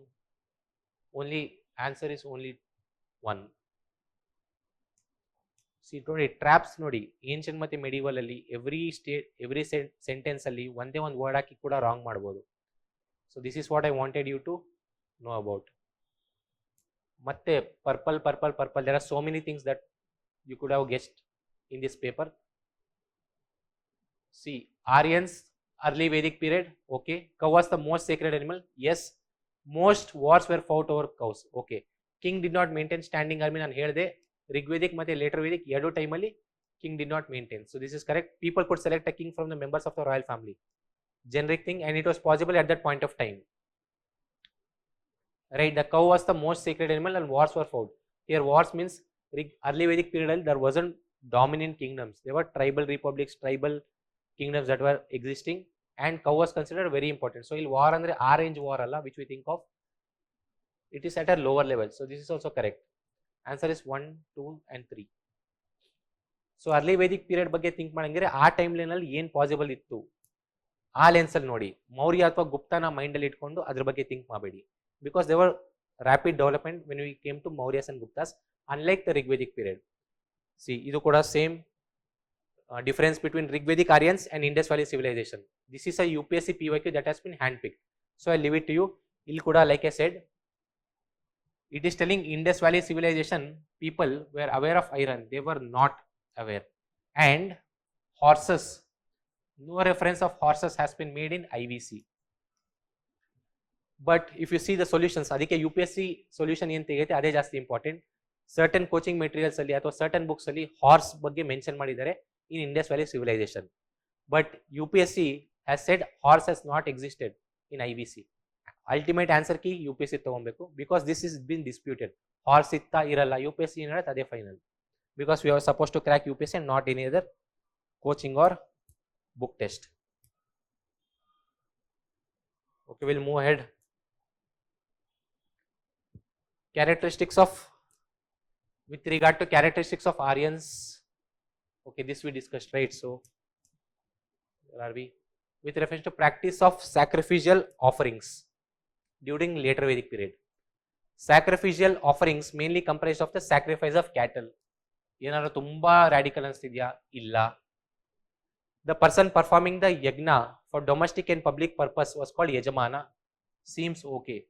Only answer is only 1. See ನೋಡಿ ಟ್ರಾಪ್ಸ್ ನೋಡಿ, ಏನ್ಷಿಯಂಟ್ ಮತ್ತೆ ಮೆಡಿವಲ್ ಅಲ್ಲಿ ಎವ್ರಿ ಸೆಂಟೆನ್ಸ್ ಅಲ್ಲಿ ಒಂದೇ ಒಂದು ವರ್ಡ್ ಹಾಕಿ ಕೂಡ ರಾಂಗ್ ಮಾಡಬಹುದು. So this is what I wanted you to know about. ಮತ್ತೆ purple, there are so many things that you could have guessed in this paper. See, Aryans, early Vedic period, okay. Cow was the most sacred animal. Yes, most wars were fought over cows. Okay. King did not maintain standing army. ನಾನು ಹೇಳಿದೆ ಋಗ್ವೇದಿಕ್ ಮತ್ತೆ litre Vedic ಎರಡು ಟೈಮಲ್ಲಿ king did not maintain. So this is correct. People could select a king from the members of the royal family. Generic thing, and it was possible at that point of time. Right, the cow was the most sacred animal and wars were fought. Here wars means early Vedic period there wasn't dominant kingdoms. There were tribal republics, tribal kingdoms that were existing, and cow was considered very important. So, war andre a range war alla which we think of, it is at a lower level. So, this is also correct. Answer is 1, 2 and 3. So, early Vedic period ಬಗ್ಗೆ think ಮಾಡಂಗಿದ್ರೆ ಆ time line ಅಲ್ಲಿ ಏನು possible ಇತ್ತು ಆ lens ಅಲ್ಲಿ ನೋಡಿ. ಮೌರ್ಯ ಅಥವಾ ಗುಪ್ತನ mind ಅಲ್ಲಿ ಇಟ್ಕೊಂಡು ಅದ್ರ ಬಗ್ಗೆ ಥಿಂಕ್ ಮಾಡಬೇಡಿ, because they were rapid development when we came to Mauryas and Guptas, unlike the Rigvedic period. See, ಇದು ಕೂಡ same difference between Rigvedic Aryans and Indus Valley civilization. This is a UPSC PYQ that has been handpicked. So I leave it to you. Illi kuda, like I said, it is telling Indus Valley civilization people were aware of iron. They were not aware. And horses, no reference of horses has been made in IVC. But if you see the solutions, ಅದಕ್ಕೆ UPSC solution ಏನು ತೆಗೆಯುತ್ತೆ ಅದೇ ಜಾಸ್ತಿ important. Certain coaching materials ಅಲ್ಲಿ ಅಥವಾ certain books ಅಲ್ಲಿ horse ಬಗ್ಗೆ mention ಮಾಡಿದ್ದಾರೆ in Indus Valley civilization, but UPSC has said horse has not existed in IVC. Ultimate answer key UPSC ತಗೊಬೇಕು, because this is been disputed. Horse ಇತ್ತ ಇರಲ್ಲ, UPSC ಏನು ಹೇಳುತ್ತೆ ಅದೇ final, because we are supposed to crack UPSC and not any other coaching or book test. Okay, we'll move ahead. Characteristics of, with regard to characteristics of Aryans. Okay, this we discussed, right? So, where are we? With reference to practice of sacrificial offerings. during later Vedic period. Sacrificial offerings mainly comprised of the sacrifice of cattle. ಏನಾದ್ರು ತುಂಬಾ radical ಅನಿಸ್ತಿದ್ಯಾ? ಇಲ್ಲ. The person performing the yagna for domestic and public purpose was called yajamana. Seems okay.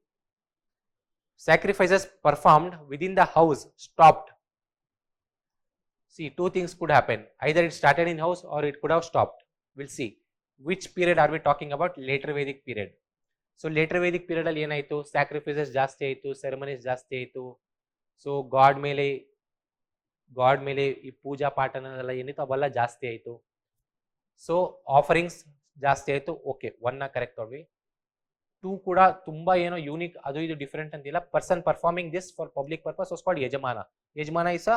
Sacrifices performed within the house stopped. See, two things could happen. Either it started in house or it could have stopped. We'll see. Which period are we talking about? Later Vedic period. So later Vedic period ಅಲ್ಲಿ ಏನಾಯಿತು? Sacrifices ಜಾಸ್ತಿ ಆಯಿತು, ceremonies ಜಾಸ್ತಿ ಆಯಿತು. So god ಮೇಲೆ ಈ ಪೂಜಾ ಪಾಠನೆಲ್ಲ ಏನಿತ್ತು ಅವೆಲ್ಲ ಜಾಸ್ತಿ ಆಯಿತು. ಸೊ ಆಫರಿಂಗ್ಸ್ ಜಾಸ್ತಿ ಆಯಿತು. ಓಕೆ, ಒನ್ನ ಕರೆಕ್ಟ್ ತೊಗೊಂಡ್ವಿ. ಟೂ ಕೂಡ ತುಂಬಾ ಏನೋ ಯೂನಿಕ್ ಅದು ಇದು ಡಿಫರೆಂಟ್ ಅಂತಿಲ್ಲ. Person performing this for public purpose was called ಯಜಮಾನ. ಯಜಮಾನ is a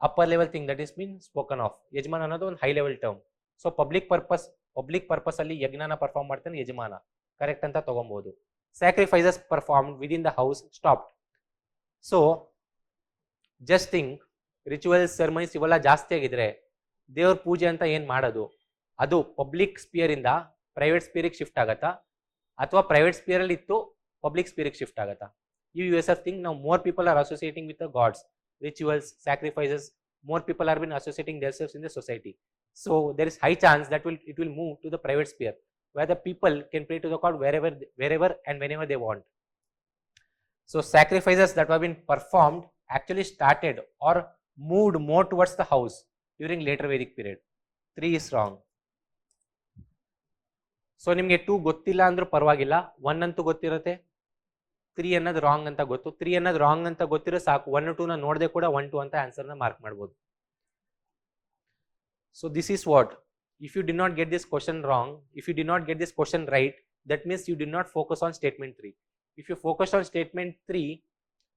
upper level thing that is been spoken of. ಯಜಮಾನ ಅನ್ನೋದು ಒಂದು high level term. So public purpose ಅಲ್ಲಿ ಯಜ್ಞನ ಪರ್ಫಾರ್ಮ್ ಮಾಡ್ತಾನೆ ಯಜಮಾನ. ಕರೆಕ್ಟ್ ಅಂತ ತಗೊಬಹುದು. Sacrifices performed within the house stopped. So just think, rituals ceremonies ಇವೆಲ್ಲ ಜಾಸ್ತಿ ಆಗಿದ್ರೆ ದೇವ್ರ ಪೂಜೆ ಅಂತ ಏನ್ ಮಾಡೋದು? ಅದು ಪಬ್ಲಿಕ್ ಸ್ಪಿಯರ್ ಇಂದ ಪ್ರೈವೇಟ್ ಸ್ಪಿಯರಿಗೆ ಶಿಫ್ಟ್ ಆಗತ್ತಾ, ಅಥವಾ ಪ್ರೈವೇಟ್ ಸ್ಪಿಯರ್ ಅಲ್ಲಿ ಇತ್ತು ಪಬ್ಲಿಕ್ ಸ್ಪಿಯರಿಗೆ ಶಿಫ್ಟ್ ಆಗತ್ತಾ? You use of think. ನಾವು more people are associating with the gods, rituals, sacrifices, more people are been associating themselves in the society. So there is high chance that it will move to the private sphere, where the people can pray to the god wherever and whenever they want. So sacrifices that have been performed actually started or moved more towards the house during later Vedic period. 3 is wrong. So ನಿಮಗೆ 2 ಗೊತ್ತಿಲ್ಲ ಅಂದ್ರೂ ಪರವಾಗಿಲ್ಲ, 1 ಅಂತೂ ಗೊತ್ತಿರುತ್ತೆ. 3 ಅನ್ನೋದು wrong ಅಂತ ಗೊತ್ತು. 3 ಅನ್ನೋದು ರಾಂಗ್ ಅಂತ ಗೊತ್ತಿರೋ ಸಾಕು, 1 2 ನ ನೋಡದೆ ಕೂಡ 1 2 ಅಂತ ಆನ್ಸರ್ನ ಮಾರ್ಕ್ ಮಾಡ್ಬೋದು. So this is what, if you did not get this question wrong, if you did not get this question right, that means you did not focus on statement 3. If you focus on statement 3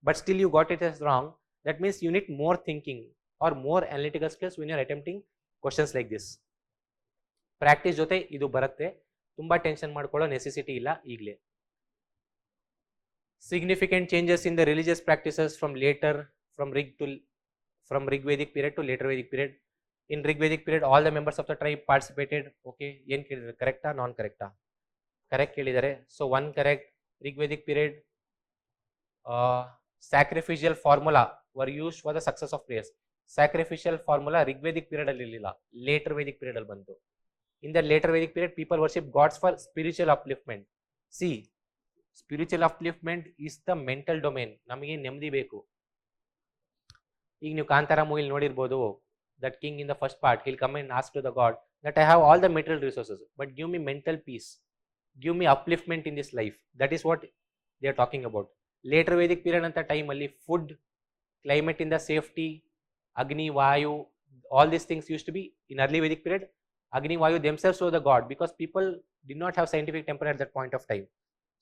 but still you got it as wrong, that means you need more thinking or more analytical skills when you are attempting questions like this. Practice ಜೊತೆ ಇದು ಬರುತ್ತೆ, ತುಂಬಾ tension ಮಾಡ್ಕೊಳ್ಳೋ necessity ಇಲ್ಲ ಈಗಲೇ. Significant changes in the religious practices from Rig Vedic period to later Vedic period. In Rig Vedic period, all the members of the tribe participated. Okay, ಏನು ಕೇಳಿದ್ದಾರೆ? ಕರೆಕ್ಟಾ ನಾನ್ ಕರೆಕ್ಟಾ? ಕರೆಕ್ಟ್ ಕೇಳಿದ್ದಾರೆ. So 1 correct. Rig Vedic period, sacrificial formula were used for the success of prayers. Sacrificial formula Rig Vedic period ಅಲ್ಲಿ ಇರಲಿಲ್ಲ, later Vedic period ಅಲ್ಲಿ ಬಂತು. In the later Vedic period, people worship gods for spiritual upliftment. See, spiritual upliftment is the mental domain. ನಮಗೆ ನೆಮ್ಮದಿ ಬೇಕು. ಈಗ ನೀವು ಕಾಂತಾರ ಮೂವಿಲಿ ನೋಡಿರ್ಬೋದು, that king in the first part will come and ask to the god that I have all the material resources but give me mental peace, give me upliftment in this life. That is what they are talking about. Later Vedic period ಅಂತ ಟೈಮಲ್ಲಿ food, climate ಇಂದ safety, Agni, Vayu, all these things use to be in early Vedic period. Agni, Vayu themselves were the god because people did not have scientific temper at that point of time.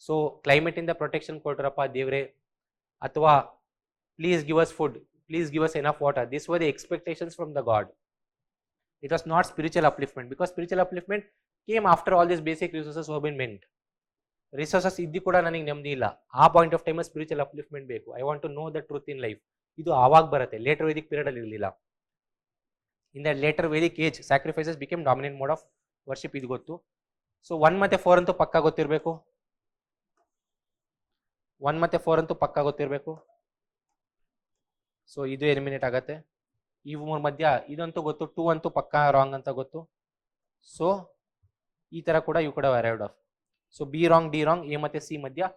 So climate ಇಂದ protection ಕೊಟ್ರಪ್ಪ ದೇವ್ರೆ, ಅಥವಾ please give us food, please give us enough water. This were the expectations from the god. It was not spiritual upliftment because spiritual upliftment came after all this basic resources were been met. Resources ಇದ್ದು ಕೂಡ ನನಗೆ ನೆಮ್ಮದಿ ಇಲ್ಲ, ಆ point of time spiritual upliftment ಬೇಕು. I want to know the truth in life. ಇದು ಆವಾಗ ಬರುತ್ತೆ, ಲೇಟರ್ ವೇದಿಕ್ ಪೀರಿಯಡ್ ಅಲ್ಲಿ ಇರಲಿಲ್ಲ. In the later Vedic age sacrifices became dominant mode of worship, ಇದು ಗೊತ್ತು. ಸೊ 1 ಮತ್ತು 4 ಅಂತೂ ಪಕ್ಕಾ ಗೊತ್ತಿರಬೇಕು. 1 ಮತ್ತು 4 ಅಂತೂ ಪಕ್ಕಾ ಗೊತ್ತಿರಬೇಕು. ಸೊ ಇದು ಎಲಿಮಿನೇಟ್ ಆಗತ್ತೆ. ಇವು 3 ಮಧ್ಯ ಇದಂತೂ ಗೊತ್ತು. 2 ಅಂತೂ ಪಕ್ಕಾ ರಾಂಗ್ ಅಂತ ಗೊತ್ತು. ಸೊ ಈ ತರ ಕೂಡ ಇವು ಕೂಡ arrived of. So B wrong, D wrong, A ಮತ್ತೆ ಸಿ ಮಧ್ಯ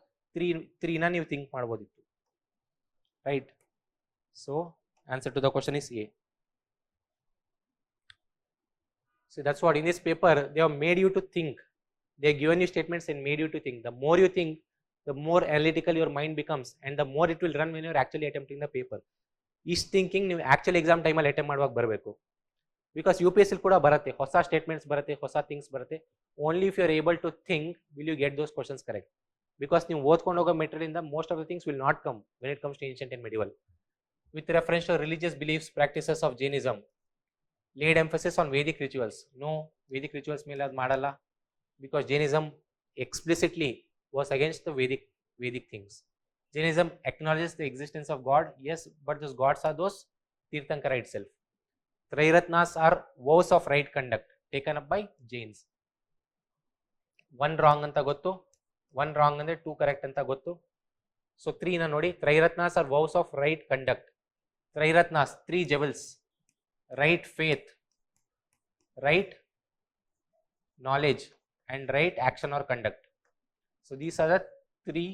3ನ ನೀವು ಥಿಂಕ್ ಮಾಡ್ಬೋದಿತ್ತು, right? So answer to the question is A. So that's what in this paper they have made you to think. They have given you statements and made you to think. The more you think, the more analytical your mind becomes and the more it will run when you are actually attempting the paper. Is thinking ನೀವು actual exam time ಅಲ್ಲಿ attempt ಮಾಡುವಾಗ ಬರಬೇಕು. Because UPSC ಕೂಡ ಬರುತ್ತೆ, ಹೊಸ statements ಬರುತ್ತೆ, ಹೊಸ things ಬರುತ್ತೆ. Only if you are able to think will you get those questions correct. Because ನೀವು ಓದ್ಕೊಂಡು ಹೋಗೋ ಮೆಟೀರಿಯಲ್ ಇಂದ most of the things will not come when it comes to ancient and medieval. With reference to religious beliefs practices of Jainism, laid emphasis on Vedic rituals. No, Vedic rituals ಮೇಲೆ ಅದು ಮಾಡಲ್ಲ, because Jainism explicitly was against the Vedic things. Jainism acknowledges the existence of God, yes, but those gods are those Tirthankara itself. Triratnas are vows of right conduct taken up by Jains. 1 wrong ಅಂತ ಗೊತ್ತು, 1 wrong ಅಂದರೆ 2 correct ಅಂತ ಗೊತ್ತು. So 3 ನ ನೋಡಿ, Triratnas are vows of right conduct. Triratnas 3 jewels: right faith, right knowledge and right action or conduct. So these are the 3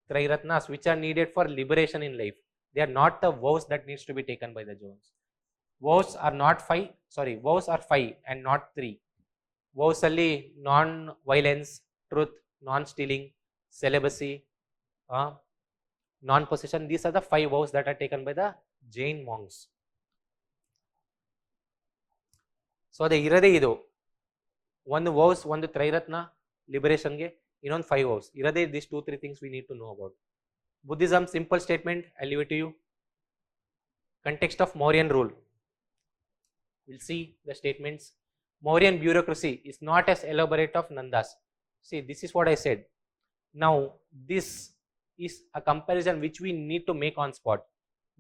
Triratnas which are needed for liberation in life. They are not the vows that needs to be taken by the Jones. Vows are not 5, sorry, vows are 5 and not 3. Vows alli non-violence, truth, non-stealing, celibacy, non-possession. These are the 5 vows that are taken by the Jain monks. So ಅದೇ ಇರದೇ ಇದು, ಒಂದು vows, ಒಂದು ತ್ರೈರತ್ನ ಲಿಬರೇಷನ್ಗೆ, ಇನ್ನೊಂದು 5 vows ಇರದೇ. these 2-3 things we need to know about. Buddhism, simple statement, I'll leave it to you. Context of Mauryan rule, we'll see the statements. Mauryan bureaucracy is not as elaborate of Nandas. See, this is what I said. Now this is a comparison which we need to make on spot.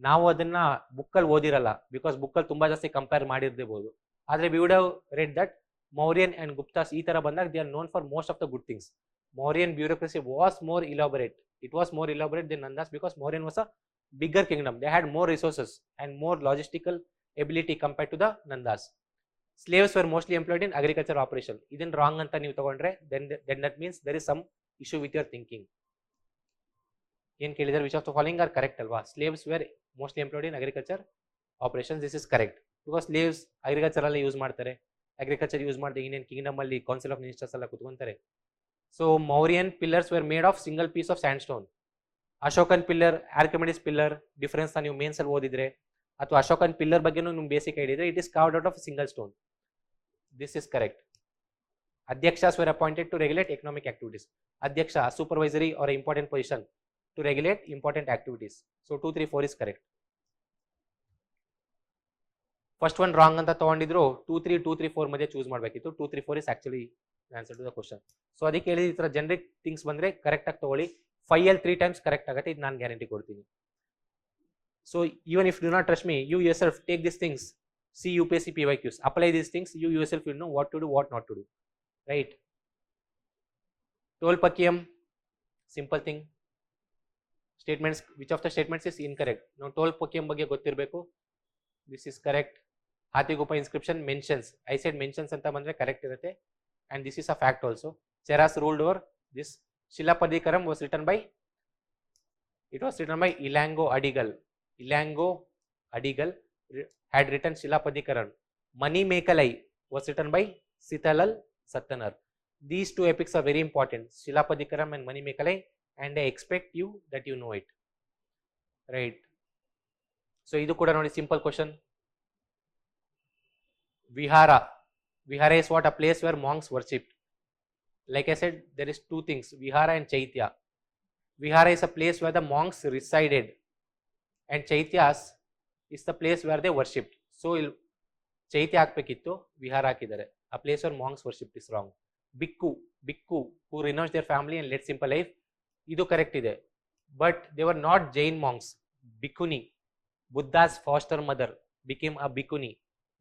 ನಾವು ಅದನ್ನ ಬುಕ್ಕಲ್ಲಿ ಓದಿರಲ್ಲ, because ಬುಕ್ಕಲ್ಲಿ ತುಂಬಾ ಜಾಸ್ತಿ compare ಮಾಡಿರ್ಬೋದು. ಆದರೆ we would have read that Mauryan and Guptas ಈ ತರ ಬಂದಾಗ they are known for most of the good things. Mauryan bureaucracy was more elaborate. It was more elaborate than Nandas because Mauryan was a bigger kingdom. They had more resources and more logistical ability compared to the Nandas. Slaves were mostly employed in agriculture operation. ಇದನ್ನ wrong ಅಂತ ನೀವು ತಗೊಂಡ್ರೆ then that means there is some issue with your thinking. ಏನು ಕೇಳಿದರೆ which of the following are correct ಅಲ್ವಾ? Slaves were mostly employed in agriculture operations. This is correct because slaves agriculture ಅಲ್ಲಿ use ಮಾಡ್ತಾರೆ. Agriculture use ಮಾಡಿದೆ Indian kingdom ಅಲ್ಲಿ council of ministers ಎಲ್ಲ ಕುತ್ಕೊಂತಾರೆ. So Mauryan pillars were made of single piece of sandstone. Ashokan pillar, ಆರ್ಕಿಮಿಡೀಸ್ pillar difference ನೀವು mains ಅಲ್ಲಿ ಓದಿದ್ರೆ, ಅಥವಾ ಅಶೋಕನ್ ಪಿಲ್ಲರ್ ಬಗ್ಗೆ ನಿಮ್ಗೆ ಬೇಸಿಕ್ ಐಡಿಯಾ ಇದ್ರೆ, it is carved out of single stone. This is correct. Adhyakshas were appointed to regulate economic activities. Adhyaksha supervisory are important position to regulate important activities. So 2, 3, 4 is correct. First one wrong ಅಂತ ತಗೊಂಡಿದ್ರು, 2, 3, 2, 3, 4 ಮಧ್ಯೆ choose ಮಾಡಬೇಕಿತ್ತು. 2, 3, 4 is actually answer to the question. So ಅದಕ್ಕೆ ಹೇಳಿದ ಈ ಥರ generic things ಬಂದರೆ ಕರೆಕ್ಟಾಗಿ ತಗೊಳ್ಳಿ. 5 ಅಲ್ಲಿ 3 times ಕರೆಕ್ಟ್ ಆಗುತ್ತೆ, ಇದು ನಾನು ಗ್ಯಾರಂಟಿ ಕೊಡ್ತೀನಿ. So even if do not trust me, you yourself take these things, see UPSC PYQs, apply these things, you yourself will know what to do, what not to do, right? Tolpakiam, simple thing. Statements, which of the statements is incorrect? Now Tolpakiam ಬಗ್ಗೆ ಗೊತ್ತಿರಬೇಕು. This is correct. Hatigupa inscription mentions, I said mentions ಅಂತ ಬಂದ್ರೆ correct ಇರುತ್ತೆ, and this is a fact also. Cheras ruled over this. Shilapadikaram was written by, it was written by Ilango Adigal. Ilango Adigal had written Shilapadikaram. Manimekalai was written by Sitalal Sattanar. These 2 epics are very important, Shilapadikaram and Manimekalai, and I expect you that you know it, right? So idu kuda nodi simple question. Vihara. Vihara is what? A place where monks worshipped. Like I said, there is 2 things, Vihara and Chaitya. Vihara is a place where the monks resided, and Chaityas is the place where they worshipped. So Chaitya hakbekittu, Vihara hakidare. A place where monks worshipped is wrong. Bhikkhu, Bhikkhu who renounced their family and led simple life, idu correct ide, but they were not Jain monks. Bhikkhuni, Buddha's foster mother, became a Bhikkhuni.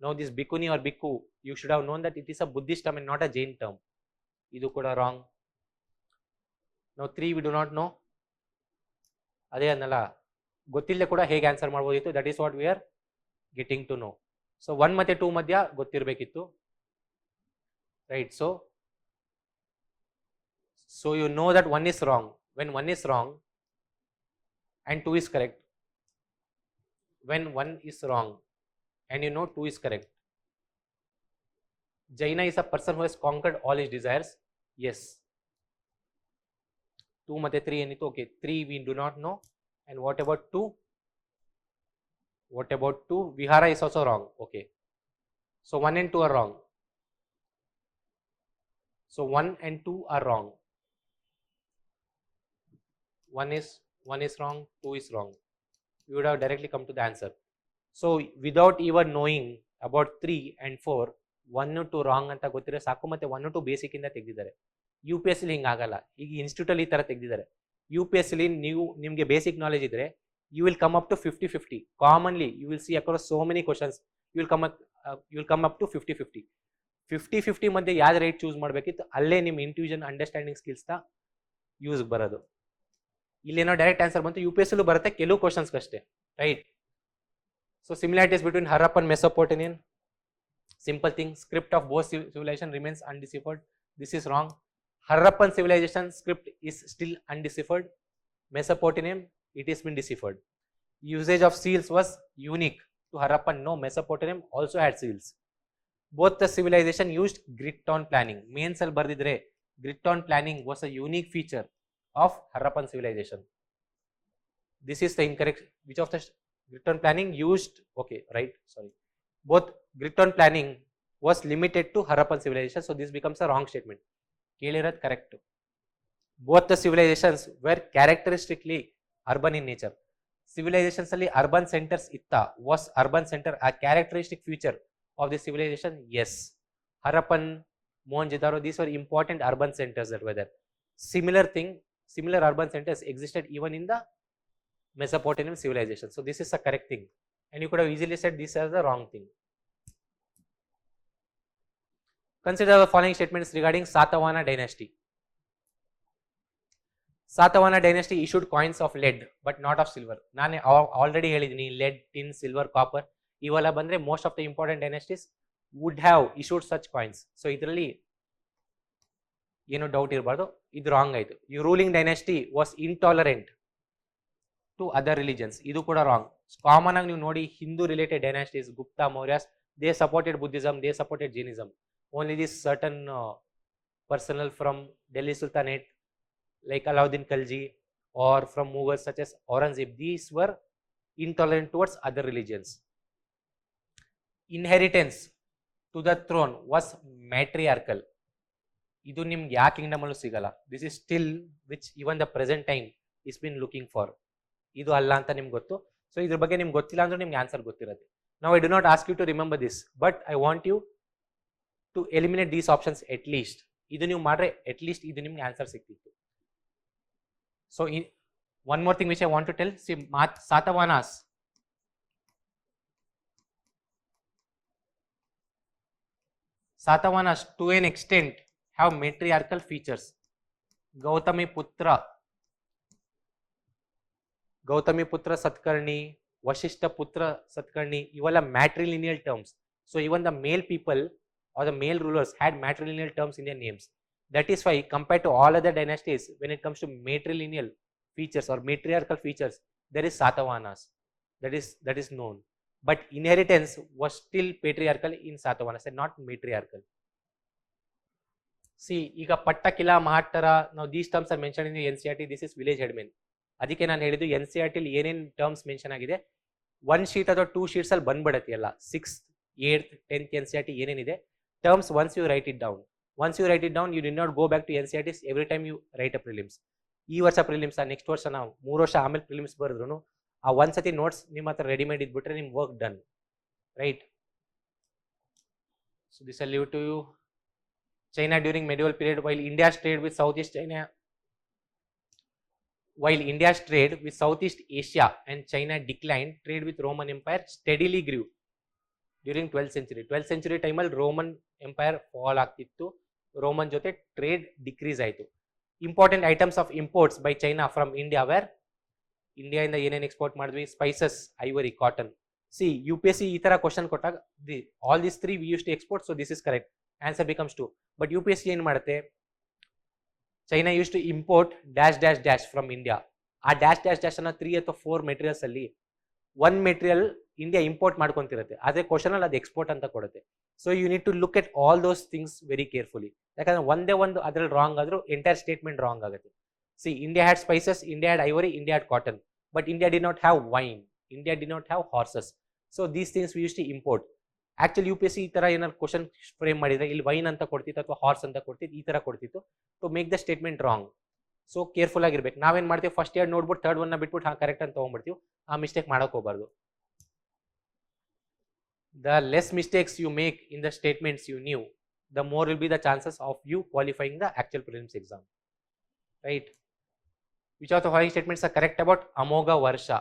Now this Bhikkhuni or Bhikkhu, you should have known that it is a Buddhist term and not a Jain term. Idu kuda wrong. Now 3 we do not know. Ade annala ಗೊತ್ತಿಲ್ಲದೆ ಕೂಡ ಹೇಗೆ answer ಮಾಡಬಹುದಿತ್ತು, that is what we are getting to know. So 1 ಮತ್ತೆ 2 ಮಧ್ಯ ಗೊತ್ತಿರಬೇಕಿತ್ತು, right? So you know that 1 is wrong. When 1 is wrong and 2 is correct, when 1 is wrong and you know 2 is correct. Jaina is a person who has conquered all his desires. Yes. 2 ಮತ್ತೆ 3 ಏನಿತ್ತು? Okay, 3 we do not know. And what about 2? What about 2? Vihara is also wrong. Okay. So 1 and 2 are wrong. So 1 and 2 are wrong. 1 is wrong, 2 is wrong. You would have directly come to the answer. So without even knowing about 3 and 4, 1 2 wrong ಅಂತ ಗೊತ್ತಿರೋ ಸಾಕು. ಮತ್ತೆ 1 2 basic ಇಂದ ತೆಗೆದಿದ್ದಾರೆ. UPSC ಹಿಂಗ ಆಗಲ್ಲ. ಈಗ institute ಅಲ್ಲಿ ಈ ತರ ತೆಗೆದಿದ್ದಾರೆ. UPSC ನೀವು ನಿಮಗೆ ಬೇಸಿಕ್ ನಾಲೆಜ್ ಇದ್ರೆ, you will come up to 50-50. Commonly you will see across so many questions, you will come up to 50-50 ಮಧ್ಯೆ ಯಾವ್ದು ರೈಟ್ ಚೂಸ್ ಮಾಡಬೇಕಿತ್ತು, ಅಲ್ಲೇ ನಿಮ್ಮ ಇಂಟ್ಯೂಷನ್ ಅಂಡರ್ಸ್ಟ್ಯಾಂಡಿಂಗ್ ಸ್ಕಿಲ್ಸ್ ನ ಯೂಸ್ ಬರೋದು. ಇಲ್ಲೇನೋ ಡೈರೆಕ್ಟ್ ಆನ್ಸರ್ ಬಂತು, UPSC ಬರುತ್ತೆ ಕೆಲವು ಕ್ವಶನ್ಸ್ ಅಷ್ಟೇ, right. So similarities between Harappan Mesopotamian, simple thing, script of both civilization remains undeciphered. This is wrong. Harappan civilization script is still undeciphered. Mesopotamian, it has been deciphered. Usage of seals was unique to Harappan. No, Mesopotamian also had seals. Both the civilization used grid on planning. Main cell bardidre, grid on planning was a unique feature of Harappan civilization. This is the incorrect. Which of the grid on planning used? Okay, right. Sorry. Both grid on planning was limited to Harappan civilization, so this becomes a wrong statement. Kelirat correct. Both the civilizations were characteristically urban in nature. Civilizations alli urban centers itta. Was urban center a characteristic feature of the civilization? Yes. Harappan, Mohenjo-daro, these were important urban centers that were there. Similar thing, similar urban centers existed even in the Mesopotamian civilization. So this is a correct thing. And you could have easily said this as the wrong thing. Consider the following statements regarding Satavahana dynasty. Satavahana dynasty issued coins of lead but not of silver. Nane already helidini, lead, tin, silver, copper. Ivala bandre most of the important dynasties would have issued such coins. So idralli ಏನು doubt ಇರಬಾರ್ದು, ಇದು wrong ಆಯಿತು. ಈ ruling dynasty was intolerant to other religions, ಇದು ಕೂಡ wrong. Common ಆಗಿ ನೀವು ನೋಡಿ Hindu related dynasties, Gupta, Mauryas, they supported Buddhism, they supported Jainism. Only this certain personnel from Delhi Sultanate like Alauddin Khalji or from Mughals such as Aurangzeb, these were intolerant towards other religions. Inheritance to the throne was matriarchal. Idu nimge ya kingdom allu sigala. This is still which even the present time is been looking for. Idu alla anta nimge gottu. So idra ಬಗ್ಗೆ ನಿಮ್ಗೆ ಗೊತ್ತಿಲ್ಲ ಅಂದ್ರೆ ನಿಮ್ಗೆ answer ಗೊತ್ತಿರುತ್ತೆ. Now I do not ask you to remember this, but I want you to eliminate these options at least. Idu ನೀವು ಮಾಡ್ರೆ at least ಇದು ನಿಮ್ಗೆ ಆನ್ಸರ್ ಸಿಕ್ತಿತ್ತು. So one more thing which I want to tell, see Satavahanas to an extent have matriarchal features. Gautami Putra Satkarni, Vashishta Putra Satkarni, ivala matrilineal terms. So even the male people or the male rulers had matrilineal terms in their names. That is why compared to all other dynasties, when it comes to matrilineal features or matriarchal features, there is Satavahanas. That is known. But inheritance was still patriarchal in Satavahanas and not matriarchal. See, iga Patta, Kila, Mahattara, now these terms are mentioned in the NCERT. This is village headman. ಅದಕ್ಕೆ ನಾನು ಹೇಳಿದ್ದು NCERT ಅಲ್ಲಿ ಏನೇನು terms mention ಆಗಿದೆ, 1 sheet ಅಥವಾ 2 sheets ಅಲ್ಲಿ ಬಂದ್ಬಿಡುತ್ತೆ ಎಲ್ಲ. 6th, 8th, 10th NCERT ಏನೇನಿದೆ terms, once you write it down, you did not go back to NCERT every time you write a prelims. ಈ ವರ್ಷ ಪ್ರಿಲಿಮ್ಸ್, ನೆಕ್ಸ್ಟ್ ವರ್ಷ ನಾವು 3 ವರ್ಷ ಆಮೇಲೆ ಪ್ರಿಲಿಮ್ಸ್ ಬರೆದ್ರು ಆ ಒಂದ್ಸತಿ ನೋಟ್ಸ್ ನಿಮ್ಮ ಹತ್ರ ರೆಡಿಮೇಡ್ ಇದ್ಬಿಟ್ರೆ ನಿಮ್ work done, right. So this I leave to you. China during medieval period, while India's trade with Southeast Asia and China declined, trade with Roman Empire steadily grew during 12th century. 12th century time ಅಲ್ಲಿ Roman Empire fall ಆಗ್ತಿತ್ತು, Roman ಜೊತೆ trade decrease ಆಯಿತು. Important items of imports by China from India were, India ಇಂದ ಏನೇನು export ಮಾಡಿದ್ವಿ, spices, ivory, cotton. C UPSC ಈ ತರ question ಕೊಟ್ಟಾಗ all these 3 we used to export, so this is correct. Answer becomes 2. But UPSC ಏನು ಮಾಡುತ್ತೆ, China used to import dash dash dash from India. ಆ dash dash dash ಅನ್ನೋ 3 ಅಥವಾ 4 materials ಅಲ್ಲಿ 1 material India import ಮಾಡ್ಕೊಂತಿರುತ್ತೆ, ಅದೇ question ಅಲ್ಲಿ ಅದು export ಅಂತ ಕೊಡುತ್ತೆ. So you need to look at all those things very carefully, ಯಾಕಂದ್ರೆ ಒಂದೇ ಒಂದು ಅದ್ರಲ್ಲಿ ರಾಂಗ್ ಆದ್ರೂ ಎಂಟೈರ್ ಸ್ಟೇಟ್ಮೆಂಟ್ ರಾಂಗ್ ಆಗುತ್ತೆ. See India had spices, India had ivory, India had cotton, but India did not have wine, India did not have horses. So these things we use to import. Actually UPSC ಈ ತರ ಏನಾದ್ರು question frame ಮಾಡಿದ್ರೆ ಇಲ್ಲಿ wine ಅಂತ ಕೊಡ್ತಿತ್ತು ಅಥವಾ horse ಅಂತ ಕೊಡ್ತಿತ್ತು, ಈ ತರ ಕೊಡ್ತಿತ್ತು to make the statement wrong. So careful ಆಗಿರ್ಬೇಕು. ನಾವೇನ್ ಮಾಡ್ತೀವಿ, ಫಸ್ಟ್ ಇಯರ್ ನೋಡ್ಬಿಟ್ಟು ಥರ್ಡ್ ಒನ್ ಬಿಟ್ಬಿಟ್ಟು ಹಾ ಕರೆಕ್ಟ್ ಅಂತ ತಗೊಂಡ್ಬಿಡ್ತೀವಿ. ಆ ಮಿಸ್ಟೇಕ್ ಮಾಡಕ್ ಹೋಗ್ಬಾರ್ದು. The less mistakes you make in the statements you knew, the more will be the chances of you qualifying the actual prelims exam, right? Which of the following statements are correct about Amogha Varsha?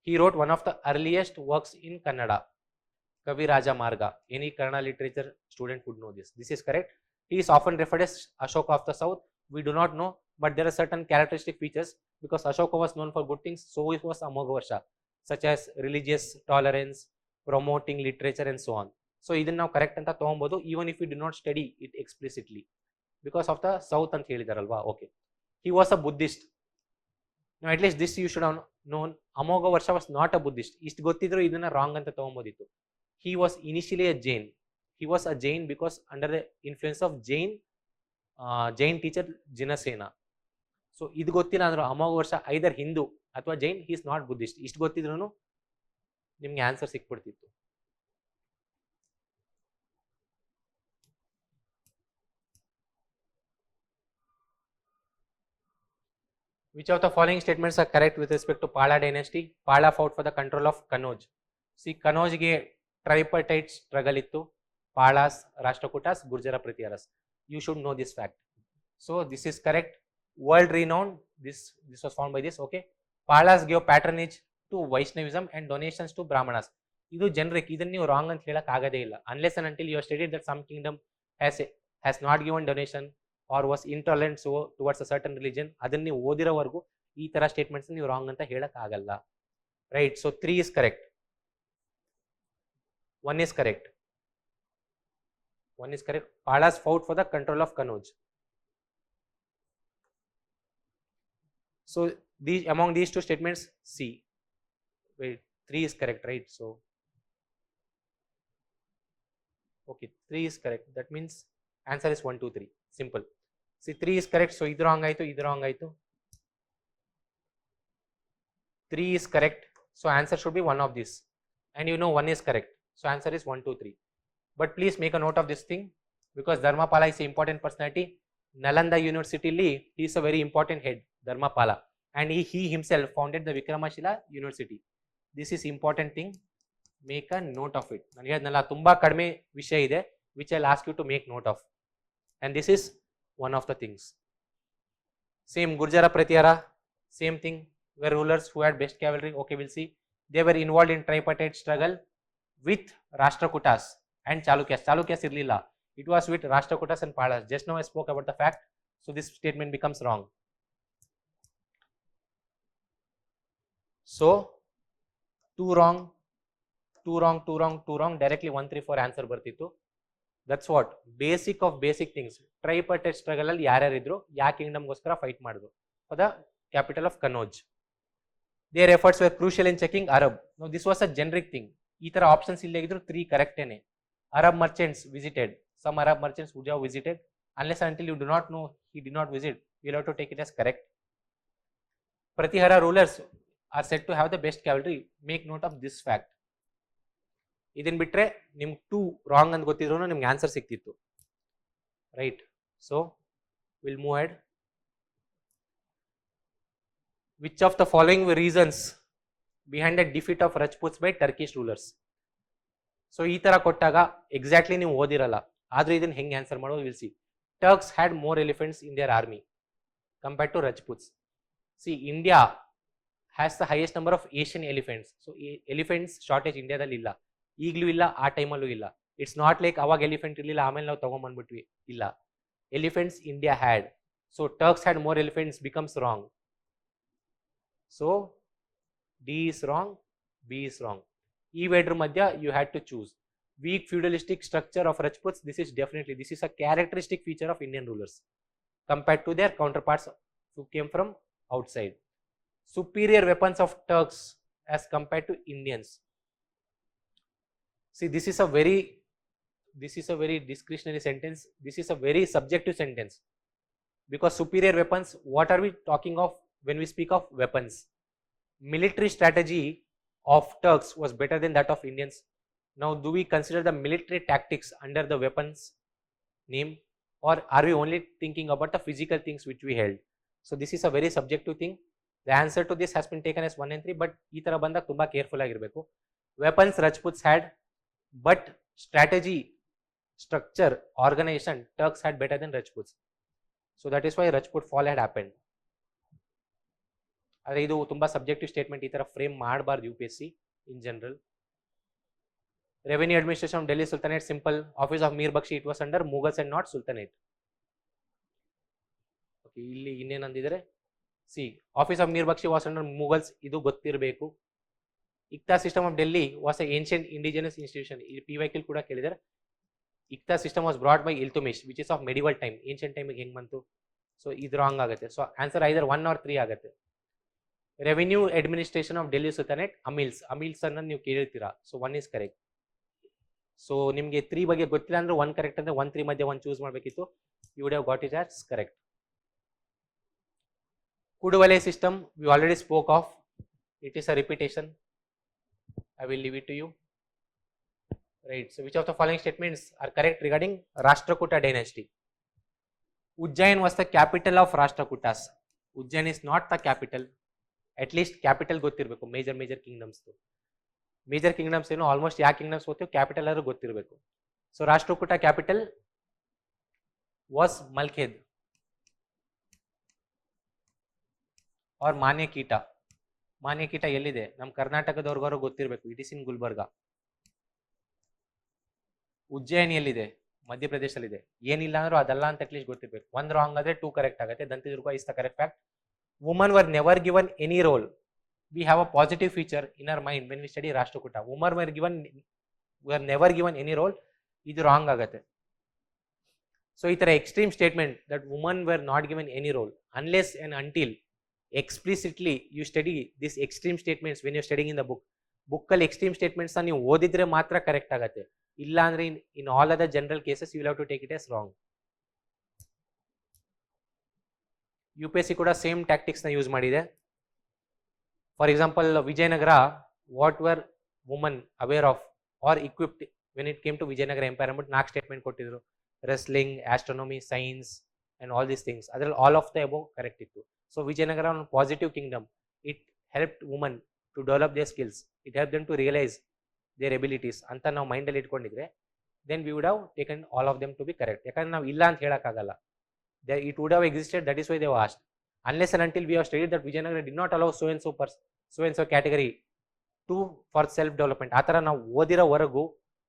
He wrote one of the earliest works in Kannada, Kavi Raja Marga. Any Kannada literature student would know this. This is correct. He is often referred as Ashoka of the South. We do not know but there are certain characteristic features because Ashoka was known for good things, so it was Amogha such as religious tolerance, promoting literature and so on. So ಇದನ್ನ ನಾವು correct ಅಂತ ತಗೊಬಹುದು even if we do not study it explicitly because of the south ಅಂತ ಹೇಳಿದಾರಲ್ವಾ. Okay, he was a Buddhist. Now at least this you should have known. Amogha was not a Buddhist. ಇಷ್ಟು ಗೊತ್ತಿದ್ರು ಇದನ್ನ wrong ಅಂತ ತಗೊಬೋದಿತ್ತು. He was initially a Jain. He was a Jain because under the influence of Jain teacher Jinasena. So ಇದು ಗೊತ್ತಿಲ್ಲ ಅಂದ್ರೆ Amogha either Hindu ಅಥವಾ Jain, he is not Buddhist. ಇಷ್ಟು ಗೊತ್ತಿದ್ರು ನಿಮ್ಗೆ answer ಸಿಕ್ಬಿಡ್ತಿತ್ತು. Which of the following statements are correct with respect to Pala dynasty? Pala fought for the control of Kanauj. See, Kanauj ge tripartite struggle ittu. Palas, Rashtrakutas, Gurjara Pratyaras. You should know this fact. So this is correct. World renowned. This was found by this. Okay. Palas gave patronage to Vaishnavism and donations to Brahmanas. Idu generic. Idan ನೀವು wrong ಅಂತ ಹೇಳಕ್ ಆಗದೇ ಇಲ್ಲ. Unless and until you have studied that some kingdom has not given donation or was intolerant towards a certain religion, ಅದನ್ನ ನೀವು ಓದಿರೋವರೆಗೂ ಈ ತರ statements ನೀವು ರಾಂಗ್ ಅಂತ ಹೇಳಕ್ ಆಗಲ್ಲ. Right. So 3 is correct. 1 is correct. 1 is correct. Palas fought for the control of Kanauj. So among these two statements, C. Wait, 3 is correct, right? So okay, 3 is correct. That means answer is 1 2 3. Simple. See, 3 is correct. So idu wrong aitu, idu wrong aitu. 3 is correct. So answer should be one of these. And you know 1 is correct. So answer is 1 2 3. But please make a note of this thing because Dharmapala is an important personality. Nalanda University li, he is a very important head, Dharmapala, and he himself founded the Vikramashila University. This is important thing. Make a note of it. ನಾನು ಹೇಳಿದ್ನಲ್ಲ ತುಂಬಾ ಕಡಿಮೆ ವಿಷಯ ಇದೆ which I'll ask you to make note of. And this is one of the things. Same Gurjara Pratyara, same thing, were rulers who had best cavalry. Okay, we'll see. They were involved in tripartite struggle with Rashtrakutas and Chalukyas. Chalukyas irlilla. It was with Rashtrakutas and Palas. Just now I spoke about the fact. So this statement becomes wrong. So 2 wrong, 2 wrong, 2 wrong, 2 wrong. Directly 1 3 4 answer ಬರ್ತಿತ್ತು. That's what basic of basic things. Tripartite struggle ಅಲ್ಲಿ ಯಾರ್ಯಾರು ಇದ್ರು, ಯಾ Kingdom ಗೋಸ್ಕರ fight ಮಾಡಿದ್ರು for the capital of Kanauj. Their efforts were crucial in checking Arab. Now this was a generic thing. ಈ ತರ options ಇಲ್ಲೇ ಇದ್ರು 3 ಕರೆಕ್ಟ್ ಏನೆ. Arab merchants visited. Some Arab merchants would have visited. Unless until you do not know he did not visit, you will have to take it as correct. Pratihara rulers are said to have the best cavalry. Make note of this fact. ಇದನ್ನ ಬಿಟ್ರೆ ನಿಮ್ಗೆ 2 wrong ಅಂತ ಗೊತ್ತಿದ್ರು ನಿಮ್ಗೆ answer ಸಿಕ್ತಿತ್ತು. Right. So will move ahead. Which of the following reasons behind the defeat of Rajputs by Turkish rulers? So ಈ ತರ ಕೊಟ್ಟಾಗ ಎಕ್ಸಾಕ್ಟ್ಲಿ ನೀವು ಓದಿರಲ್ಲ, ಆದ್ರೆ ಇದನ್ನ ಹೆಂಗೆ ಆನ್ಸರ್ ಮಾಡೋದು will see. Turks had more elephants in their army compared to Rajputs. See, India has the highest number of Asian elephants. So elephants shortage ಇಂಡಿಯಾದಲ್ಲಿ ಇಲ್ಲ, ಈಗಲೂ ಇಲ್ಲ, ಆ ಟೈಮಲ್ಲೂ ಇಲ್ಲ. ಇಟ್ಸ್ ನಾಟ್ ಲೈಕ್ ಅವಾಗ ಎಲಿಫೆಂಟ್ ಇರಲಿಲ್ಲ ಆಮೇಲೆ ನಾವು ತಗೊಂಡ್ಬಂದ್ಬಿಟ್ವಿ, ಇಲ್ಲ. Elephants India had. So Turks had more elephants becomes wrong. So D is wrong, B is wrong. ಈ ಎರಡರ ಮಧ್ಯ you had to choose. Weak ಫ್ಯೂಡಲಿಸ್ಟಿಕ್ structure of Rajputs, this is a characteristic feature of Indian rulers compared to their counterparts who came from outside. Superior weapons of Turks as compared to Indians. See, this is a very discretionary sentence. This is a very subjective sentence because superior weapons, what are we talking of when we speak of weapons? Military strategy of Turks was better than that of Indians. Now, do we consider the military tactics under the weapons name, or are we only thinking about the physical things which we held? So this is a very subjective thing. The answer to this has been taken as 1 and 3, but ee tara banದಾಗ ತುಂಬಾ careful ಆಗಿರಬೇಕು. Weapons Rajputs had, but strategy, structure, organization Turks had better than Rajputs. So that is why Rajput fall had happened. ಆದರೆ ಇದು ತುಂಬಾ subjective statement, ಈ ತರ frame ಮಾಡಬಾರ್ದು UPSC in general. Revenue administration of Delhi Sultanate, simple. Office of Mir Bakshi, it was under Mughals and not Sultanate. Okay, ಇಲ್ಲಿ ಇನ್ನೇನಂದಿದ್ರೆ C office of Mir Bakshi was under Mughals, ಇದು ಗೊತ್ತಿರಬೇಕು. Iqta system of Delhi was a ancient indigenous institution, ಈ PYQ ಕೂಡ ಕೇಳಿದರೆ. Iqta system was brought by Iltutmish which is of medieval time, ancient ಟೈಮಿಗೆ ಹೆಂಗೆ ಬಂತು? ಸೊ ಇದು ರಾಂಗ್ ಆಗುತ್ತೆ. ಸೊ ಆನ್ಸರ್ ಐದರ್ 1 or 3 ಆಗುತ್ತೆ. Revenue administration of Delhi Sultanate Amils ಅನ್ನ ನೀವು ಕೇಳಿರ್ತೀರಾ. So 1 is correct. ಸೊ ನಿಮಗೆ 3 ಬಗ್ಗೆ ಗೊತ್ತಿಲ್ಲ ಅಂದ್ರೆ 1 ಕರೆಕ್ಟ್ ಅಂದ್ರೆ 1, 3 ಮಧ್ಯೆ 1 ಚೂಸ್ ಮಾಡಬೇಕಿತ್ತು. You would have got it as correct. Kuduvale system we already spoke of, it is a repetition. I will leave it to you. Right, so which of the following statements are correct regarding Rashtrakuta dynasty? Ujjain was the capital of Rashtrakutas. Ujjain is not the capital. At least capital ಗೊತ್ತಿರಬೇಕು. Major kingdoms, major kingdoms ಏನು almost ಯಾವ kingdoms ಗೊತ್ತು, capital ಆದ್ರೂ ಗೊತ್ತಿರಬೇಕು. So Rashtrakuta capital was Malkhed or Manyakheta. Manyakheta ಎಲ್ಲಿದೆ? ನಮ್ಮ ಕರ್ನಾಟಕದವ್ರಿಗಾರು ಗೊತ್ತಿರಬೇಕು. It is in Gulbarga. Ujjain ಎಲ್ಲಿದೆ? ಮಧ್ಯಪ್ರದೇಶಲ್ಲಿದೆ. ಏನಿಲ್ಲ ಅಂದ್ರೂ ಅದಲ್ಲ ಅಂತ ಅಟ್ಲೀಸ್ಟ್ ಗೊತ್ತಿರಬೇಕು. 1 ರಾಂಗ್ ಆದ್ರೆ 2 ಕರೆಕ್ಟ್ ಆಗುತ್ತೆ. Dantidurga is the correct fact. Women were never given any role. We have a positive feature in our mind when we study Rashtrakuta. Women were never given any role. Idu wrong agate. So itara extreme statement that women were not given any role unless and until explicitly you study these extreme statements when you are studying in the book. Book ಅಲ್ಲಿ extreme statements ನೀವು ಓದಿದ್ರೆ ಮಾತ್ರ correct ಆಗುತ್ತೆ. ಇಲ್ಲ ಅಂದ್ರೆ in all other general cases you will have to take it as wrong. UPSC ಕೂಡ same tactics ನ use ಮಾಡಿದೆ. For example Vijayanagara, what were women aware of or equipped when it came to Vijayanagara empire ಅಂದ್ಬಿಟ್ಟು 4 statement ಕೊಟ್ಟಿದ್ರು. Wrestling, astronomy, science and all these things. ಅದರಲ್ಲಿ all of the above correct ಇತ್ತು. So Vijayanagara ಒಂದು positive kingdom. It help women to develop their skills, it help them to realise their abilities ಅಂತ ನಾವು ಮೈಂಡಲ್ಲಿ ಇಟ್ಕೊಂಡಿದ್ರೆ then we would have taken all of them to be correct. ಯಾಕಂದ್ರೆ ನಾವು ಇಲ್ಲ ಅಂತ ಹೇಳಕ್ಕಾಗಲ್ಲ. It would have existed, that is why they were asked. Unless and until we have studied that Vijayanagara did not allow so and so category to for self development. ಆ ಥರ ನಾವು ಓದಿರೋವರೆಗೂ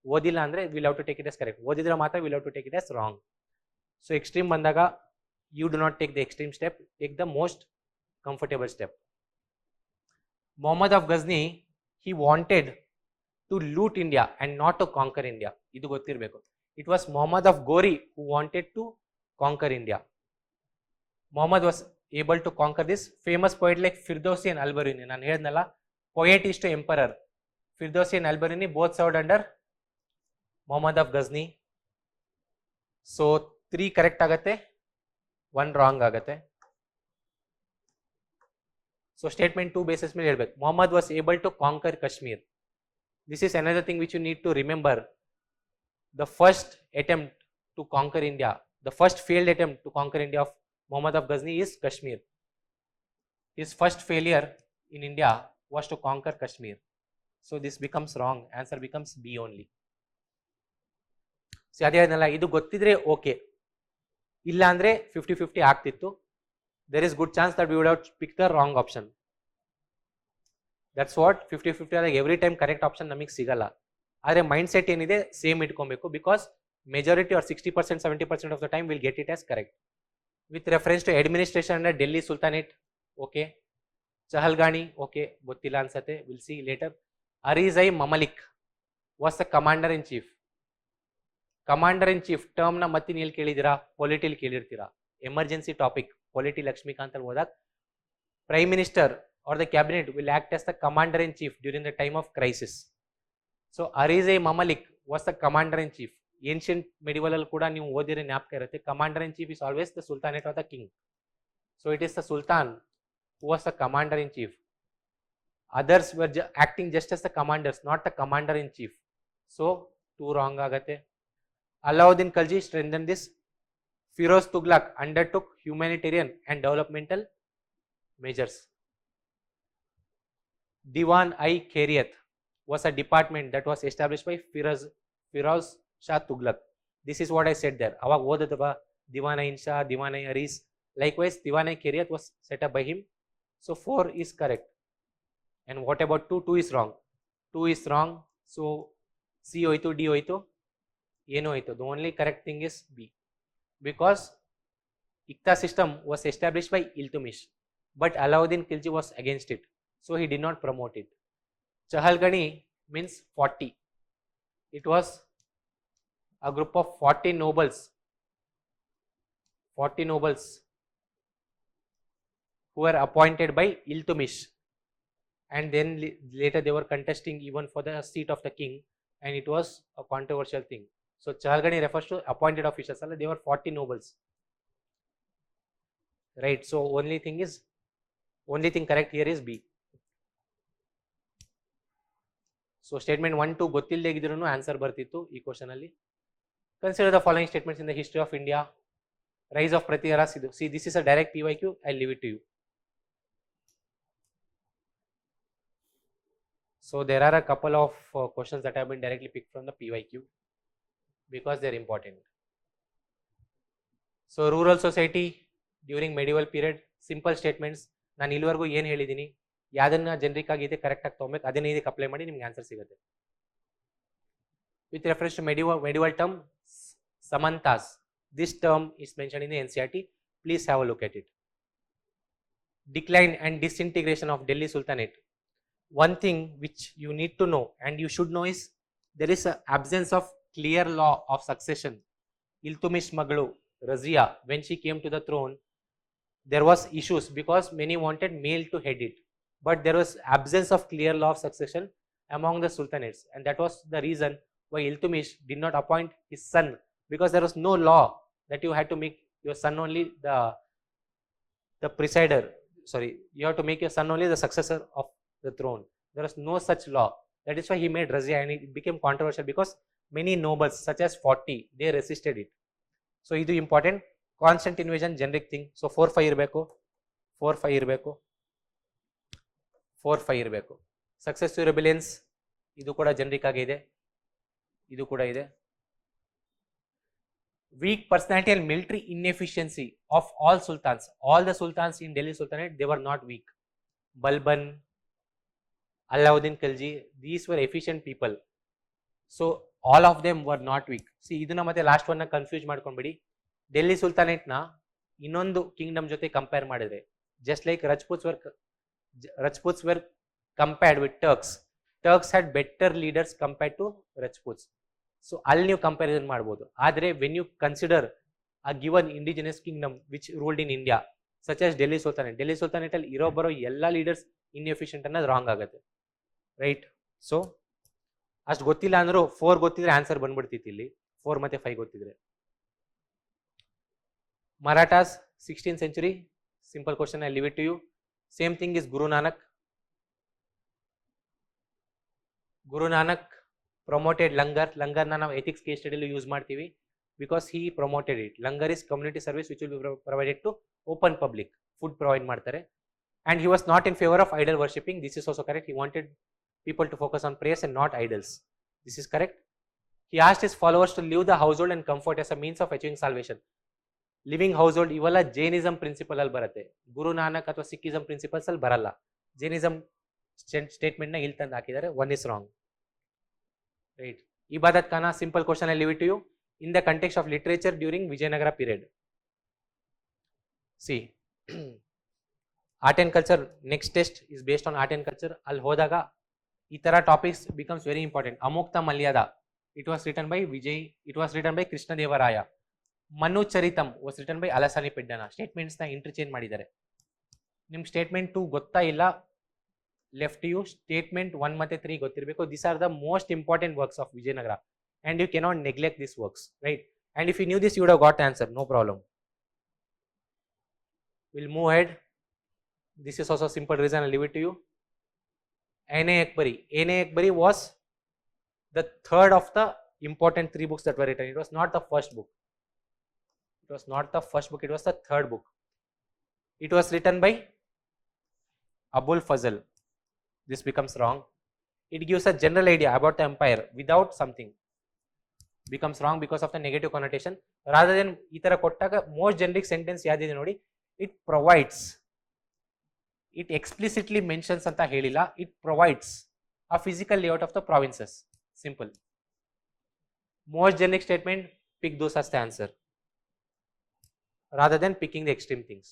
ಓದಿಲ್ಲ ಅಂದರೆ will have to take it as correct. ಓದಿದ್ರೆ ಮಾತ್ರ will have to take it as wrong. So extreme ಬಂದಾಗ you do not take the extreme step, take the most comfortable step. Mohammad of Ghazni, he wanted to loot India and not to conquer India. ಇದು ಗೊತ್ತಿರಬೇಕು. It was Muhammad of Ghori who wanted to conquer India. Muhammad was able to conquer this. Famous poet like Firdausi and Al-Biruni. ನಾನು ಹೇಳಿದ್ನಲ್ಲ, poet is to emperor. Firdausi and Al-Biruni both served under Muhammad of Ghazni. So 3 correct ಆಗತ್ತೆ, 1 wrong ಆಗತ್ತೆ. So statement 2 basis ಮೇಲೆ ಹೇಳ್ಬೇಕು. Muhammad was able to conquer Kashmir. This is another thing which you need to remember. The first attempt to conquer India, the first failed attempt to conquer India of Muhammad of Ghazni is Kashmir. His first failure in India was to conquer Kashmir. So this becomes wrong. Answer becomes B only. So ಅದೇ ಏನಲ್ಲ, ಇದು ಗೊತ್ತಿದ್ರೆ okay, ಇಲ್ಲ ಅಂದ್ರೆ 50-50 ಆಗ್ತಿತ್ತು. There is good chance that we would have picked the wrong option. That's what 50-50 ಆದಾಗ every time correct option ನಮಗೆ ಸಿಗಲ್ಲ. ಆದರೆ ಮೈಂಡ್ ಸೆಟ್ ಏನಿದೆ ಸೇಮ್ ಇಟ್ಕೊಬೇಕು. Because majority or 60%, 70% of the time we'll get it as correct. With reference to administration under Delhi Sultanate, okay. Chahalgani, okay, gottilla ansate, we'll see later. Arizai Mamalik was the commander in chief. Commander in chief term na ಮತ್ತಿ ನೀಲ್ ಕೇಳಿದಿರಾ, polity ಕೇಳಿರ್ತೀರಾ. Emergency topic polity Laxmikanth ಅಲ್ಲಿ ಹೋದಾಗ prime minister or the cabinet will act as the commander in chief during the time of crisis. So Arizai Mamalik was the commander in chief. Ancient medieval ಅಲ್ಲಿ ಕೂಡ ನೀವು ಓದಿದ್ರೆ ಜ್ಞಾಪಕ ಇರುತ್ತೆ. Commander in chief is always the sultanate of the king. So it is the sultan who was the commander in chief. Others were acting just as the commanders, not the commander in chief. So 2 wrong ಆಗತ್ತೆ. Alauddin Khalji strengthen this. Firoz Tughlaq undertook humanitarian and developmental measures. Diwan-i-Khairiyat was a department that was established by Firoz Shah Tughlaq. This is what I said there. ಅವಾಗ ಓದದವ Diwan-i-Shah, Diwan-i-Aris. Likewise, Diwan-i-Khairiyat was set up by him. So 4 is correct. And what about 2? 2 is wrong. 2 is wrong. So C hoitu, D hoitu, ಏನು ಹೋಯ್ತು? The only correct thing is B. Because Ikta system was established by Iltutmish, but Alauddin Khilji was against it, so he did not promote it. Chahalgani means 40. It was a group of 40 nobles who were appointed by Iltutmish, and then later they were contesting even for the seat of the king, and it was a controversial thing. So Chahalgani refers to appointed officials. They were 40 nobles, right? So only thing correct here is B. So statement 1, 2 ಗೊತ್ತಿಲ್ಲದೆ ಇದ್ರೂ answer ಬರ್ತಿತ್ತು ಈ question ಅಲ್ಲಿ. Consider the following statements in the history of India. Rise of Prithviraj Sidhu. See, this is a direct PYQ. I'll leave it to you. So there are a couple of questions that have been directly picked from the PYQ because they're important. So rural society during medieval period, simple statements. ನಾನು ಇಲ್ಲಿವರೆಗೂ ಏನು ಹೇಳಿದ್ದೀನಿ, ಯಾವ್ದನ್ನ generic ಆಗಿದೆ correct ಆಗಿ ತೊಗೊಬೇಕು, ಅದನ್ನೇ ಇದಕ್ಕೆ ಅಪ್ಲೈ ಮಾಡಿ ನಿಮ್ಗೆ ಆನ್ಸರ್ ಸಿಗುತ್ತೆ. With reference to medieval term, Samantas. This term is mentioned in the NCERT. Please have a look at it. Decline and disintegration of Delhi Sultanate. One thing which you need to know and you should know is there is an absence of clear law of succession. Iltutmish Maglu, Razia, when she came to the throne, there was issues because many wanted male to head it. But there was absence of clear law of succession among the sultanates, and that was the reason why Iltutmish did not appoint his son, because there was no law that you had to make your son only the presider. Sorry, you have to make your son only the successor of the throne. There was no such law. That is why he made Razia, and it became controversial because many nobles, such as 40, they resisted it. So idu important. Constant invasion, generic thing. So 4-5 ಇರಬೇಕು, 4-5 ಇರಬೇಕು, 4-5 ಇರಬೇಕು. Successive ರೆಬಿಲಿಯನ್ಸ್, ಇದು ಕೂಡ generic ಆಗಿದೆ, ಇದು ಕೂಡ ಇದೆ. Weak personality and military inefficiency of all sultans. All the sultans in Delhi Sultanate, they were not weak. Balban, Alauddin Khilji, these were efficient people. So all of them were not weak. See, ಇದನ್ನ ಮತ್ತೆ last one confuse ಮಾಡ್ಕೊಂಡ್ಬಿಡಿ. Delhi sultanate ನ ಇನ್ನೊಂದು kingdom ಜೊತೆ compare ಮಾಡಿದ್ರೆ, just like Rajputs were compared with Turks. Turks had better leaders compared to Rajputs. So ಅಲ್ಲಿ ನೀವು comparison ಮಾಡ್ಬೋದು. ಆದರೆ when you consider a given indigenous kingdom which ruled in India such as Delhi sultanate ಅಲ್ಲಿ ಬರೋ ಎಲ್ಲ leaders inefficient ಅನ್ನೋದು wrong ಆಗುತ್ತೆ, right? So ಅಷ್ಟು ಗೊತ್ತಿಲ್ಲ ಅಂದ್ರೂ 4 ಗೊತ್ತಿದ್ರೆ ಆನ್ಸರ್ ಬಂದ್ಬಿಡ್ತಿತ್ತು ಇಲ್ಲಿ, 4 ಮತ್ತೆ 5 ಗೊತ್ತಿದ್ರೆ. Marathas, 16th century, simple question, I leave it to you. Same thing is Guru Nanak. Guru Nanak promoted langar. Langar na ನಾವು ethics case study ಅಲ್ಲಿ ಯೂಸ್ ಮಾಡ್ತೀವಿ because he promoted it. Langar is community service which will be provided to open public. Food provide ಮಾಡ್ತಾರೆ. And he was not in favor of idol worshipping. This is also correct. He wanted people to focus on prayers and not idols. This is correct. He asked his followers to leave the household and comfort as a means of achieving salvation. Living house hold ಇವೆಲ್ಲ Jainism principal ಅಲ್ಲಿ ಬರುತ್ತೆ, ಗುರು ನಾನಕ್ ಅಥವಾ ಸಿಕ್ಕಿಸಮ್ principles ಅಲ್ಲಿ ಬರಲ್ಲ. Jainism statement ನ ಇಲ್ಲಿ ತಂದು ಹಾಕಿದ್ದಾರೆ, 1 is wrong, right? Ibadat Khana, simple question I leave it to you. In the context of literature during Vijayanagara period. See art and culture, next test is based on art and culture. ಅಲ್ಲಿ ಹೋದಾಗ ಈ ತರ topics becomes very important. Amukta Malyada, it was written by Krishnadevaraya. Manu Charitam was written by Allasani Peddana. Statements ನ interchange ಮಾಡಿದ್ದಾರೆ. ನಿಮ್ statement 2 ಗೊತ್ತಾ ಇಲ್ಲ, left you statement 1 ಮತ್ತೆ 3 ಗೊತ್ತಿರಬೇಕು. This are the most important works of Vijayanagara and you cannot neglect these works, right? And if you knew this, you would have got the answer, no problem. We'll move ahead. This is also a simple reason, I'll leave it to you. A.N.A. Akbari was the third of the important 3 books that were written. It was not the first book. It was the third book. It was written by Abul Fazl. This becomes wrong. It gives a general idea about the empire without something. Becomes wrong because of the negative connotation. Rather than itara kottaga most generic sentence yadide nodi, it provides, it explicitly mentions anta helilla, it provides a physical layout of the provinces. Simple. Most generic statement, pick those as the answer. rather than picking the extreme things.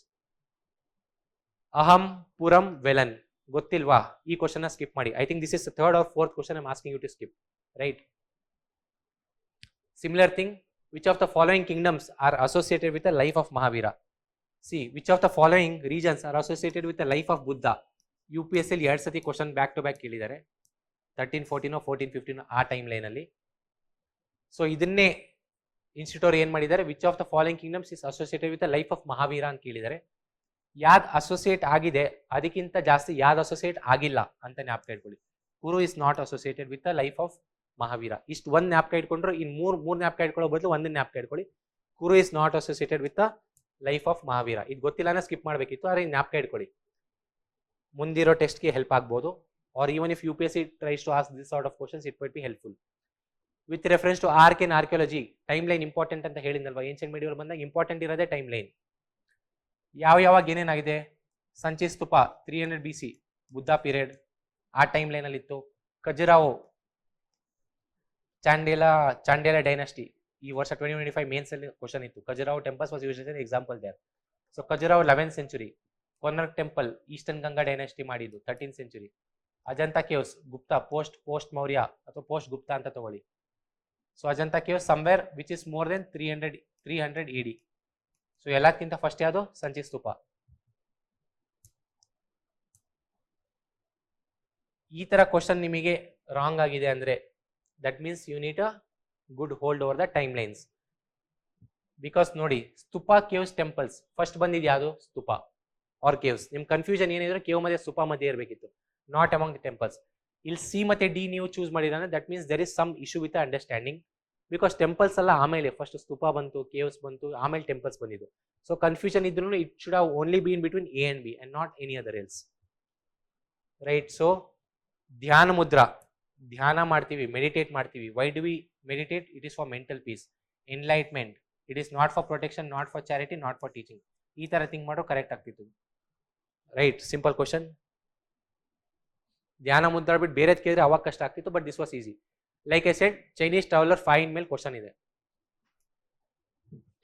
Aham, Puram, Velan. ಗೊತ್ತಿಲ್ವಾ? ಈ question skip ಮಾಡಿ. I think this is third or fourth question I am asking you to skip, right? Similar thing, which of the following kingdoms are associated with the life of Mahavira? See, which of the following regions are associated with the life of Buddha? UPSC ಅಲ್ಲಿ 2 ಸತಿ question back to back ಕೇಳಿದ್ದಾರೆ, 13, 14, 14, 15 ಆ time line ಅಲ್ಲಿ. So ಇದನ್ನೇ institute ಅವ್ರು ಏನ್ ಮಾಡಿದ್ದಾರೆ, which of the following kingdoms is associated with the life of Mahavira ಅಂತ ಕೇಳಿದ್ದಾರೆ. ಯಾವ್ದು ಅಸೋಸಿಯೇಟ್ ಆಗಿದೆ ಅದಕ್ಕಿಂತ ಜಾಸ್ತಿ ಯಾವ್ದು ಅಸೋಸಿಯೇಟ್ ಆಗಿಲ್ಲ ಅಂತ ಜ್ಞಾಪಕ ಇಟ್ಕೊಳ್ಳಿ. Kuru is not associated with the life of Mahavira. ಇಷ್ಟು ಒಂದು ಜ್ಞಾಪಕ ಇಟ್ಕೊಂಡ್ರು, ಇನ್ನು ಮೂರು ಜ್ಞಾಪಕ ಇಟ್ಕೊಳ್ಳೋ ಬದಲು ಒಂದನ್ನ ಜ್ಞಾಪಕ ಇಟ್ಕೊಳ್ಳಿ. Kuru is not associated with the life of Mahavira. ಇದು ಗೊತ್ತಿಲ್ಲ ಅಂದ್ರೆ ಸ್ಕಿಪ್ ಮಾಡಬೇಕಿತ್ತು, ಆದರೆ ಜ್ಞಾಪಕ ಇಟ್ಕೊಳ್ಳಿ, ಮುಂದಿರೋ ಟೆಸ್ಟ್ಗೆ ಹೆಲ್ಪ್ ಆಗ್ಬೋದು. Or even if UPSC tries to ask this sort of questions, it might be helpful. With reference to art and archaeology, time line important ಅಂತ ಹೇಳಿದ್ನಲ್ವಾ, ಏನ್ಷಿಯಂಟ್ ಮೆಡಿವಲ್ ಬಂದಾಗ ಇಂಪಾರ್ಟೆಂಟ್ ಇರೋದೇ ಟೈಮ್ ಲೈನ್. ಯಾವಾಗ ಏನೇನಾಗಿದೆ, ಸಂಚಿ ಸ್ತೂಪ 300 BC ಬುದ್ಧ ಪೀರಿಯಡ್, ಆ time line ಅಲ್ಲಿ ಇತ್ತು. Khajuraho ಚಾಂಡೇಲ dynasty, ಈ ವರ್ಷ 2025 ಮೇನ್ಸ್ ಅಲ್ಲಿ ಕ್ವಶನ್ ಇತ್ತು. Khajuraho temples was used as example there. So Khajuraho 11th century. Konark temple eastern Ganga dynasty ಮಾಡಿದ್ದು 13th century. Ajanta caves Gupta, post Maurya ಅಥವಾ ಪೋಸ್ಟ್ ಗುಪ್ತಾ ಅಂತ ತಗೊಳ್ಳಿ. So Ajanta caves somewhere which is more than 300 AD. So ಎಲ್ಲಕ್ಕಿಂತ ಫಸ್ಟ್ ಯಾವುದು, ಸಂಚಿ ಸ್ತೂಪ. ಈ ತರ ಕ್ವಶನ್ ನಿಮಗೆ ರಾಂಗ್ ಆಗಿದೆ ಅಂದ್ರೆ that means you need a good hold over the timelines. Because ನೋಡಿ, ಸ್ತೂಪ, ಕೇವ್ಸ್, ಟೆಂಪಲ್ಸ್ ಫಸ್ಟ್ ಬಂದಿದ್ದು ಯಾವುದು, ಸ್ತೂಪ ಆರ್ ಕೇವ್ಸ್. ನಿಮ್ ಕನ್ಫ್ಯೂಷನ್ ಏನಿದ್ರೆ ಕೇವ್ ಮತ್ತೆ ಸ್ತೂಪ ಮಧ್ಯೆ ಇರಬೇಕಿತ್ತು, ನಾಟ್ ಅಮಾಂಗ್ ದ ಟೆಂಪಲ್ಸ್. ಇಲ್ಲಿ ಸಿ ಮತ್ತೆ ಡಿ ನೀವು ಚೂಸ್ ಮಾಡಿದ್ರೆ that means there is some issue with understanding. Because temples ಎಲ್ಲ ಆಮೇಲೆ, ಫಸ್ಟ್ ಸ್ತೂಪ ಬಂತು, ಕೇವ್ಸ್ ಬಂತು, ಆಮೇಲೆ ಟೆಂಪಲ್ಸ್ ಬಂದಿದ್ದು. ಸೊ ಕನ್ಫ್ಯೂಷನ್ ಇದ್ರೂ it should have only been between A and B and not any other else, right? So Dhyana Mudra, ಧ್ಯಾನ ಮಾಡ್ತೀವಿ, meditate ಮಾಡ್ತೀವಿ. Why do we meditate? It is for mental peace, enlightenment. It is not for protection, not for charity, not for teaching. ಈ ತರ think ಮಾಡೋ correct ಆಗ್ತಿತ್ತು, right? Simple question. ಧ್ಯಾನ ಮುದ್ರಾ ಬಿಟ್ಟು ಬೇರೆ ಕೇಳಿದ್ರೆ ಅವಾಗ ಕಷ್ಟ ಆಗ್ತಿತ್ತು, but this was easy. Like I shed, Chinese traveller 5 ಮೇಲೆ ಕ್ವಶನ್ ಇದೆ.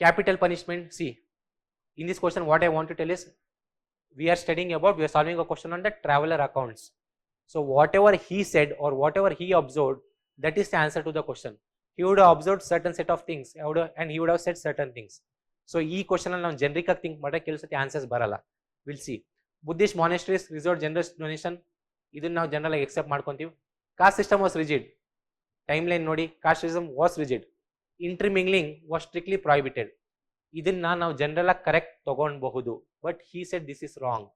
Capital punishment. See, in this question what I want to tell is, we are solving a question on the traveler accounts. So whatever he said or whatever he observed, that is the answer to the question. He would have observed certain set of things and he would have said certain things. So ee question alli ನಾವು generic ಆಗಿ think ಮಾಡಿದ್ರೆ ಕೆಲವು ಸತಿ answers ಬರಲ್ಲ. Will see. Buddhist monasteries reserve generous donation, ಇದನ್ನ ನಾವು general ಆಗಿ accept ಮಾಡ್ಕೊಂತೀವಿ. Caste system was rigid. Time line ನೋಡಿ, caste system was rigid. Intermingling was strictly prohibited. ಇದನ್ನ ನಾವು ಜನರಲ್ ಆಗಿ ಕರೆಕ್ಟ್ ತಗೊಳ್ಬಹುದು, but he said this is wrong.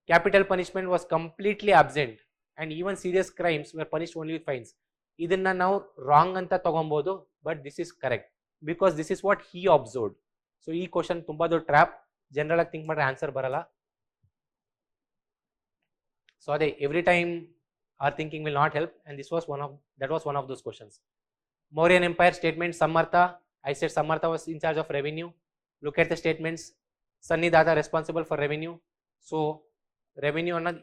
Capital punishment was completely absent and even serious crimes were punished only with fines. ಇದನ್ನ ನಾವು wrong ಅಂತ ತಗೊಬಹುದು, but this is correct because this is what he observed. So ಈ question ತುಂಬಾ ದೊಡ್ಡ trap, general ಆಗಿ think ಮಾಡಿದ್ರೆ answer ಬರಲ್ಲ. So ಅದೇ, every time our thinking will not help, and this was one of those questions. Mauryan Empire statement, Samartha. I said Samartha was in charge of revenue. Look at the statements. Sannidata responsible for revenue. So revenue annad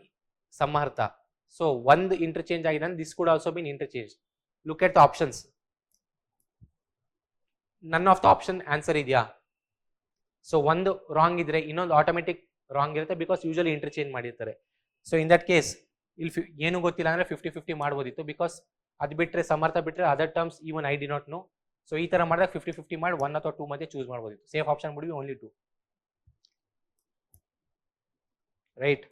Samartha. So one interchange agide, this could also be interchanged. Look at the options. None of the option answer idya. So one wrong idre innondu automatic wrong irutte because usually interchange ಮಾಡಿರ್ತಾರೆ. So in that case, ಇಲ್ಲಿ ಏನು ಗೊತ್ತಿಲ್ಲ ಅಂದ್ರೆ 50-50 ಮಾಡ್ಬೋದಿತ್ತು, because ಅದು ಬಿಟ್ಟರೆ ಸಮರ್ಥ ಬಿಟ್ಟರೆ other terms even I did not know. So ಈ ತರ ಮಾಡಿದಾಗ 50-50 ಮಾಡಿ 1 ಅಥವಾ 2 ಮಧ್ಯೆ ಚೂಸ್ ಮಾಡ್ಬೋದಿತ್ತು. ಸೇಫ್ ಆಪ್ಷನ್ ಬಿಡ್ವಿ only 2, right?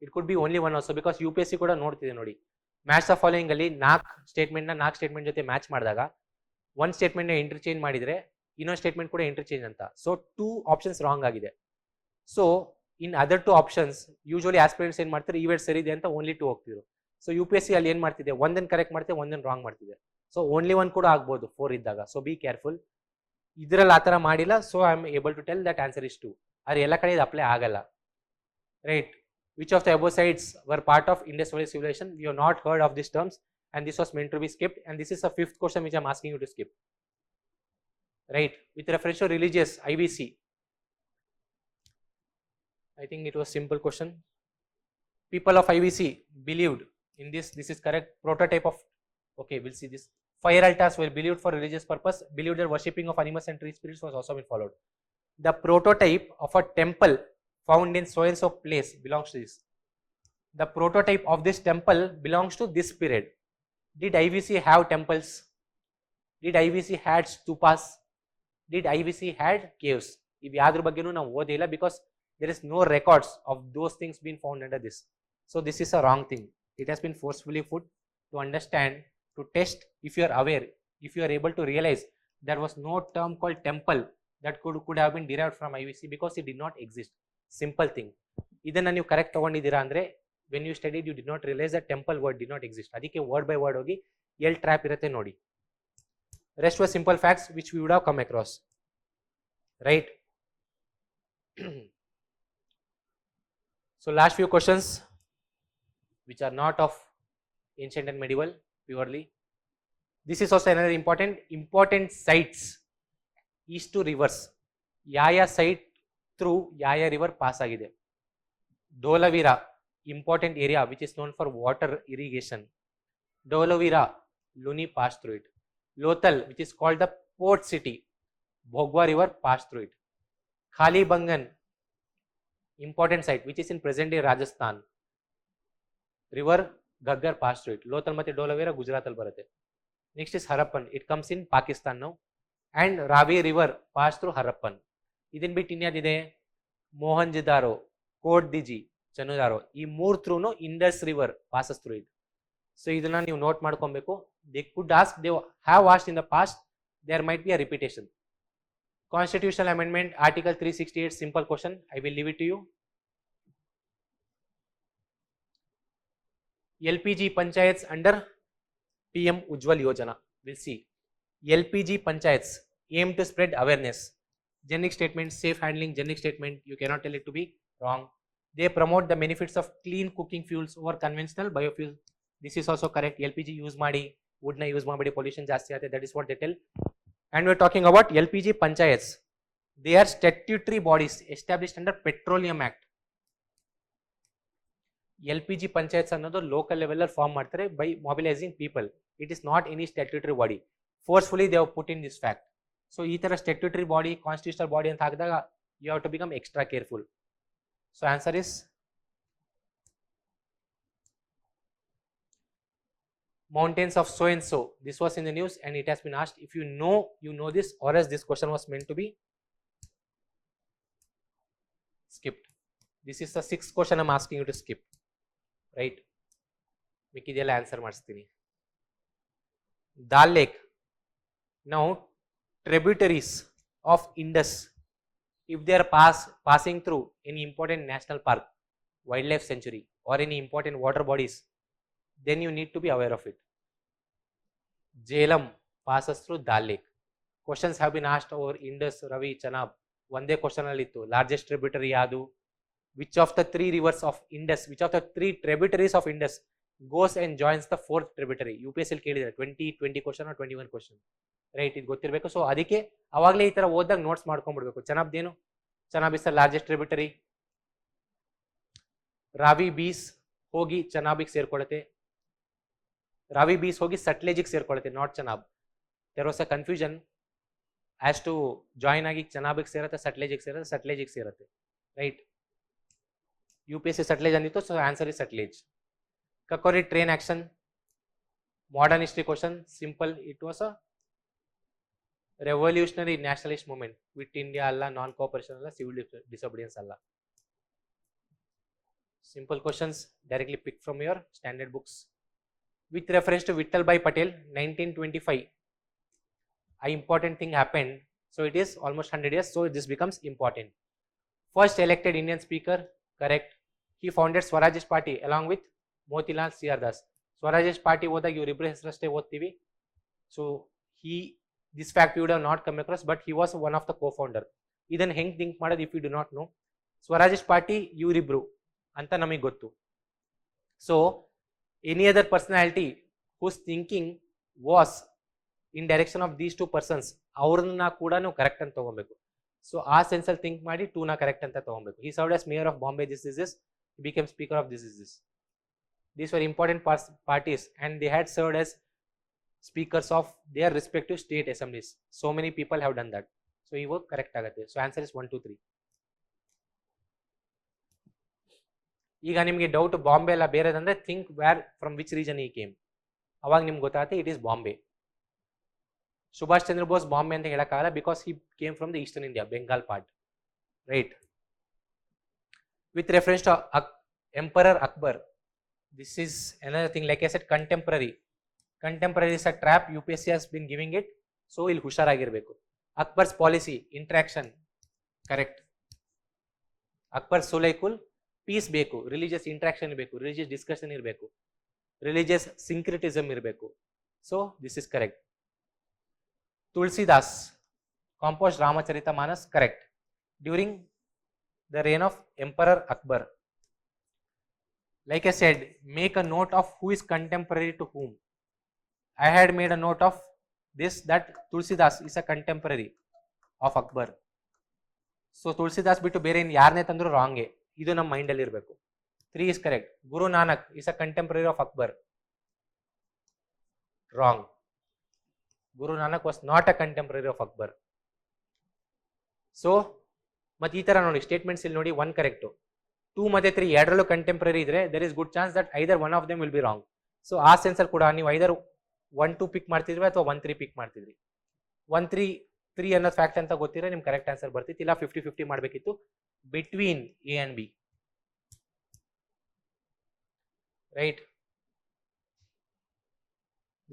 It could be only 1 also, because UPSC ಕೂಡ ನೋಡ್ತಿದೆ ನೋಡಿ. ಮ್ಯಾಚ್ ದ ಫಾಲೋಯಿಂಗ್ ಅಲ್ಲಿ 4 ಸ್ಟೇಟ್ಮೆಂಟ್ ಜೊತೆ ಮ್ಯಾಚ್ ಮಾಡಿದಾಗ ಒಂದು ಸ್ಟೇಟ್ಮೆಂಟ್ ನ ಇಂಟರ್ಚೇಂಜ್ ಮಾಡಿದ್ರೆ ಇನ್ನೊಂದು ಸ್ಟೇಟ್ಮೆಂಟ್ ಕೂಡ ಇಂಟರ್ಚೇಂಜ್ ಅಂತ. ಸೊ 2 ಆಪ್ಷನ್ಸ್ ರಾಂಗ್ ಆಗಿದೆ. So in other 2 options usually aspirants ಏನು ಮಾಡ್ತಾರೆ, ಇವೆರಡು ಸರಿ ಇದೆ ಅಂತ ಓನ್ಲಿ 2 ಹೋಗ್ತಿದ್ರು. ಸೊ UPSC ಅಲ್ಲಿ ಏನು ಮಾಡ್ತಿದೆ, ಒಂದನ್ನು ಕರೆಕ್ಟ್ ಮಾಡ್ತಿದೆ, ಒಂದನ್ನು ರಾಂಗ್ ಮಾಡ್ತಿದೆ. ಸೊ ಓನ್ಲಿ 1 ಕೂಡ ಆಗ್ಬೋದು 4 ಇದ್ದಾಗ. So be careful. ಇದರಲ್ಲಿ ಆ ಥರ ಮಾಡಿಲ್ಲ. So I am able to tell that answer is 2. ಆದರೆ ಎಲ್ಲ ಕಡೆ ಇದು ಅಪ್ಲೈ ಆಗಲ್ಲ, right? Which of the above sites were part of Indus valley civilisation? You have not heard of this terms and this was meant to be skipped, and this is a 5th question which I am asking you to skip, right? With reference to religious IBC, I think it was simple question. People of IBC believed in this is correct. Prototype of, okay, we'll see this. Fire altars were believed for religious purpose, believed that worshipping of animals and tree spirits was also been followed. The prototype of a temple found in so and so place belongs to this. The prototype of this temple belongs to this period. Did IVC have temples? Did IVC had stupas? Did IVC had caves? If yadru baggenu na odila because there is no records of those things being found under this. So this is a wrong thing. It has been forcefully put to understand, to test if you are aware, if you are able to realize there was no term called temple that could have been derived from IVC because it did not exist. Simple thing. Idanna ನೀವು correct ತಗೊಂಡಿದ್ದೀರಾ ಅಂದ್ರೆ when you studied you did not realize that temple word did not exist. ಅದಕ್ಕೆ word by word ಹೋಗಿ L trap ಇರುತ್ತೆ ನೋಡಿ. Rest were simple facts which we would have come across. Right? So last few questions which are not of ancient and medieval purely. This is also another important sites east to rivers. Yaya site through Yaya river pass agide. Dholavira, important area which is known for water irrigation. Dholavira, Luni passed through it. Lothal, which is called the port city, Bhogwa river passed through it. Kalibangan, important site which is in present day Rajasthan. River Ghaggar passed through it. Lothal ಮತ್ತೆ Dholavira Gujarat ಅಲ್ಲಿ ಬರುತ್ತೆ. Next is Harappan. It comes in Pakistan now. And Ravi river passed through Harappan. ಇದನ್ ಬಿಟ್ಟು ಇನ್ಯಾದಿದೆ Mohenjo-daro, Kot Diji, Chanudaro. ಈ ಮೂರ್ ಥ್ರೂನು Indus river passes through it. So ಇದನ್ನ ನೀವು note ಮಾಡ್ಕೊಬೇಕು. They could ask, they have asked in the past, there might be a repetition. Constitutional amendment, article 368, simple question. I will leave it to you. LPG panchayats under PM Ujjwal Yojana. We'll see. LPG panchayats aim to spread awareness. Generic statement, safe handling, generic statement, you cannot tell it to be wrong. They promote the benefits of clean cooking fuels over conventional biofuels. This is also correct. LPG use ಮಾಡಿ wood na use ಮಾಡಿ pollution ಜಾಸ್ತಿ ಆಗುತ್ತೆ. That is what they tell. And we're talking about LPG panchayats. They are statutory bodies established under Petroleum Act. LPG panchayats ಅನ್ನೋದು local level ಅಲ್ಲಿ form ಮಾಡ್ತಾರೆ by mobilizing people. It is not any statutory body. Forcefully they have put in this fact. So ಈ ತರ statutory body, constitutional body ಅಂತ ಹಾಕಿದಾಗ you have to become extra careful. So answer is mountains of so and so. This was in the news and it has been asked. If you know this, or else this question was meant to be skipped. This is the sixth question I'm asking you to skip. Right? ಮಿಕ್ಕಿದೆಲ್ಲ answer ಮಾಡಿಸ್ತೀನಿ. Dal Lake. Now tributaries of Indus, if they are passing through any important national park, wildlife sanctuary, or any important water bodies, then you need to be aware of it. Jhelum passes through Dal Lake. Questions have been asked over Indus, Ravi, Chenab. Onde question alli ittu. Largest tributary yadu? Which of the three rivers of Indus, which of the three tributaries of Indus goes and joins the fourth tributary? UPSC ಕೇಳಿದ್ರೆ 20 question or 21 question. Right, ಇದು ಗೊತ್ತಿರಬೇಕು. So ಅದಕ್ಕೆ ಅವಾಗಲೇ ಈ ತರ ಓದಾಗ notes ಮಾಡ್ಕೊಂಡ್ಬಿಡ್ಬೇಕು. ಚೆನಾಬ್ದೇನು? Chenab is the largest tributary. Ravi Beas ಹೋಗಿ ಚೆನಾಬಿಗೆ ಸೇರ್ಕೊಳ್ಳುತ್ತೆ. ರಾವಿ ಬೀಸ್ ಹೋಗಿ ಸಟ್ಲೇಜಿಗೆ ಸೇರ್ಕೊಳ್ಳುತ್ತೆ, not Chenab. There was a confusion as to join ಆಗಿ ಚೆನಾಬಿಗೆ ಸೇರುತ್ತೆ, ಸಟ್ಲೇಜಿಗೆ ಸೇರುತ್ತೆ. ರೈಟ್, UPSC ಸಟ್ಲೇಜ್ ಅಂದಿತ್ತು, so answer is Sutlej. Kakori train action, modern history question, simple. It was a revolutionary nationalist movement. Quit India alla, non cooperation alla, civil disobedience alla. Simple questions directly picked from your standard books. With reference to Vittal Bhai Patel, 1925 a important thing happened, so it is almost 100 years, so this becomes important. First elected Indian speaker, correct. He founded Swarajist Party along with Motilal Siardas. Swarajist Party ಹೋದಾಗ ಇವರಿಬ್ಬರ ಹೆಸರಷ್ಟೇ ಓದ್ತೀವಿ. So this fact you would have not come across, but he was one of the co-founder. ಇದನ್ನ ಹೆಂಗ್ think ಮಾಡೋದು if you do not know? Swarajist party ಇವರಿಬ್ರು ಅಂತ ನಮಗೆ ಗೊತ್ತು. So any other personality whose thinking was in direction of these two persons, ಅವ್ರನ್ನ ಕೂಡ ನಾವು ಕರೆಕ್ಟ್ ಅಂತ ತಗೊಬೇಕು. ಸೊ ಆ ಸೆನ್ಸ್ ಅಲ್ಲಿ ಥಿಂಕ್ ಮಾಡಿ 2 ನ ಕರೆಕ್ಟ್ ಅಂತ ತಗೊಬೇಕು. He served as mayor of Bombay, this is this. He became speaker of this is this. These were important parties and they had served as speakers of their respective state assemblies. So many people have done that. So ಈ work correct ಆಗುತ್ತೆ. So answer is 1 2 3. ಈಗ ನಿಮಗೆ doubt Bombay ಎಲ್ಲ ಬೇರೆದಂದ್ರೆ think where from which region ಈ came, ಅವಾಗ ನಿಮ್ಗೆ ಗೊತ್ತಾಗುತ್ತೆ ಇಟ್ ಈಸ್ ಬಾಂಬೆ. ಸುಭಾಷ್ ಚಂದ್ರ ಬೋಸ್ ಬಾಂಬೆ ಅಂತ ಹೇಳಕ್ಕಾಗಲ್ಲ, because he came from the eastern India, Bengal part, right. With reference to emperor Akbar, this is another thing, like I said, contemporary is a trap, UPSC has been giving it, so ಇಲ್ಲಿ ಹುಷಾರಾಗಿರ್ಬೇಕು. Akbar's policy interaction correct. Akbar Sulh-i-Kul peace ಬೇಕು, religious interaction ಇರಬೇಕು, religious discussion ಇರಬೇಕು, religious syncretism ಇರಬೇಕು. So this is correct. Tulsidas composed Ramcharit Manas correct, during the reign of emperor Akbar. Like I said, make a note of who is contemporary to whom. I had made a note of this, that Tulsidas is a contemporary of Akbar. So Tulsidas ಬಿಟ್ಟು ಬೇರೆ ಯಾರನ್ನೇ ತಂದ್ರು ರಾಂಗೆ, ಇದು ನಮ್ಮ mind ಅಲ್ಲಿ ಇರಬೇಕು. 3 is correct. Guru Nanak is a contemporary of Akbar. Wrong. Guru Nanak was not a contemporary of Akbar. So ಮತ್ತೆ ಈ ತರ ನೋಡಿ ಸ್ಟೇಟ್ಮೆಂಟ್ಸ್ ಇಲ್ಲಿ ನೋಡಿ 1 ಕರೆಕ್ಟ್, 2 ಮತ್ತೆ 3 ಎರಡರಲ್ಲೂ ಕಂಟೆಂಪರರಿ ಇದ್ರೆ there is good chance that either one of them will be wrong. So ಆ ಸೆನ್ಸ್ ಅಲ್ಲಿ ಕೂಡ ನೀವು ಐದರ್ 1 2 ಪಿಕ್ ಮಾಡ್ತಿದ್ರಿ ಅಥವಾ 1 3 ಪಿಕ್ ಮಾಡ್ತಿದ್ರಿ. 1 3 3 ಅನ್ನೋದು ಫ್ಯಾಕ್ಟ್ ಅಂತ ಗೊತ್ತಿದ್ರೆ ನಿಮ್ ಕರೆಕ್ಟ್ ಆನ್ಸರ್ ಬರ್ತಿತ್ತು, ಇಲ್ಲ 50-50 ಮಾಡಬೇಕಿತ್ತು between A and B, right.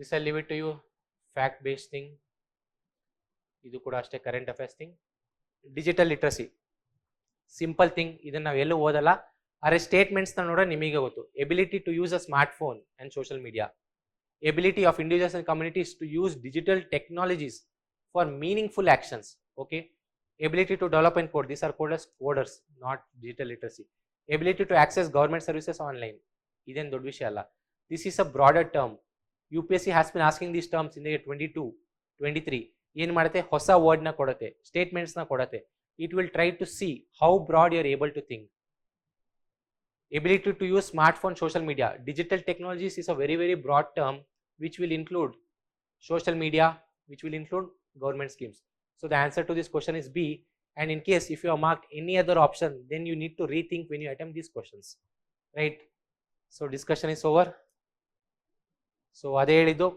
This I leave it to you. Fact based thing, ಇದು ಕೂಡ ಅಷ್ಟೇ current affairs thing. Digital literacy simple thing, ಇದನ್ನ ನಾವು ಎಲ್ಲೂ ಓದಲ್ಲ, ಆದರೆ ಸ್ಟೇಟ್ಮೆಂಟ್ಸ್ ನೋಡೋ ನಿಮಗೆ ಗೊತ್ತು. Ability to use a smart phone and social media, ability of individuals and communities to use digital technologies for meaningful actions. Okay, ability to develop and code, these are called as coders, not digital literacy. Ability to access government services online, ಇದೇನು ದೊಡ್ಡ ವಿಷಯ ಅಲ್ಲ. This is a broader term. UPSC has been asking these terms in 22 23. ಏನು ಮಾಡುತ್ತೆ, ಹೊಸ ವರ್ಡ್ನ ಕೊಡುತ್ತೆ, ಸ್ಟೇಟ್ಮೆಂಟ್ಸ್ನ ಕೊಡುತ್ತೆ. It will try to see how broad you are able to think. Ability to use smartphone, social media, digital technologies is a very very broad term which will include social media, which will include government schemes. So the answer to this question is B. And in case if you have marked any other option, then you need to rethink when you attempt these questions, right? So discussion is over. So ade helidu,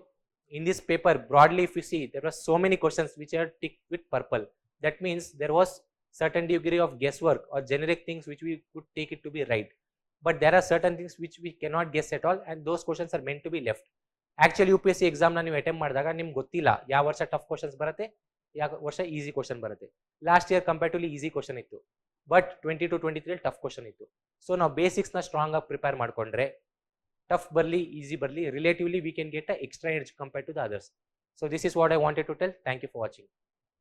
in this paper broadly if you see, there were so many questions which are ticked with purple. That means there was certain degree of guesswork or generic things which we could take it to be right, but there are certain things which we cannot guess at all, and those questions are meant to be left. Actually UPSC exam na ನೀವು attempt ಮಾಡಿದಾಗ ನಿಮ್ಗೆ ಗೊತ್ತಿಲ್ಲ ಯಾವ ವರ್ಷ tough questions ಬರುತ್ತೆ, ಯಾವ ವರ್ಷ easy question ಬರುತ್ತೆ. Last year comparatively easy question ಇತ್ತು, ಬಟ್ 22 23 ಟಫ್ ಕ್ವಶನ್ ಇತ್ತು. ಸೊ ನಾವು ಬೇಸಿಕ್ಸ್ನ ಸ್ಟ್ರಾಂಗ್ ಆಗಿ ಪ್ರಿಪೇರ್ ಮಾಡ್ಕೊಂಡ್ರೆ ಟಫ್ ಬರಲಿ ಈಸಿ ಬರಲಿ, relatively we can get a extra edge compared to the others. So this is what I wanted to tell. Thank you for watching.